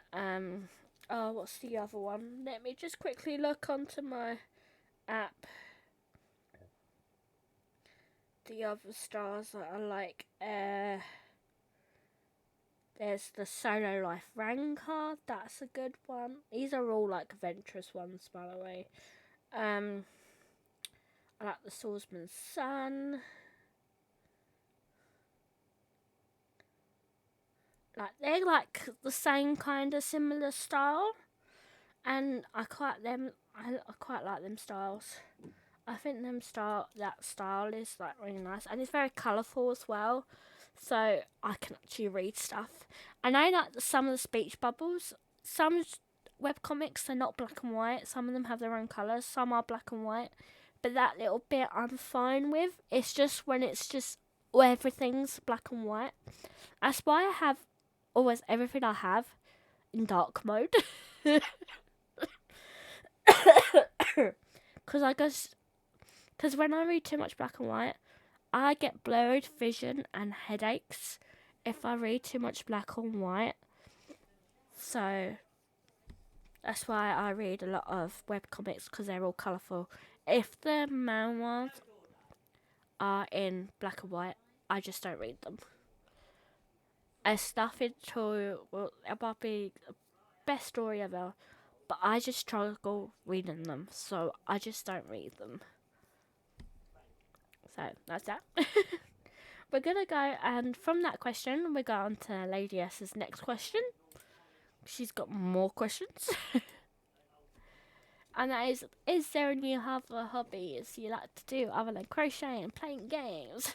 what's the other one? Let me just quickly look onto my app. The other styles that I like, there's the Solo Life Ranker, that's a good one. These are all like adventurous ones, by the way. I like the Swordsman's Son. Like they're like the same kind of similar style, and I quite like them styles. I think that style is like really nice, and it's very colourful as well. So I can actually read stuff. And I like some of the speech bubbles. Some webcomics are not black and white. Some of them have their own colours. Some are black and white. But that little bit I'm fine with. It's just when it's just everything's black and white. That's why I have always everything I have in dark mode. Because when I read too much black and white, I get blurred vision and headaches if I read too much black and white. So that's why I read a lot of webcomics, because they're all colourful. If the manhwas are in black and white, I just don't read them. Stuff into, well, it might be the best story ever, but I just struggle reading them, so I just don't read them. So that's that. We're gonna go, and from that question, we go on to Lady S's next question. She's got more questions. And that is there any other hobbies you like to do other than crocheting and playing games?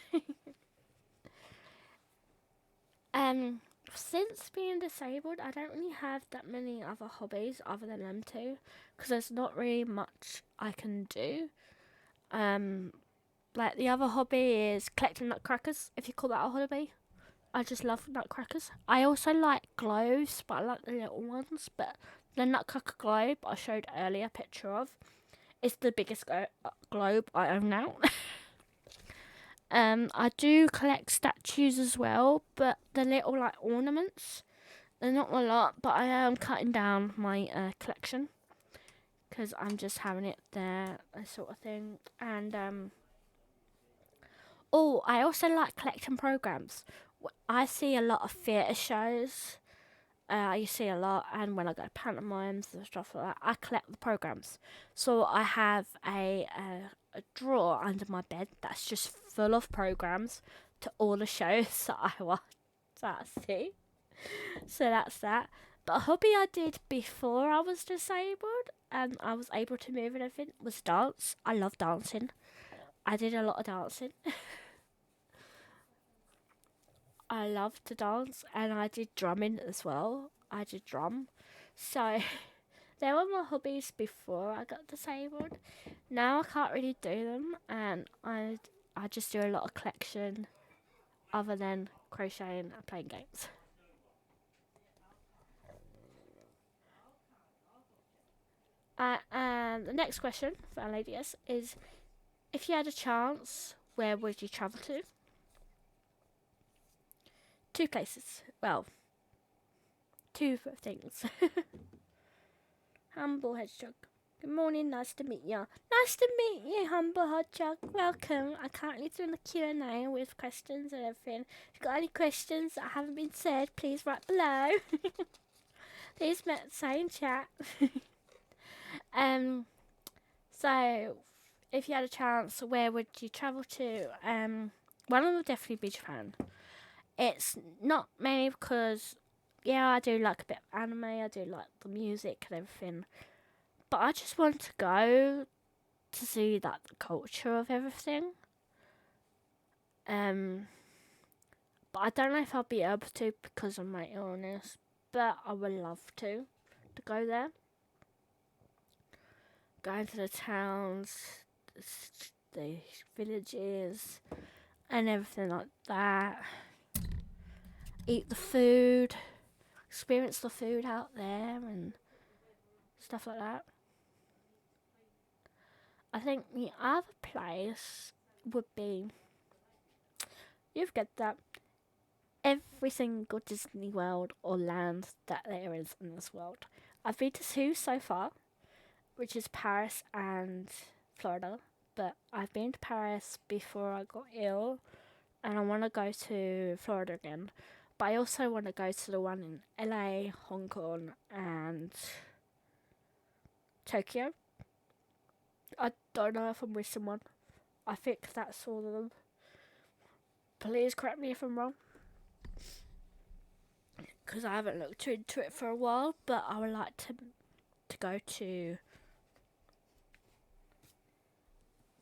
Since being disabled, I don't really have that many other hobbies other than them two, because there's not really much I can do. Like the other hobby is collecting nutcrackers, if you call that a hobby. I just love nutcrackers. I also like globes, but I like the little ones. But the nutcracker globe I showed earlier a picture of is the biggest globe I own now. I do collect statues as well, but the little like ornaments, they're not a lot. But I am cutting down my collection because I'm just having it there, sort of thing. And I also like collecting programs. I see a lot of theatre shows. You see a lot, and when I go to pantomimes and stuff like that, I collect the programs. So I have a drawer under my bed that's just full of programs to all the shows that I watch, that I see. So that's that. But a hobby I did before I was disabled and I was able to move and everything was dance. I love dancing. I did a lot of dancing. I love to dance, and I did drumming as well. I did drum. So they were my hobbies before I got disabled. Now I can't really do them, and I just do a lot of collection other than crocheting and playing games. And the next question for our Lady S is, if you had a chance, where would you travel to? 2 places. Well, 2 things. Humble Hedgehog. Good morning, nice to meet you. Nice to meet you, Humble Hedgehog. Welcome. I'm currently doing the Q&A with questions and everything. If you've got any questions that haven't been said, please write below. Please say in chat. So, if you had a chance, where would you travel to? One of them would definitely be Japan. It's not mainly because, yeah, I do like a bit of anime, I do like the music and everything, but I just want to go to see that the culture of everything. But I don't know if I'll be able to because of my illness, but I would love to go there. Go into the towns, the villages, and everything like that. Eat the food, experience the food out there and stuff like that. I think the other place would be, you've got that, every single Disney World or land that there is in this world. I've been to 2 so far, which is Paris and Florida, but I've been to Paris before I got ill, and I want to go to Florida again. But I also want to go to the one in LA, Hong Kong, and Tokyo. I don't know if I'm missing one. I think that's all of them. Please correct me if I'm wrong, because I haven't looked into it for a while, but I would like to go to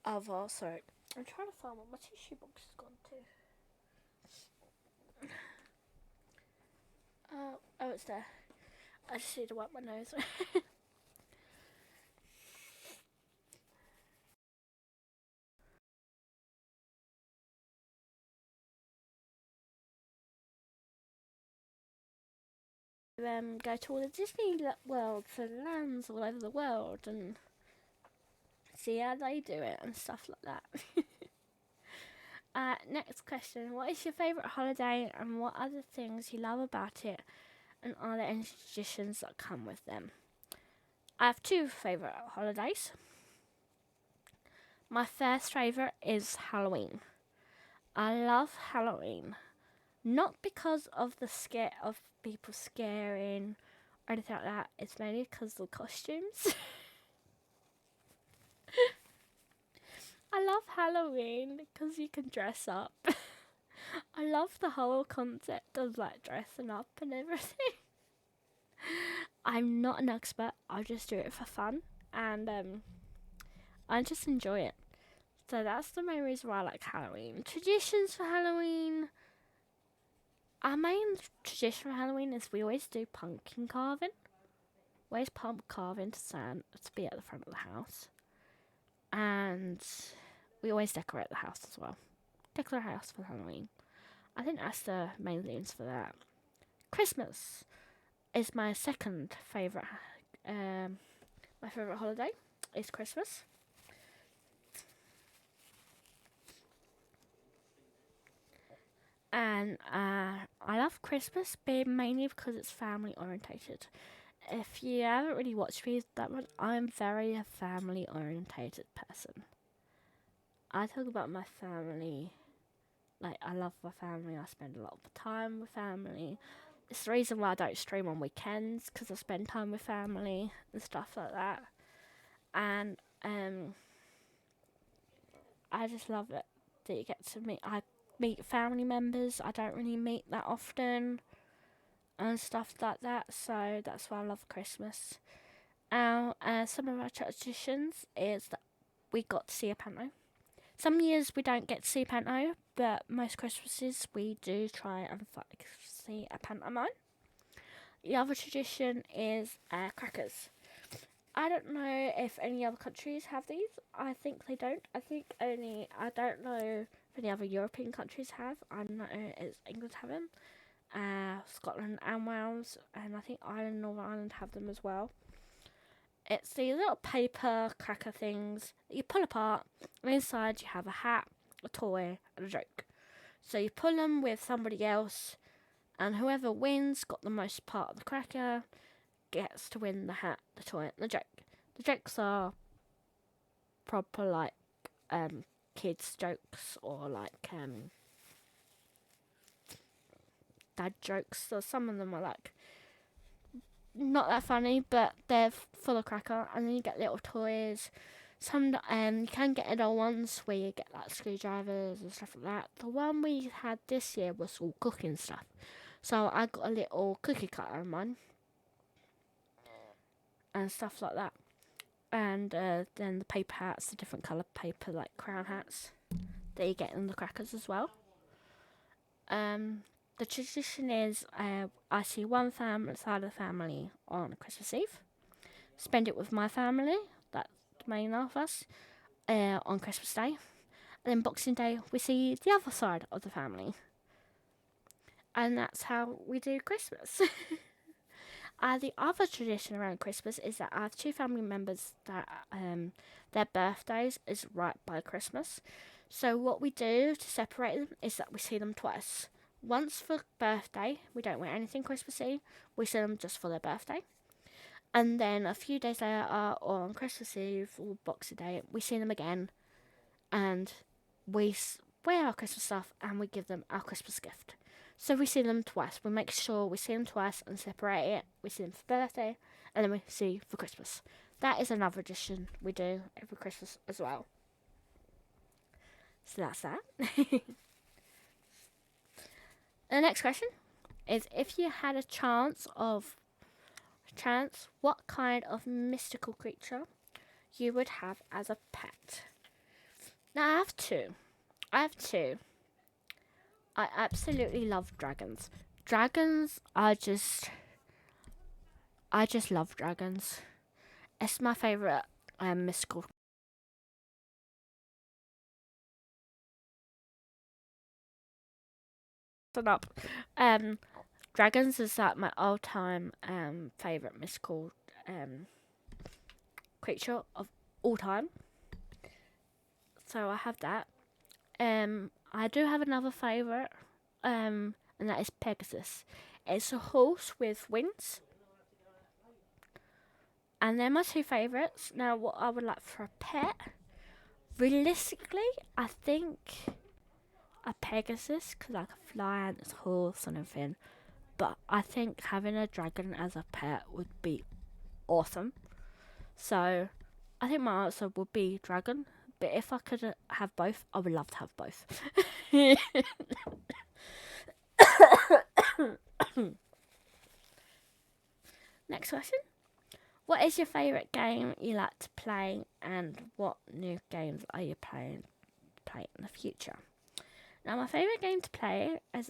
other. Sorry, I'm trying to find what my tissue box has gone to. Oh, it's there. I just need to wipe my nose. Go to all the Disney worlds and lands all over the world and see how they do it and stuff like that. Next question. What is your favourite holiday and what are the things you love about it, and are there any traditions that come with them? I have 2 favourite holidays. My first favourite is Halloween. I love Halloween. Not because of the scare of people scaring or anything like that. It's mainly because of the costumes. I love Halloween because you can dress up. I love the whole concept of like dressing up and everything. I'm not an expert. I just do it for fun, and I just enjoy it. So that's the main reason why I like Halloween. Traditions for Halloween. Our main tradition for Halloween is we always do pumpkin carving. We always pumpkin carving to be at the front of the house, and we always decorate the house as well. Decorate the house for Halloween. I think that's the main things for that. Christmas is my second favourite. My favourite holiday is Christmas. And I love Christmas mainly because it's family orientated. If you haven't really watched me that one, I'm very a family orientated person. I talk about my family. Like, I love my family. I spend a lot of time with family. It's the reason why I don't stream on weekends, because I spend time with family and stuff like that. And I just love it that you get to meet family members I don't really meet that often and stuff like that. So that's why I love Christmas. Some of our traditions is that we got to see a panto. Some years we don't get to see a panto, but most Christmases we do try and see a pantomime. The other tradition is crackers. I don't know if any other countries have these. I think they don't. I don't know if any other European countries have. I know it's England have them. Scotland and Wales, and I think Ireland and Northern Ireland have them as well. It's these little paper cracker things that you pull apart, and inside you have a hat, a toy, and a joke. So you pull them with somebody else, and whoever wins, got the most part of the cracker, gets to win the hat, the toy, and the joke. The jokes are proper like kids' jokes or like dad jokes. So some of them are like not that funny, but they're full of cracker. And then you get little toys. Some you can get adult ones where you get like screwdrivers and stuff like that. The one we had this year was all cooking stuff. So I got a little cookie cutter in mine and stuff like that. And then the paper hats, the different colour paper like crown hats that you get in the crackers as well. The tradition is I see one side of the family on Christmas Eve, spend it with my family, that's the main of us, on Christmas Day, and then Boxing Day we see the other side of the family. And that's how we do Christmas. The other tradition around Christmas is that I have two family members that their birthdays is right by Christmas. So what we do to separate them is that we see them twice. Once for birthday, we don't wear anything Christmassy, we see them just for their birthday. And then a few days later, or on Christmas Eve or Boxing Day, we see them again, and we wear our Christmas stuff and we give them our Christmas gift. So we see them twice. We make sure we see them twice and separate it. We see them for birthday, and then we see for Christmas. That is another tradition we do every Christmas as well. So that's that. The next question is, if you had a chance, what kind of mystical creature you would have as a pet? Now I have two. I absolutely love dragons. I just love dragons. It's my favourite mystical. Up. Dragons is like my all-time favourite mystical creature of all time. So I have that. I do have another favourite, and that is Pegasus. It's a horse with wings. And they're my two favourites. Now, what I would like for a pet, realistically, I think a Pegasus, because I can fly on this horse and everything. but I think having a dragon as a pet would be awesome. So I think my answer would be dragon. But if I could have both, I would love to have both. Next question. What is your favourite game you like to play, and what new games are you planning to play in the future? Now, my favourite game to play, as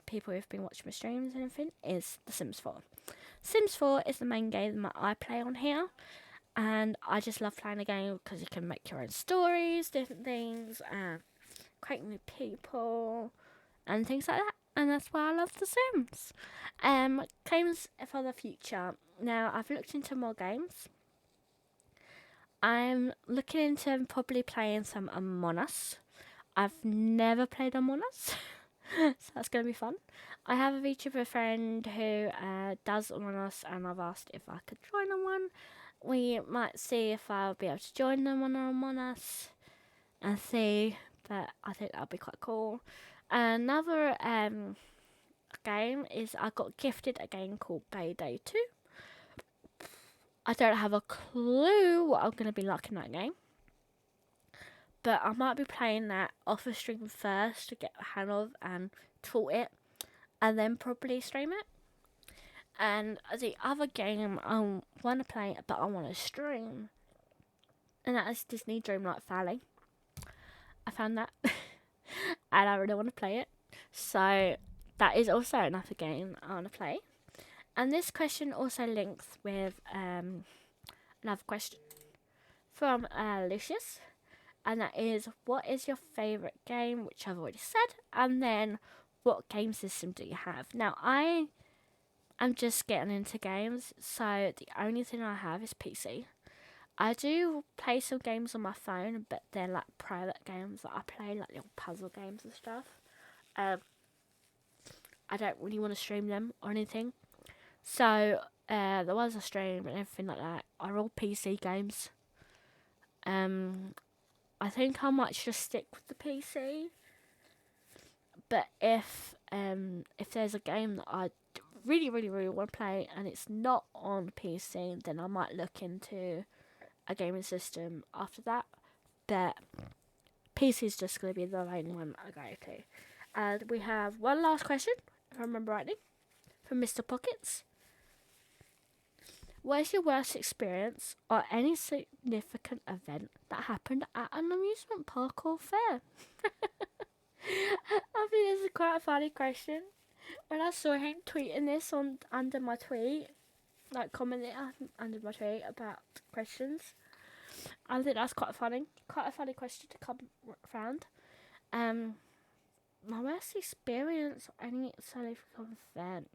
people who've been watching my streams and everything, is The Sims 4. Sims 4 is the main game that I play on here, and I just love playing the game because you can make your own stories, different things, and create new people, and things like that. And that's why I love The Sims. Games for the future. Now, I've looked into more games. I'm looking into probably playing some Among Us. I've never played Among Us, so that's going to be fun. I have a VTuber friend who does Among Us, and I've asked if I could join on one. We might see if I'll be able to join them on Among Us and see, but I think that'll be quite cool. Another game is I got gifted a game called Payday 2. I don't have a clue what I'm going to be like in that game, but I might be playing that off a stream first to get the hang of and taught it, and then probably stream it. And the other game I want to play, but I want to stream, and that is Disney Dreamlight Valley. I found that, and I really want to play it. So that is also another game I want to play. And this question also links with another question from Lucius. And that is, what is your favourite game, which I've already said, and then what game system do you have? Now, I'm just getting into games, so the only thing I have is PC. I do play some games on my phone, but they're like private games that I play, like little puzzle games and stuff. I don't really want to stream them or anything. So, the ones I stream and everything like that are all PC games. I think I might just stick with the PC. But if there's a game that I really, really, really want to play and it's not on PC, then I might look into a gaming system after that. But PC is just going to be the main one I go to. And we have one last question, if I remember rightly, from Mr. Pockets. What is your worst experience or any significant event that happened at an amusement park or fair? I think this is quite a funny question. When I saw him tweeting this under my tweet, like commenting under my tweet about questions, I think that's quite a funny question to come round. My worst experience or any significant event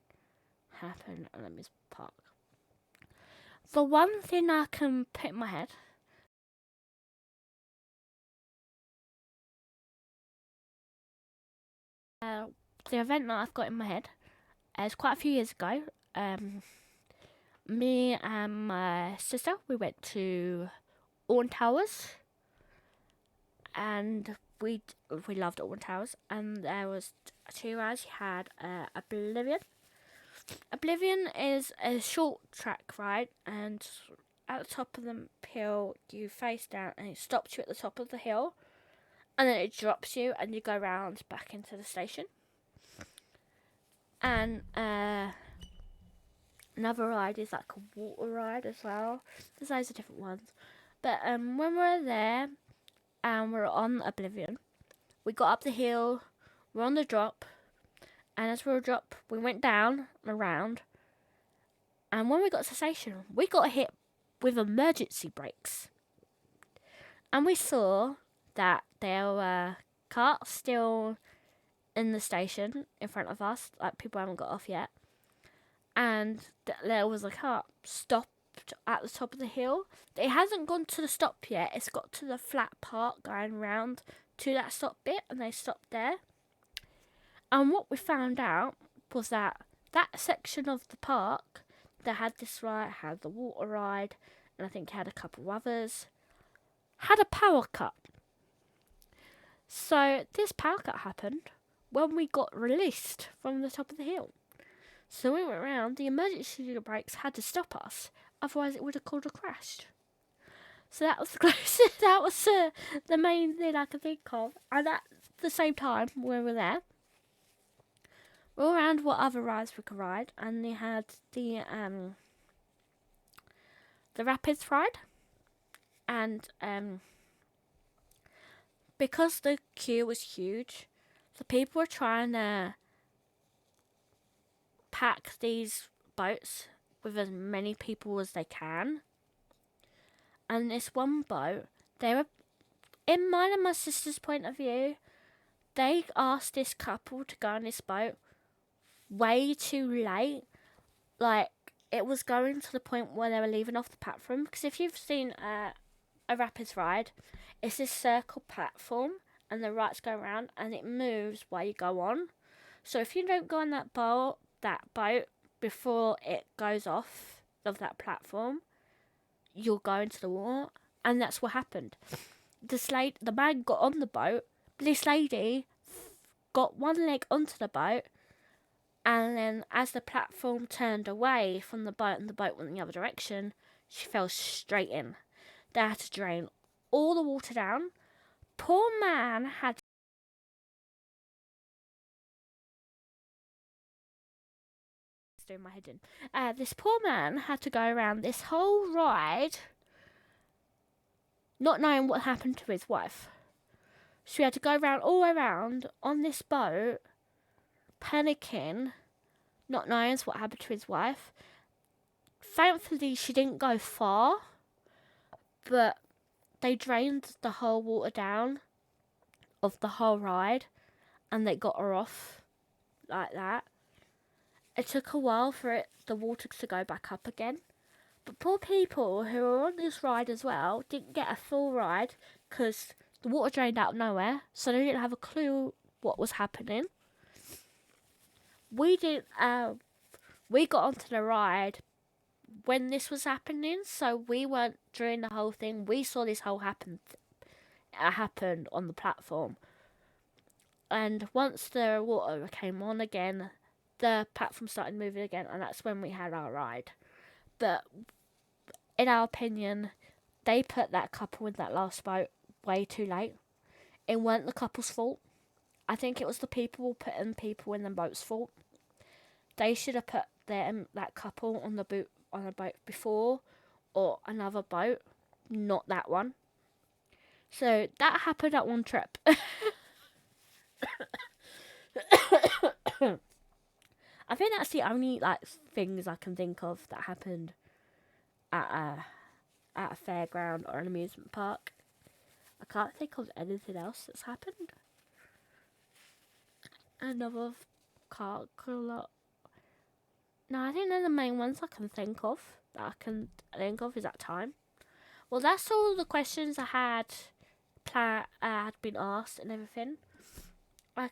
happened at an amusement park. The one thing I can put in my head the event that I've got in my head is quite a few years ago. Me and my sister, we went to Alton Towers, and we loved Alton Towers. And there was two rides. You had Oblivion. Oblivion is a short track ride, and at the top of the hill you face down, and it stops you at the top of the hill, and then it drops you, and you go round back into the station. And another ride is like a water ride as well. There's loads of different ones. But when we were there and we were on Oblivion, we got up the hill, we're on the drop, and as we were drop, we went down and around. And when we got to the station, we got hit with emergency brakes. And we saw that there were carts still in the station in front of us, like people haven't got off yet. And there was a car stopped at the top of the hill. It hasn't gone to the stop yet. It's got to the flat part going round to that stop bit, and they stopped there. And what we found out was that section of the park that had this ride, had the water ride, and I think it had a couple of others, had a power cut. So this power cut happened when we got released from the top of the hill. So we went round, the emergency brakes had to stop us, otherwise it would have called a crash. So that was the closest, that was the main thing I could think of. And at the same time, when we were there, we were around what other rides we could ride, and they had the Rapids ride, and because the queue was huge, the people were trying to pack these boats with as many people as they can. And this one boat, they were, in mine and my sister's point of view, they asked this couple to go on this boat way too late. Like, it was going to the point where they were leaving off the platform. Because if you've seen a Rapids ride, it's this circle platform, and the rides go around, and it moves while you go on. So if you don't go on that boat before it goes off of that platform, you'll go into the water. And that's what happened. The man got on the boat, this lady got one leg onto the boat, and then as the platform turned away from the boat and the boat went in the other direction, she fell straight in. They had to drain all the water down. Poor man had doing my head in. This poor man had to go around this whole ride not knowing what happened to his wife. So he had to go around all the way around on this boat, panicking, not knowing what happened to his wife. Thankfully, she didn't go far, but they drained the whole water down of the whole ride, and they got her off like that. It took a while for the water to go back up again. But poor people who were on this ride as well didn't get a full ride because the water drained out of nowhere, so they didn't have a clue what was happening. We got onto the ride when this was happening, so we weren't during the whole thing. We saw this whole happen on the platform. And once the water came on again, the platform started moving again, and that's when we had our ride. But in our opinion, they put that couple in that last boat way too late. It weren't the couple's fault. I think it was the people putting people in the boat's fault. They should have put that couple on a boat before, or another boat, not that one. So that happened at one trip. I think that's the only things I can think of that happened at a fairground or an amusement park. I can't think of anything else that's happened. Another car lot. No, I think they're the main ones I can think of is that time. Well, that's all the questions I had had been asked and everything. I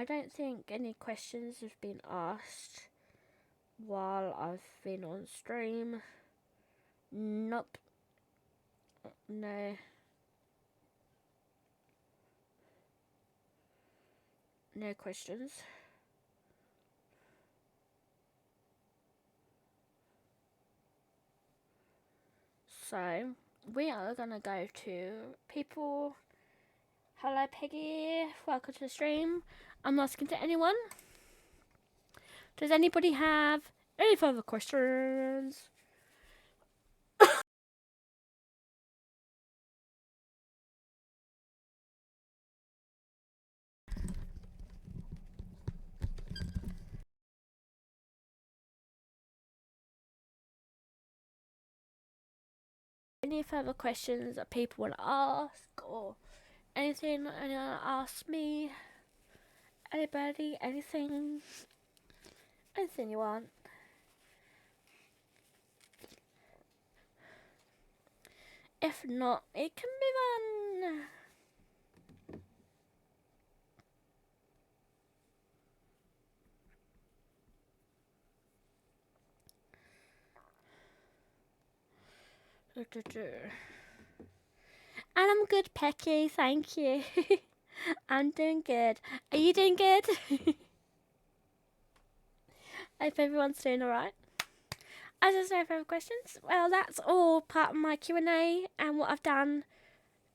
don't think any questions have been asked while I've been on stream. Nope. No. No questions. So, we are going to go to people. Hello, Peggy. Welcome to the stream. I'm asking to anyone. Does anybody have any further questions? Any further questions that people want to ask, or anything anyone want to ask me? Anybody? Anything? Anything you want? If not, it can be done. And I'm good, Pecky, thank you. I'm doing good. Are you doing good? I hope everyone's doing alright. As there's no further questions, well, that's all part of my Q&A and what I've done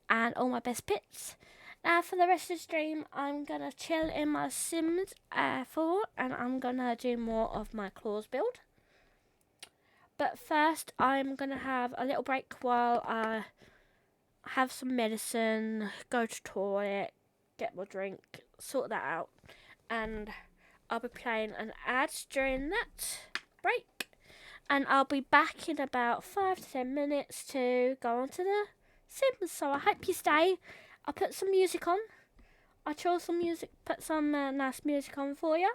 and all my best bits. Now, for the rest of the stream, I'm going to chill in my Sims 4 and I'm going to do more of my Claus build. But first, I'm going to have a little break while I have some medicine, go to the toilet, get my drink, sort that out. And I'll be playing an ad during that break. And I'll be back in about 5 to 10 minutes to go on to the Sims. So I hope you stay. I'll put some music on. I'll chose some music, put some nice music on for you.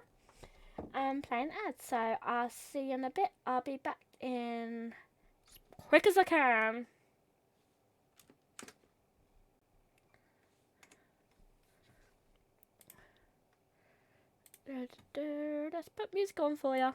And playing ads. So I'll see you in a bit. I'll be back in as quick as I can. Let's put music on for you.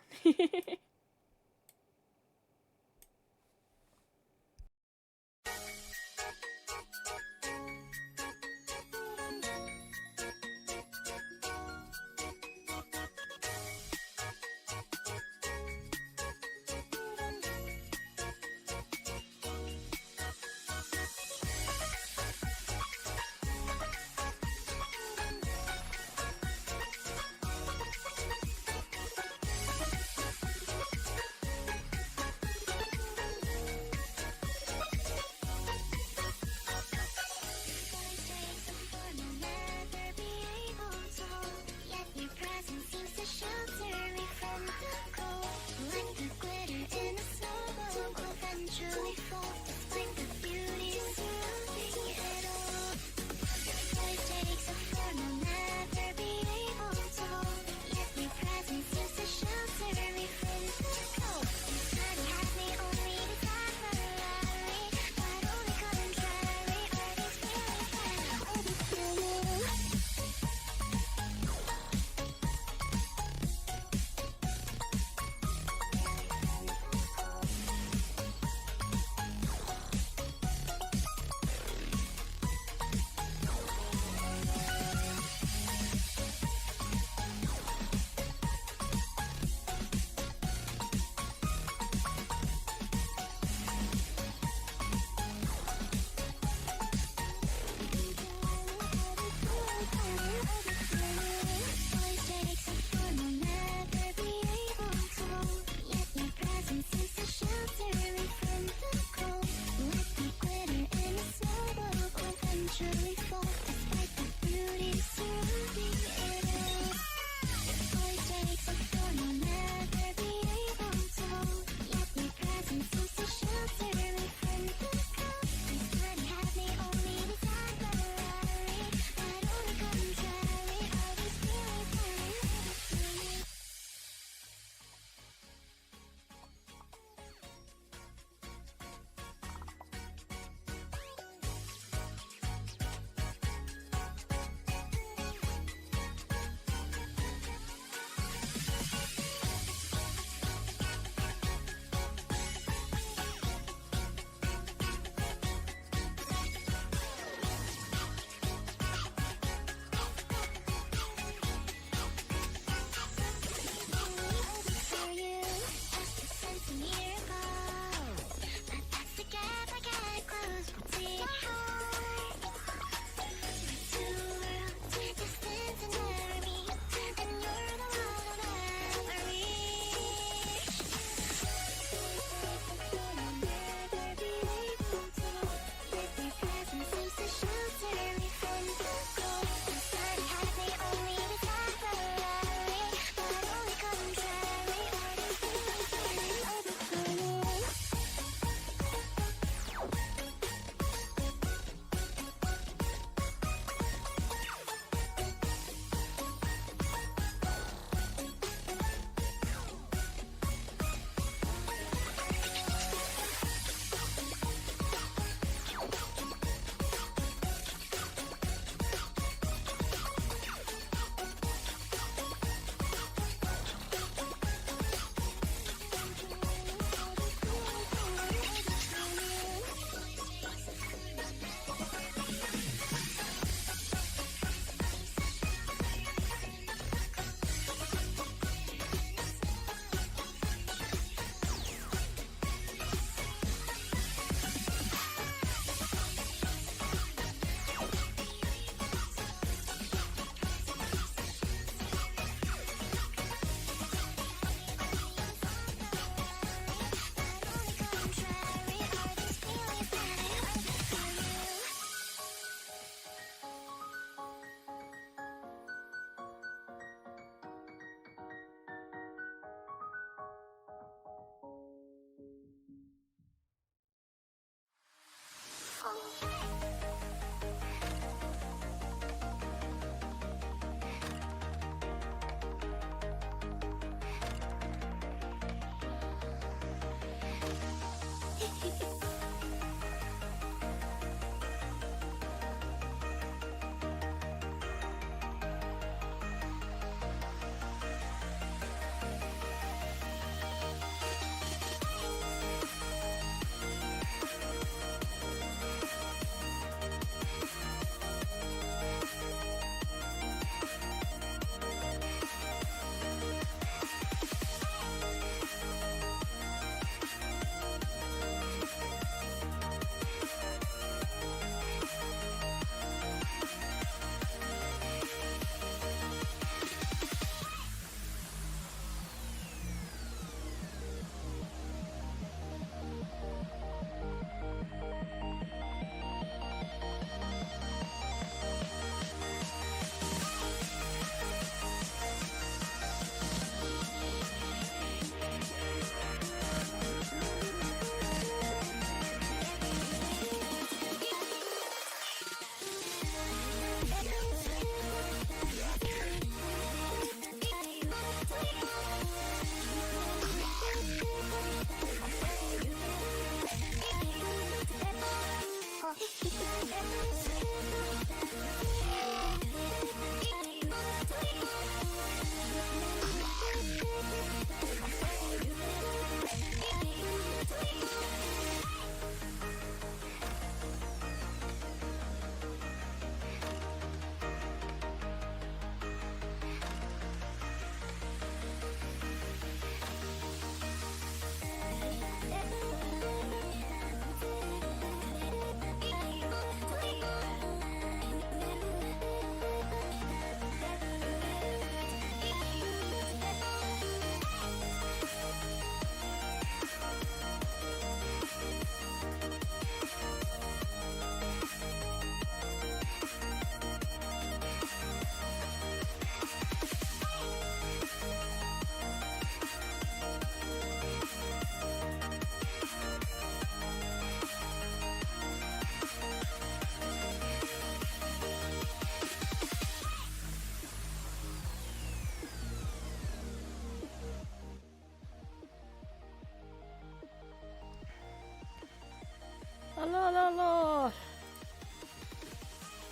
Hello, hello,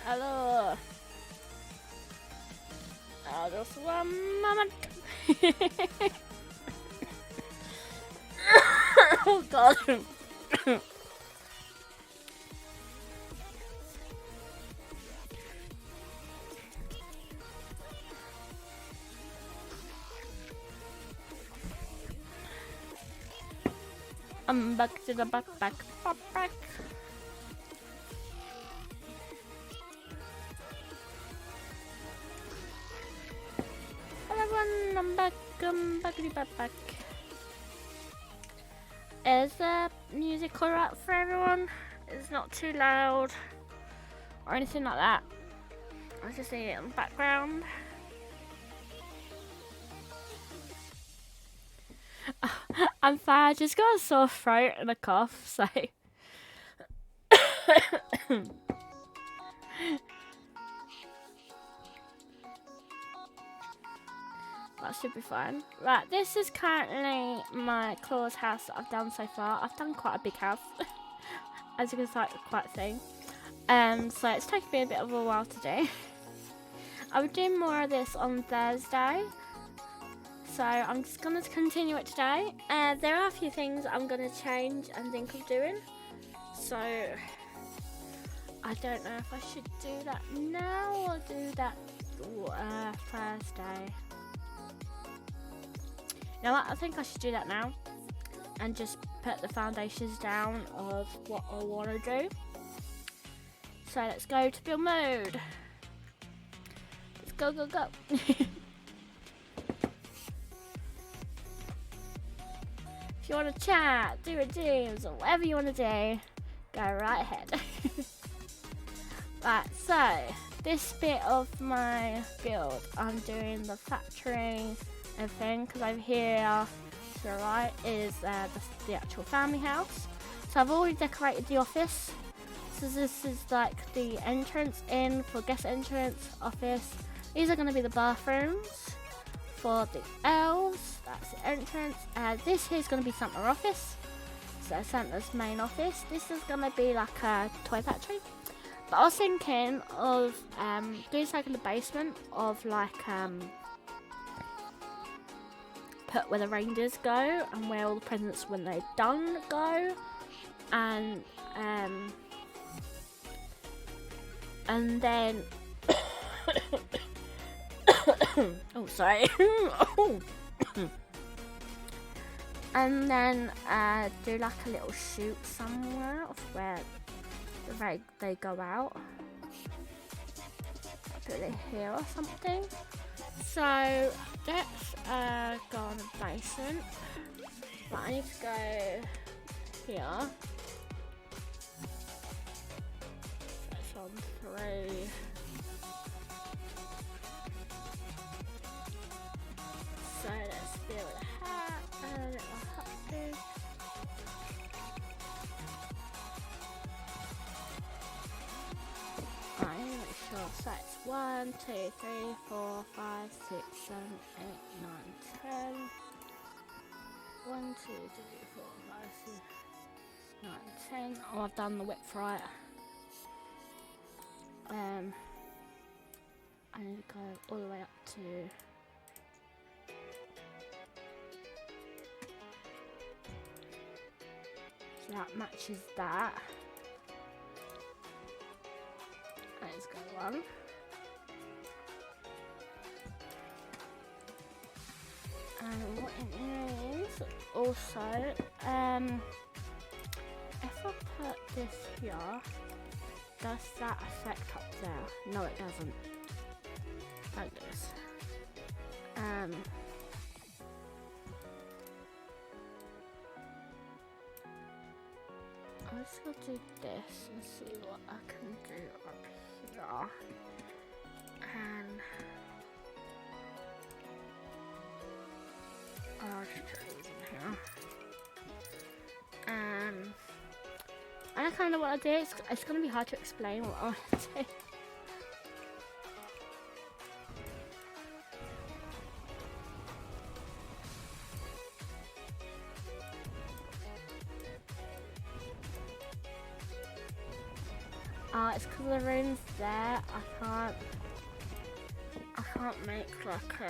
hello. Hello. Just one moment. Oh God. I'm back to the back. Hello everyone, I'm back. Is the music alright for everyone? It's not too loud or anything like that. I just need it in the background. I'm fine, I just got a sore throat and a cough, so that should be fine. Right, this is currently my Claus house that I've done so far. I've done quite a big house, as you can see, quite a thing. So it's taken me a bit of a while to do. I'll be doing more of this on Thursday, so I'm just going to continue it today. There are a few things I'm going to change and think of doing, so I don't know if I should do that now or do that Thursday. You know what, I think I should do that now and just put the foundations down of what I want to do. So let's go to build mode. Let's go, go, go. If you want to chat, do redeems, or whatever you want to do, go right ahead. Right, so this bit of my build, I'm doing the factory everything, because over here to the right is the actual family house. So I've already decorated the office. So this is like the entrance in for guest entrance, office. These are going to be the bathrooms for the elves. That's the entrance. This here is going to be summer office. Santa's main office. This is gonna be like a toy factory. But I was thinking of doing something in the basement of like put where the reindeers go and where all the presents when they're done go, and then oh sorry oh. And then do like a little shoot somewhere of where they go out. Put it here or something. So let's go on the basement. But I need to go here. That's on 3. So let's build a hat and a little hat booth. Right, make sure so it's 1, 2, 3, 4, 5, 6, 7, 8, 9, 10. 1, 2, 3, 4, 5, 6, 9, 10. Oh, I've done the width right. I need to go all the way up to so that matches that. Let's go 1. And what it means also, if I put this here, does that affect up there? No, it doesn't. Like this. I'm just gonna do this and see what I can do up here. And I'll just put these in here. I kind of want to do. It's gonna be hard to explain what I want to do. It's because the room's there. I can't make like a.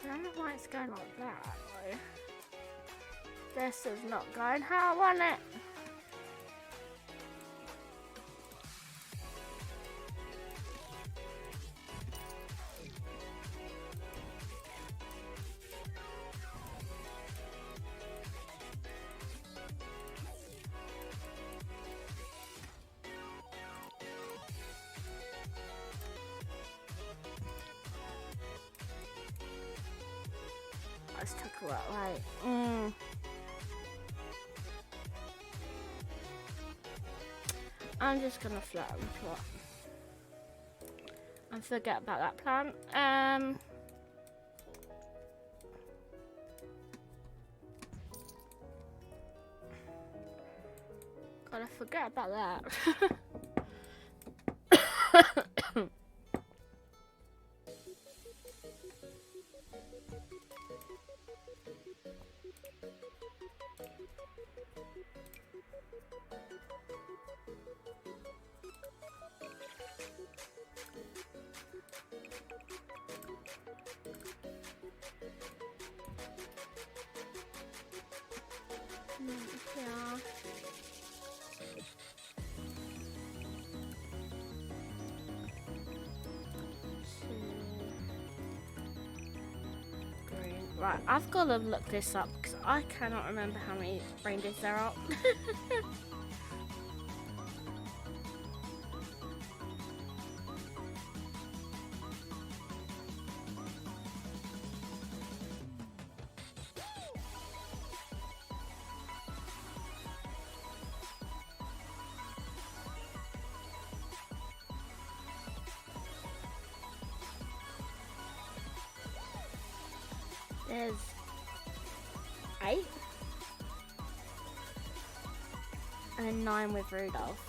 I don't know why it's going like that though. This is not going how I want it. This took a lot, right? I'm just gonna flatten plot and forget about that plan. Gotta forget about that. Yeah. Green. Right, I've got to look this up because I cannot remember how many reindeers there are. There's 8. And then 9 with Rudolph.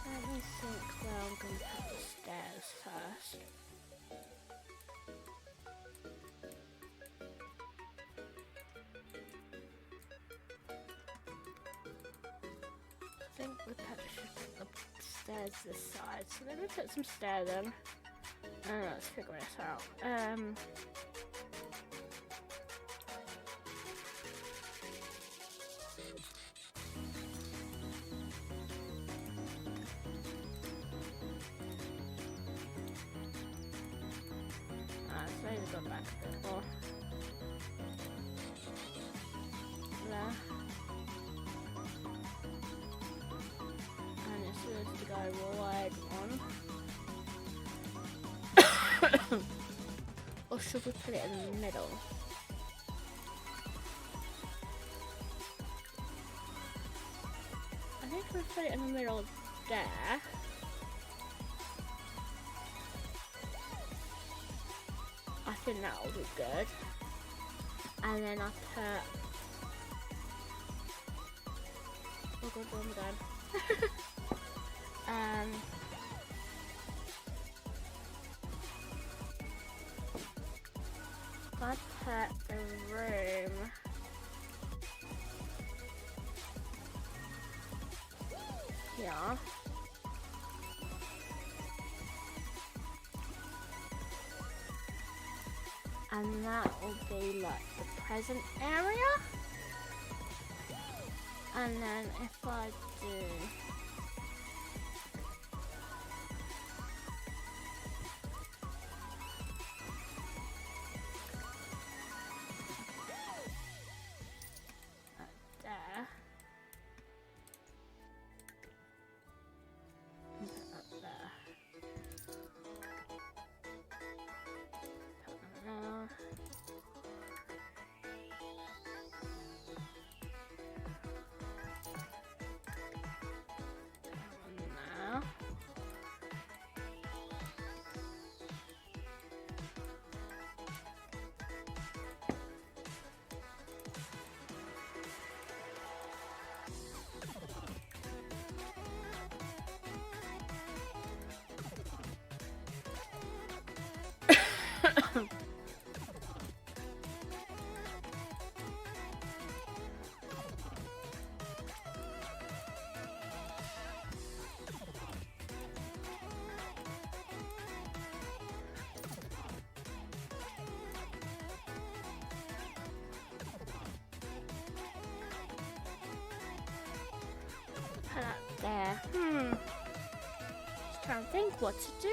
Let me think where I'm going to put the stairs first. I think we should put the stairs this side. So let me put some stairs in. Let's figure this out. So maybe go back a bit more. There. And this is to go wide one. Or should we put it in the middle? I think we put it in the middle there. I think that will be good. And then I put... Oh god, where am I going? I put the room here. And that will be like the present area. And then if I do there. Up there. Put that there. Just trying to think what to do.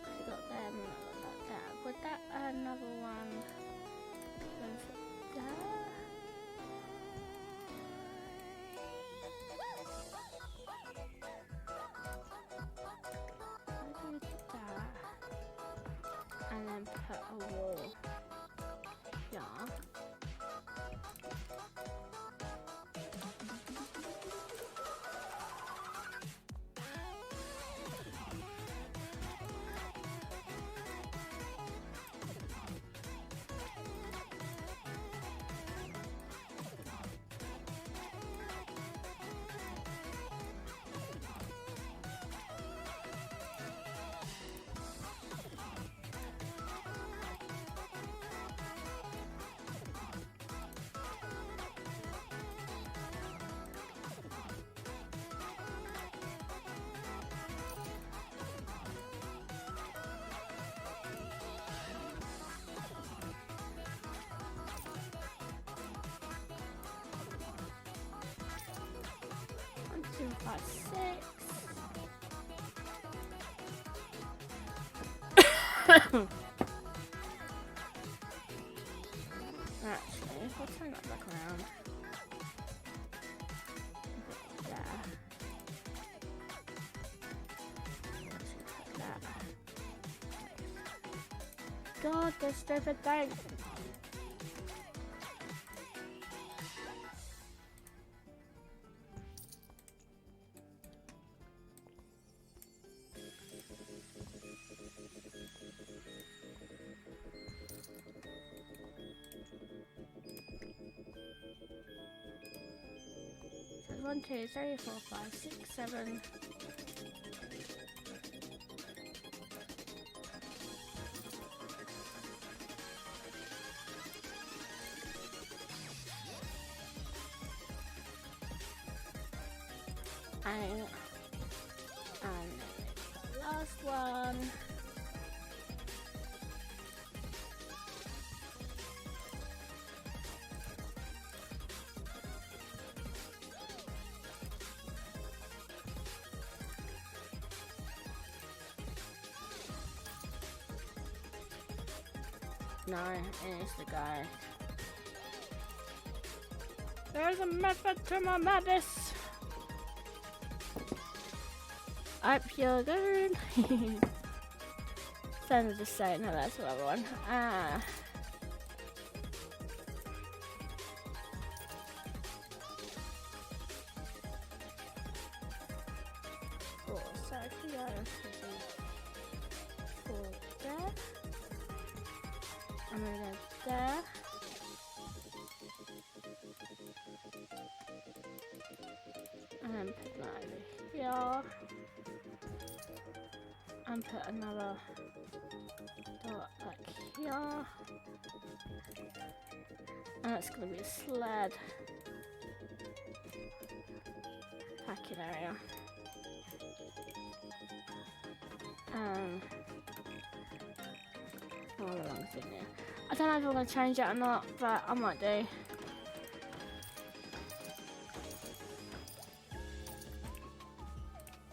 We got them like that. Would that another one go for there? Maybe that. And then put a wall. Yeah. Two, five, six. Actually, I'll turn that back around. There. Put that. god, this stupid thing. So 1, 2, 3, 4, 5, 6, 7. And the last one. No, it's the guy. There's a method to my madness. Up you're good. Son was just saying, no, that's the other one. Four, so here, four there. And then there. And then put that over here. And put another dot back here. And that's going to be a sled. Packing area. All along through there. I don't know if I want to change it or not, but I might do.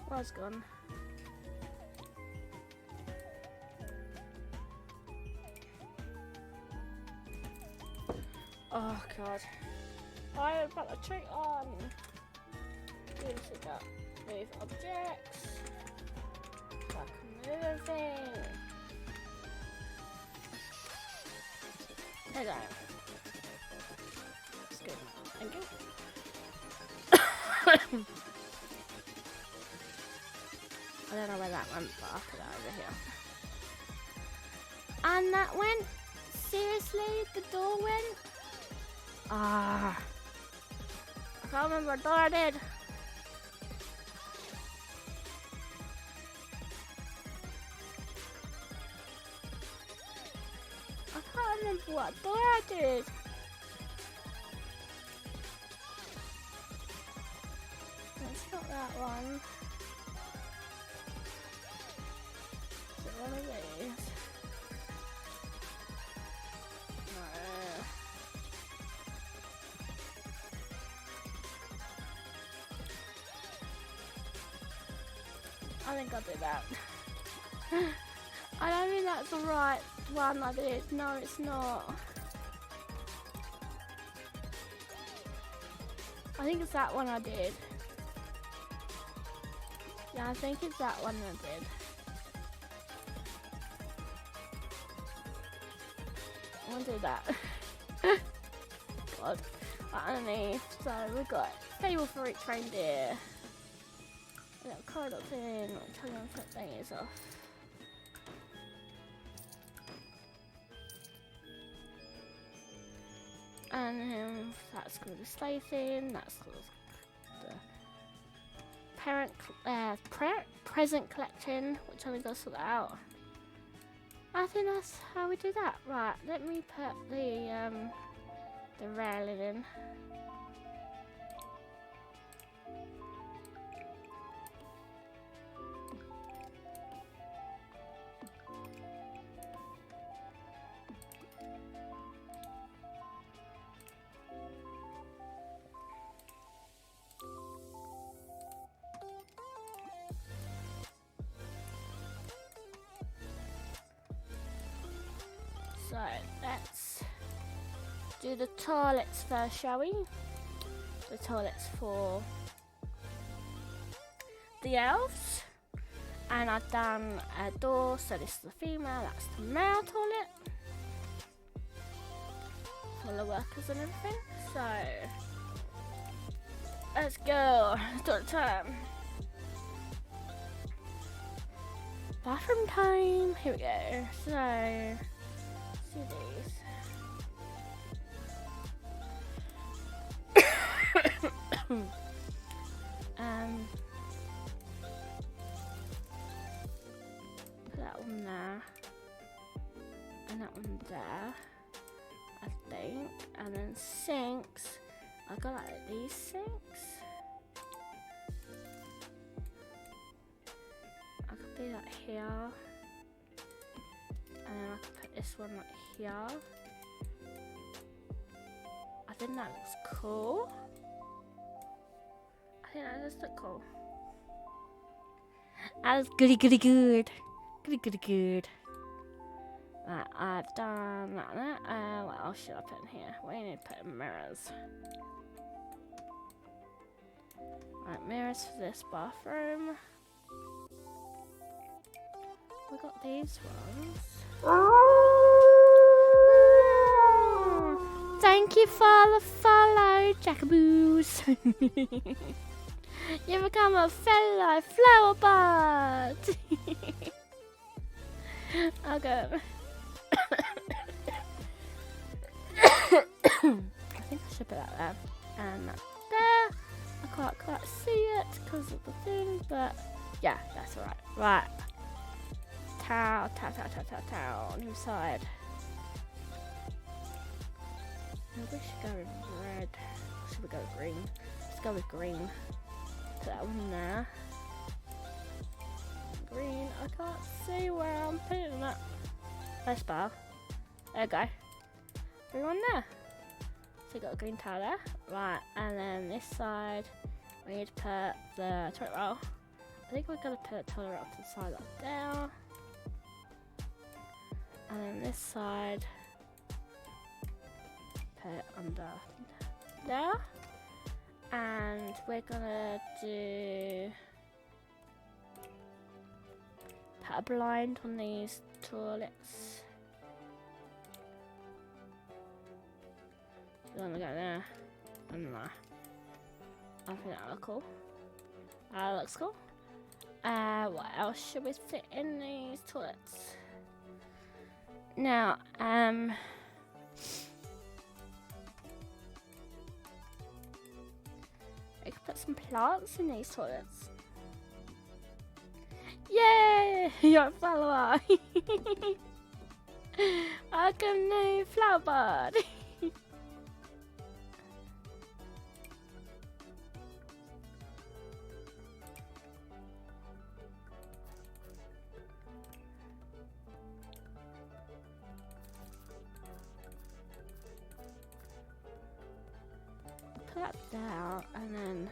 Was gone. Oh god. I have got a trick on. Use it up. Move objects. Back moving. There you go. That's good. Thank you. I don't know where that went, but I'll put that over here. And that went? Seriously? The door went? I can't remember what door I did. I can't remember what door I did. It's not that one. Is it one of these? No. I think I'll do that. I don't think that's the right one I did. No, it's not. I think it's that one I did. Yeah, I think it's that one I did. I want to do that. God. Underneath, so we've got table for each reindeer. A little corridor thing, turn on flip thingies off. And that's called the sleigh thing, that's called the present collection, which I'm gonna sort that out. I think that's how we do that. Right, let me put the railing in. So let's do the toilets first, shall we? The toilets for the elves. And I've done a door, so this is the female, that's the male toilet. For the workers and everything. So, let's go. Toilet time. Bathroom time. Here we go. So, see these. Put that one there, and that one there, I think, and then sinks. I got like these sinks. I could be like here, and then I could put this one like here. I think that looks cool. I think that does look cool. That is goody goody good. Goody goody good. Right, I've done that. What else should I put in here? We need to put in mirrors. Right, mirrors for this bathroom. We got these ones. Thank you for the follow, Jackaboos. You become a fellow flower bud. Okay. I think I should put that there and that there. I can't quite see it because of the thing, but yeah, that's alright. Right. Towel on the side. Maybe we should go with red. Should we go with green? Let's go with green. Put that one there. Green. I can't see where I'm putting that. Nice bar. There we go. Green one there. So we got a green towel there. Right, and then this side we need to put the toilet roll. I think we're gonna put the toilet roll to the side like there. And then this side put it under there. And we're gonna do put a blind on these toilets. So I'm gonna go there and there. I think that looks cool. That looks cool. What else should we fit in these toilets? Now, I could put some plants in these toilets. Yay! You're a follower! Welcome new flower bud! Put that down and then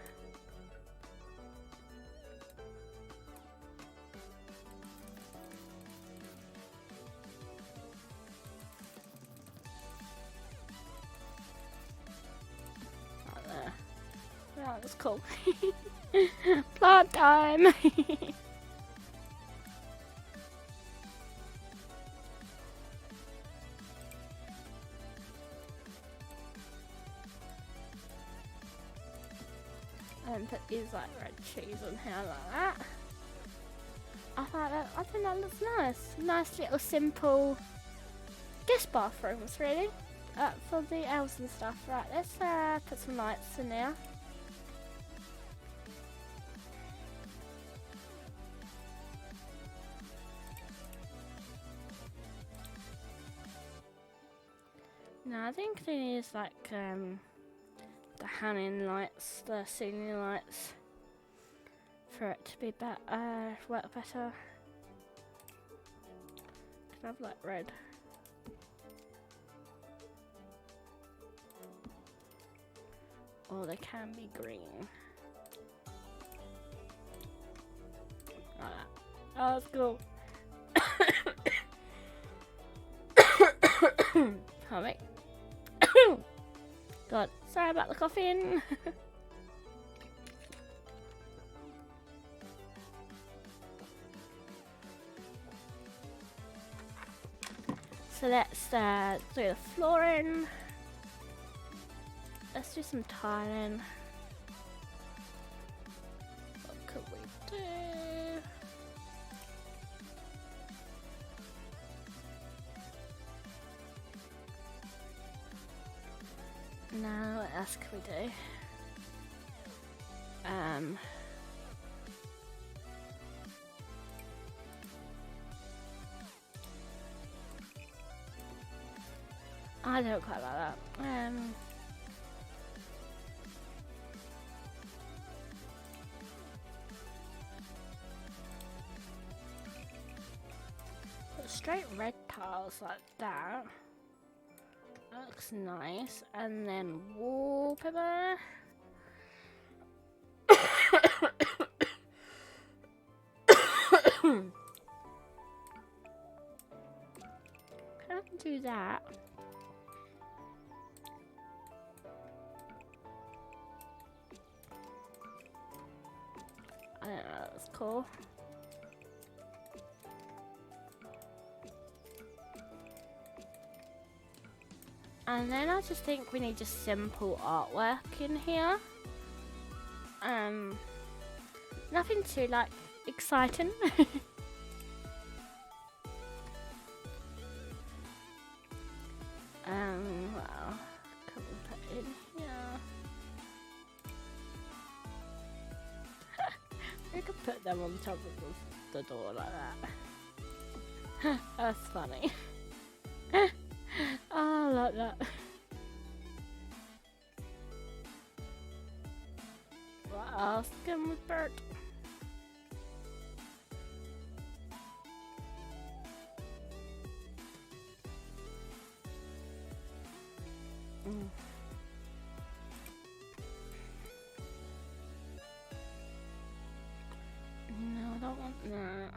right there. That was cool. Plant time. And put these like red cheese on here like that. I think that looks nice. Nice little simple guest bathrooms really. For the elves and stuff. Right, let's put some lights in there. No, I think they need like the hanging lights, the ceiling lights, for it to be work better. Can I have like red? Or they can be green. Like that. Oh, that's cool. Oh, wait. God, sorry about the coughing. So let's do the flooring. Let's do some tiling. What could we do? Now, what else can we do? I don't quite like that. Put straight red tiles like that. That looks nice. And then wallpaper. Can I do that? I don't know, that's cool. And then I just think we need just simple artwork in here. Nothing too like exciting. Well, can we put in here? We could put them on top of the door like that. That's funny. Oh, I like that. What else can we put? No, I don't want that.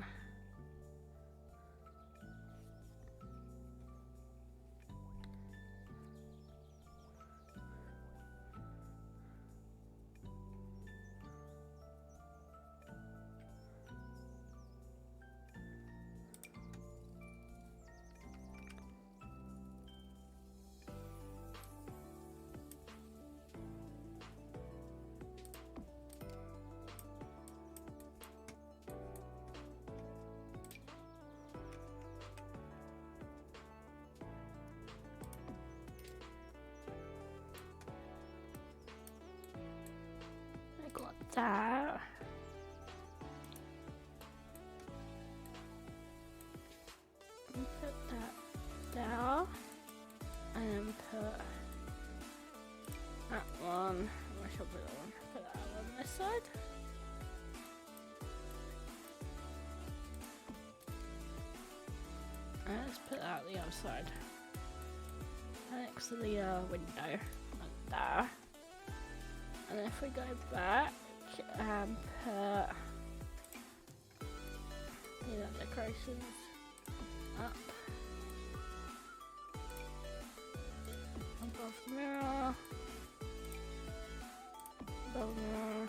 Got that. Put that there. And then put that one. I should put that one. Put that on this side. And let's put that on the other side. Next to the window. Like there. And if we go back and put the decorations up above the mirror, above the mirror.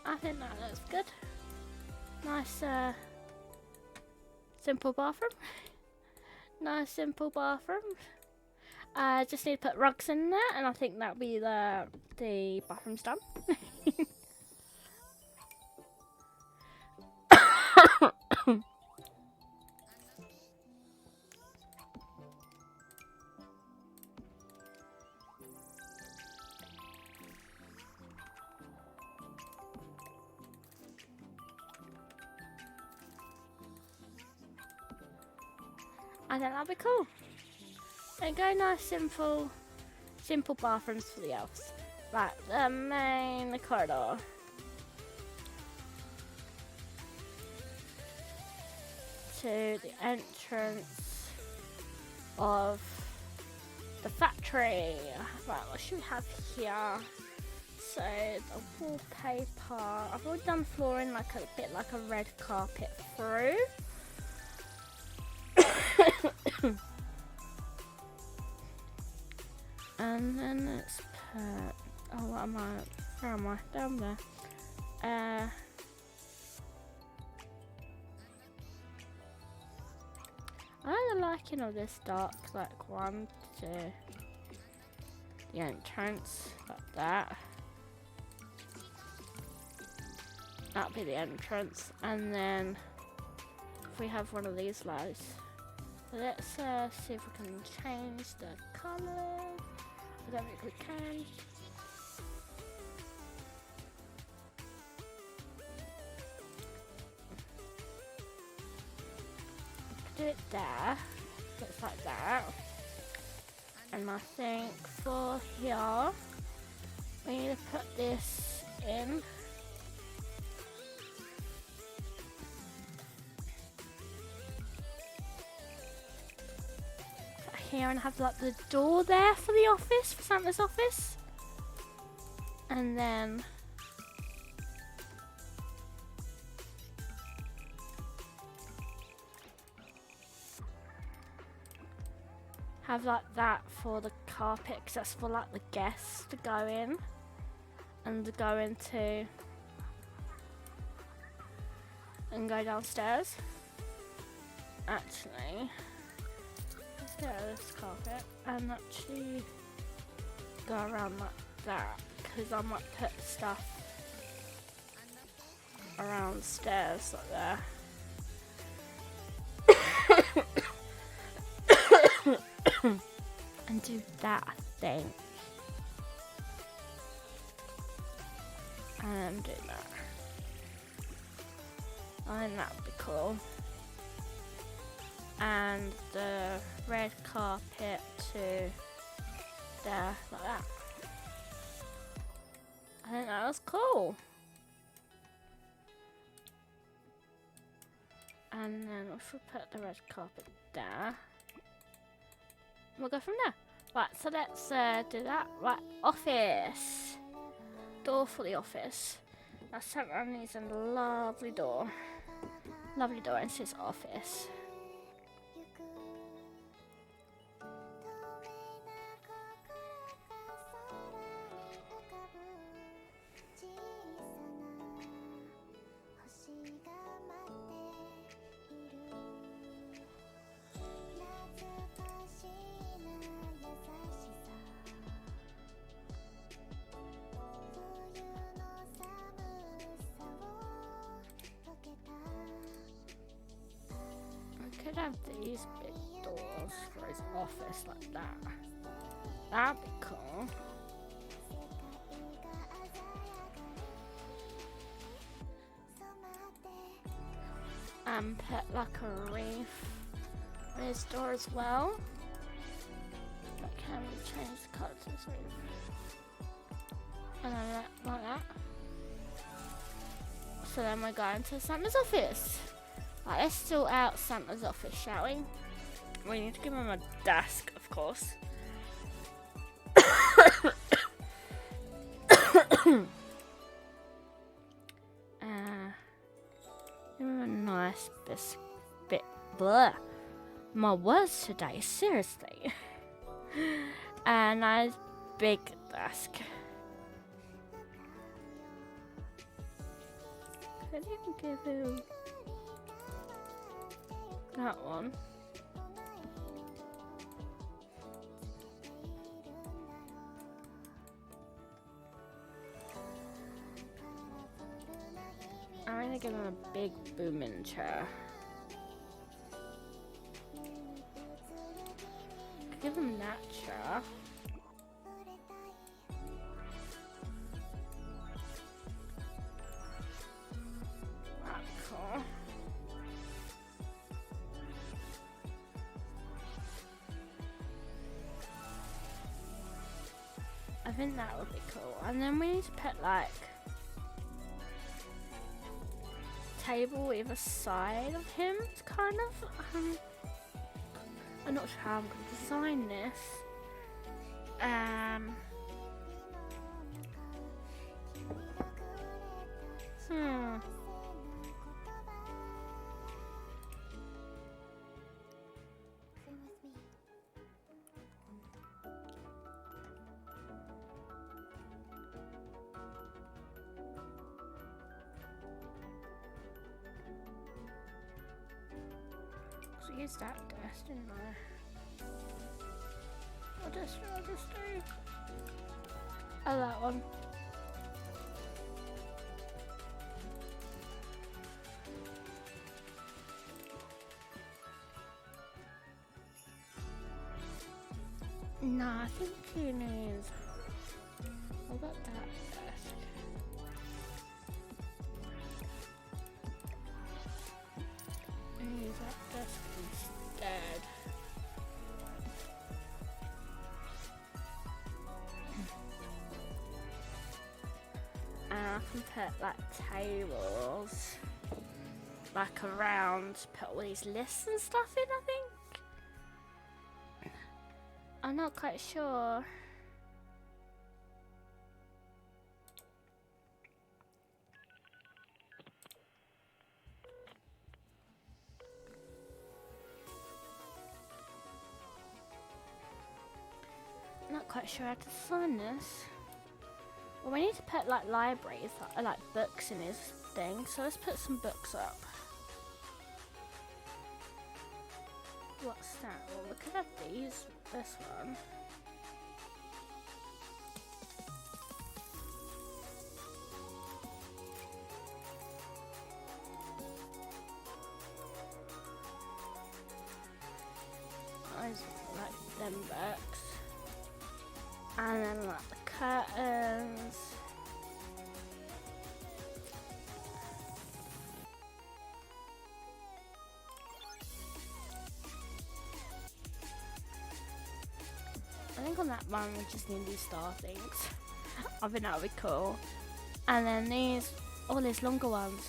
I think that looks good. Nice, simple bathroom. Nice, simple bathroom. Just need to put rugs in there, and I think that'll be the bathroom's done. I think that'll be cool. There you go, nice simple bathrooms for the elves. Right, the main corridor. to the entrance of the factory. Right, what should we have here? So the wallpaper. I've already done flooring like a bit like a red carpet through. And then let's put, oh, what am I, where am I, down there. I like the liking of this dark, like one to the entrance, like that. That'll be the entrance, and then if we have one of these lights, let's see if we can change the colour. I don't think we can. Do it there, looks like that. And I think for here, we need to put this in. Here and have like the door there for the office, for Santa's office, and then have like that for the carpet, because that's for like the guests to go in and to go into and go downstairs. Actually, let's get out of this carpet and actually go around like that, because I might put stuff around stairs like there. And do that, I think. And do that. I think that would be cool. And the red carpet to there, like that. I think that was cool. And then if we put the red carpet there, we'll go from there. Right, so let's do that. Right, office. Door for the office. Now Santa needs a lovely door. Lovely door, and it's his office. Could have these big doors for his office like that. That'd be cool. And put like a reef on his door as well. But can we change the colour to this reef? And then like that. So then we're going to Santa's office. Right, let's sort out Santa's office, shall we? We need to give him a desk, of course. Give him a nice bit. Blah. My words today, seriously. A nice big desk. Could you give him that one? I'm gonna give him a big booming chair. Give him that chair. That's cool. I think that would be cool. And then we need to put like table either side of him, kind of. I'm not sure how I'm going to design this. So use that desk, didn't I? I'll just do. Oh, that one. Nah, I think he needs. I've got that desk. I use that desk instead. And I can put like tables like around, put all these lists and stuff in, I think. I'm not quite sure. Not quite sure how to design this. Well, we need to put like libraries, like books in his thing. So let's put some books up. What's that? Well, we could have these. This one. I just like them books. And then like the curtains. I think on that one we just need these star things. I think that would be cool. And then these, all these longer ones.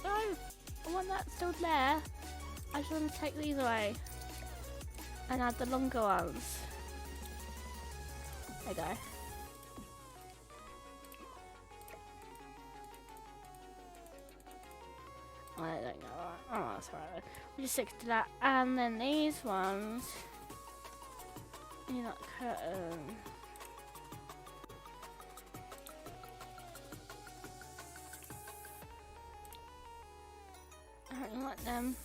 No, I want that still there. I just want to take these away and add the longer ones. There you go. I don't know. Oh, that's right. We'll just stick to that. And then these ones. You know, curtain. I don't like them.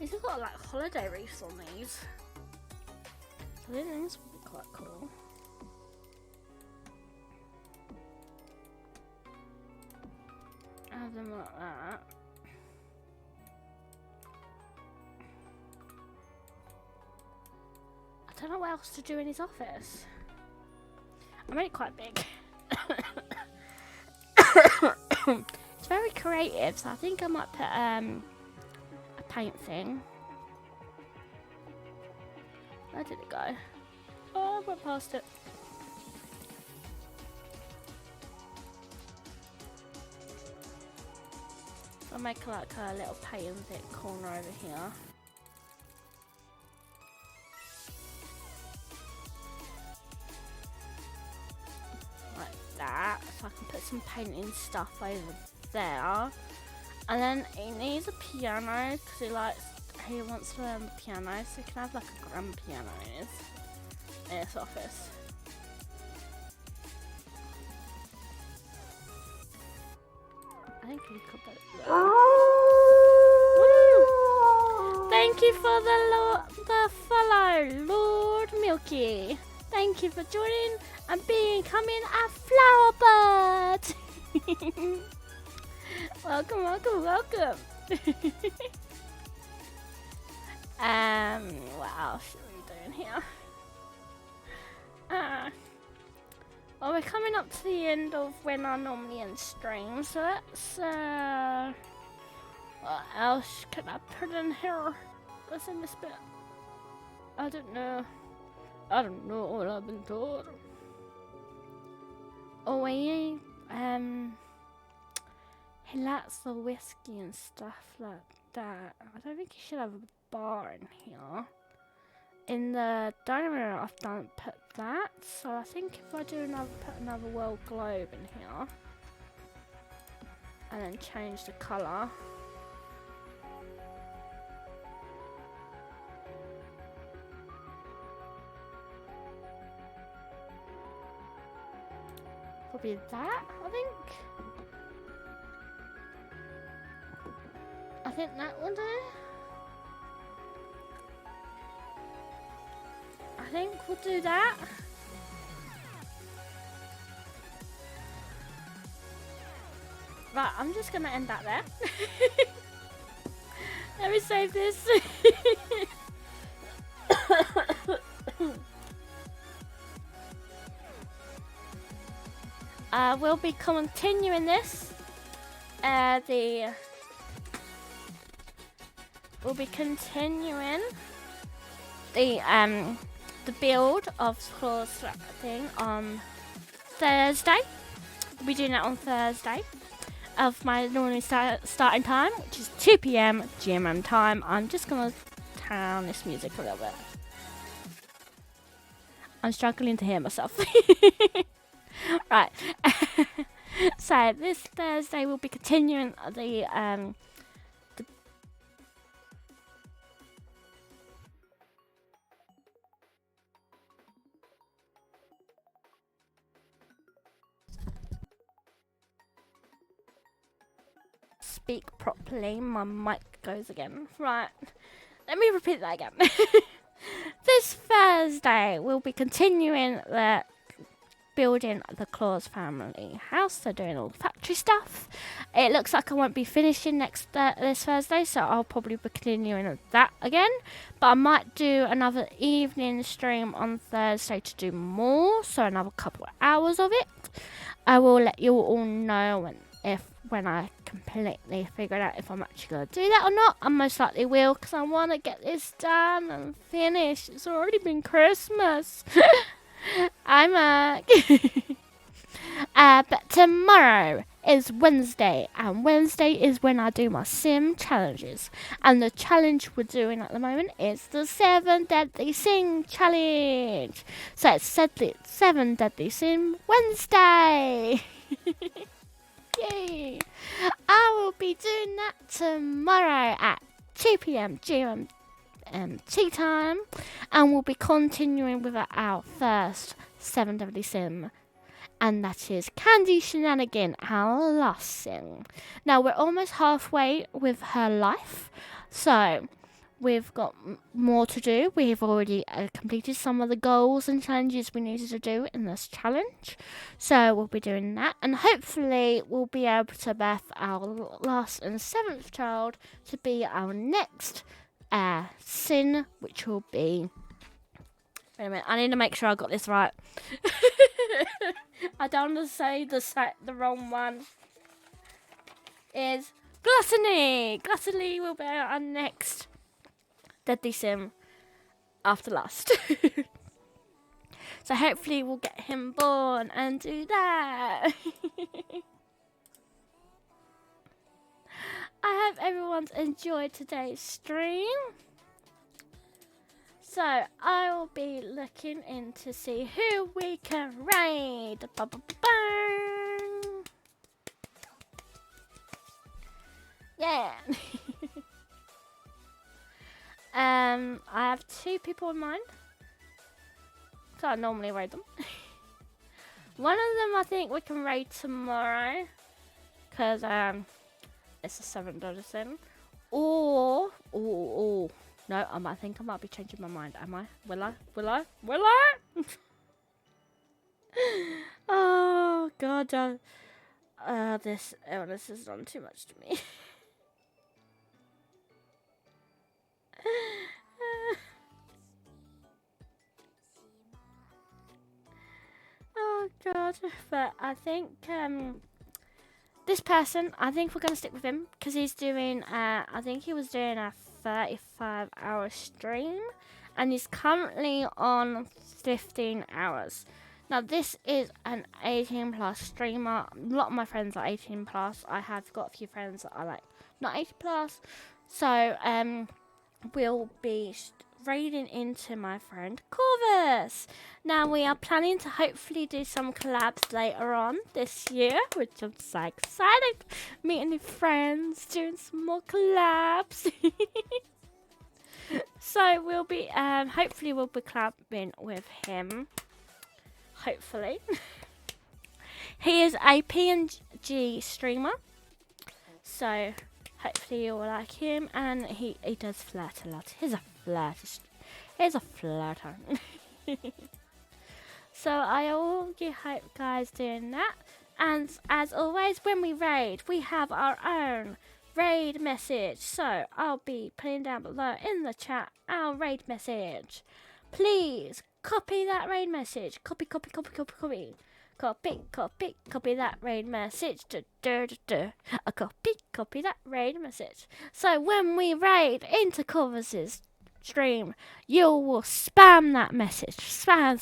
These have got like holiday wreaths on these. I think this would be quite cool. Have them like that. I don't know what else to do in his office. I made it quite big. It's very creative, so I think I might put a paint thing. Where did it go? Oh, I went past it. I'll make like a little paint corner over here. Like that. So I can put some painting stuff over there. And then he needs a piano because he wants to learn the piano, so he can have like a grand piano in his office. I think we could put it there. Woo! Thank you for the follow, Lord Milky. Thank you for joining and becoming a flower bird. Welcome, welcome, welcome. What else are we doing here? Well, we're coming up to the end of when I normally end stream, so let's, what else can I put in here? What's in this bit? I don't know. I don't know what I've been told. Oh, he likes the whiskey and stuff like that. I don't think you should have a bar in here. In the dining room, I don't put that, so I think if I do put another world globe in here, and then change the colour. Probably that, I think. I think that will do. I think we'll do that. Right, I'm just gonna end that there. Let me save this. We'll be continuing this. We'll be continuing the build of Claus thing on Thursday. We'll be doing that on Thursday of my normally starting time, which is 2 p.m. GMM time. I'm just gonna turn on this music a little bit. I'm struggling to hear myself. Right. So this Thursday we'll be continuing the speak properly. My mic goes again. Right. Let me repeat that again. This Thursday we'll be continuing the building the Claus Family House. They're doing all the factory stuff. It looks like I won't be finishing this Thursday, so I'll probably be continuing that again. But I might do another evening stream on Thursday to do more, so another couple of hours of it. I will let you all know when I completely figure out if I'm actually going to do that or not. I most likely will, because I want to get this done and finished. It's already been Christmas. But tomorrow is Wednesday, and Wednesday is when I do my sim challenges. And the challenge we're doing at the moment is the 7 Deadly Sim Challenge. So it's 7 Deadly Sim Wednesday. Yay! I will be doing that tomorrow at 2 p.m. tea time, and we'll be continuing with our first 7 Deadly Sim, and that is Candy Shenanigan, our last sim. Now we're almost halfway with her life, so we've got more to do. We've already completed some of the goals and challenges we needed to do in this challenge, so we'll be doing that, and hopefully we'll be able to birth our last and 7th child to be our next sin, which will be... Wait a minute, I need to make sure I got this right. I don't want to say the wrong one. Is Gluttony. Gluttony will be our next Deadly Sim after last. So hopefully we'll get him born and do that. I hope everyone's enjoyed today's stream. So I will be looking in to see who we can raid. Yeah. I have 2 people in mind, so I normally raid them. One of them I think we can raid tomorrow, because it's a 7 Deadly Sim. Or no, I think I might be changing my mind. Am I? Will I? Oh God, this illness has done too much to me. Oh Oh god. But I think this person, I think we're gonna stick with him because he's doing. I think he was doing a 35-hour stream, and he's currently on 15 hours. Now this is an 18 plus streamer. A lot of my friends are 18 plus. I have got a few friends that are like not 18 plus. So we'll be raiding into my friend Corvus. Now we are planning to hopefully do some collabs later on this year, which I'm so excited. Meeting new friends, doing some more collabs. So we'll be hopefully we'll be collabing with him. Hopefully. He is a PNG streamer. So hopefully you'll like him, and he does flirt a lot. He's a flirter. So I all hope guys doing that. And as always, when we raid, we have our own raid message. So I'll be putting down below in the chat our raid message. Please copy that raid message. Copy that raid message. Copy that raid message. So when we raid into Corvus's stream, you will spam that message. Spam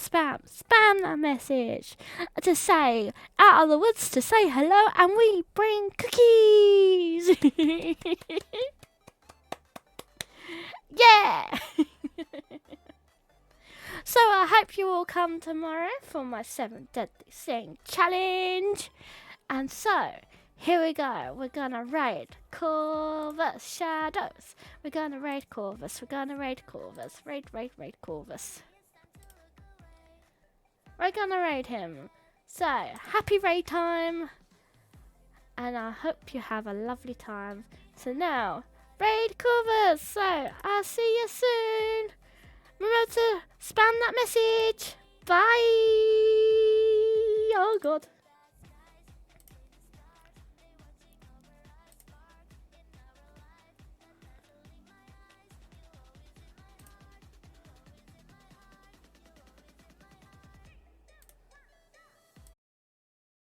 that message to say out of the woods to say hello, and we bring cookies. Yeah. So I hope you all come tomorrow for my 7 Deadly Sin challenge. And so, here we go. We're gonna raid Corvus Shadows. We're gonna raid Corvus. Raid Corvus. We're gonna raid him. So, happy raid time. And I hope you have a lovely time. So now, raid Corvus. So, I'll see you soon. Remember to spam that message. Bye. Oh God.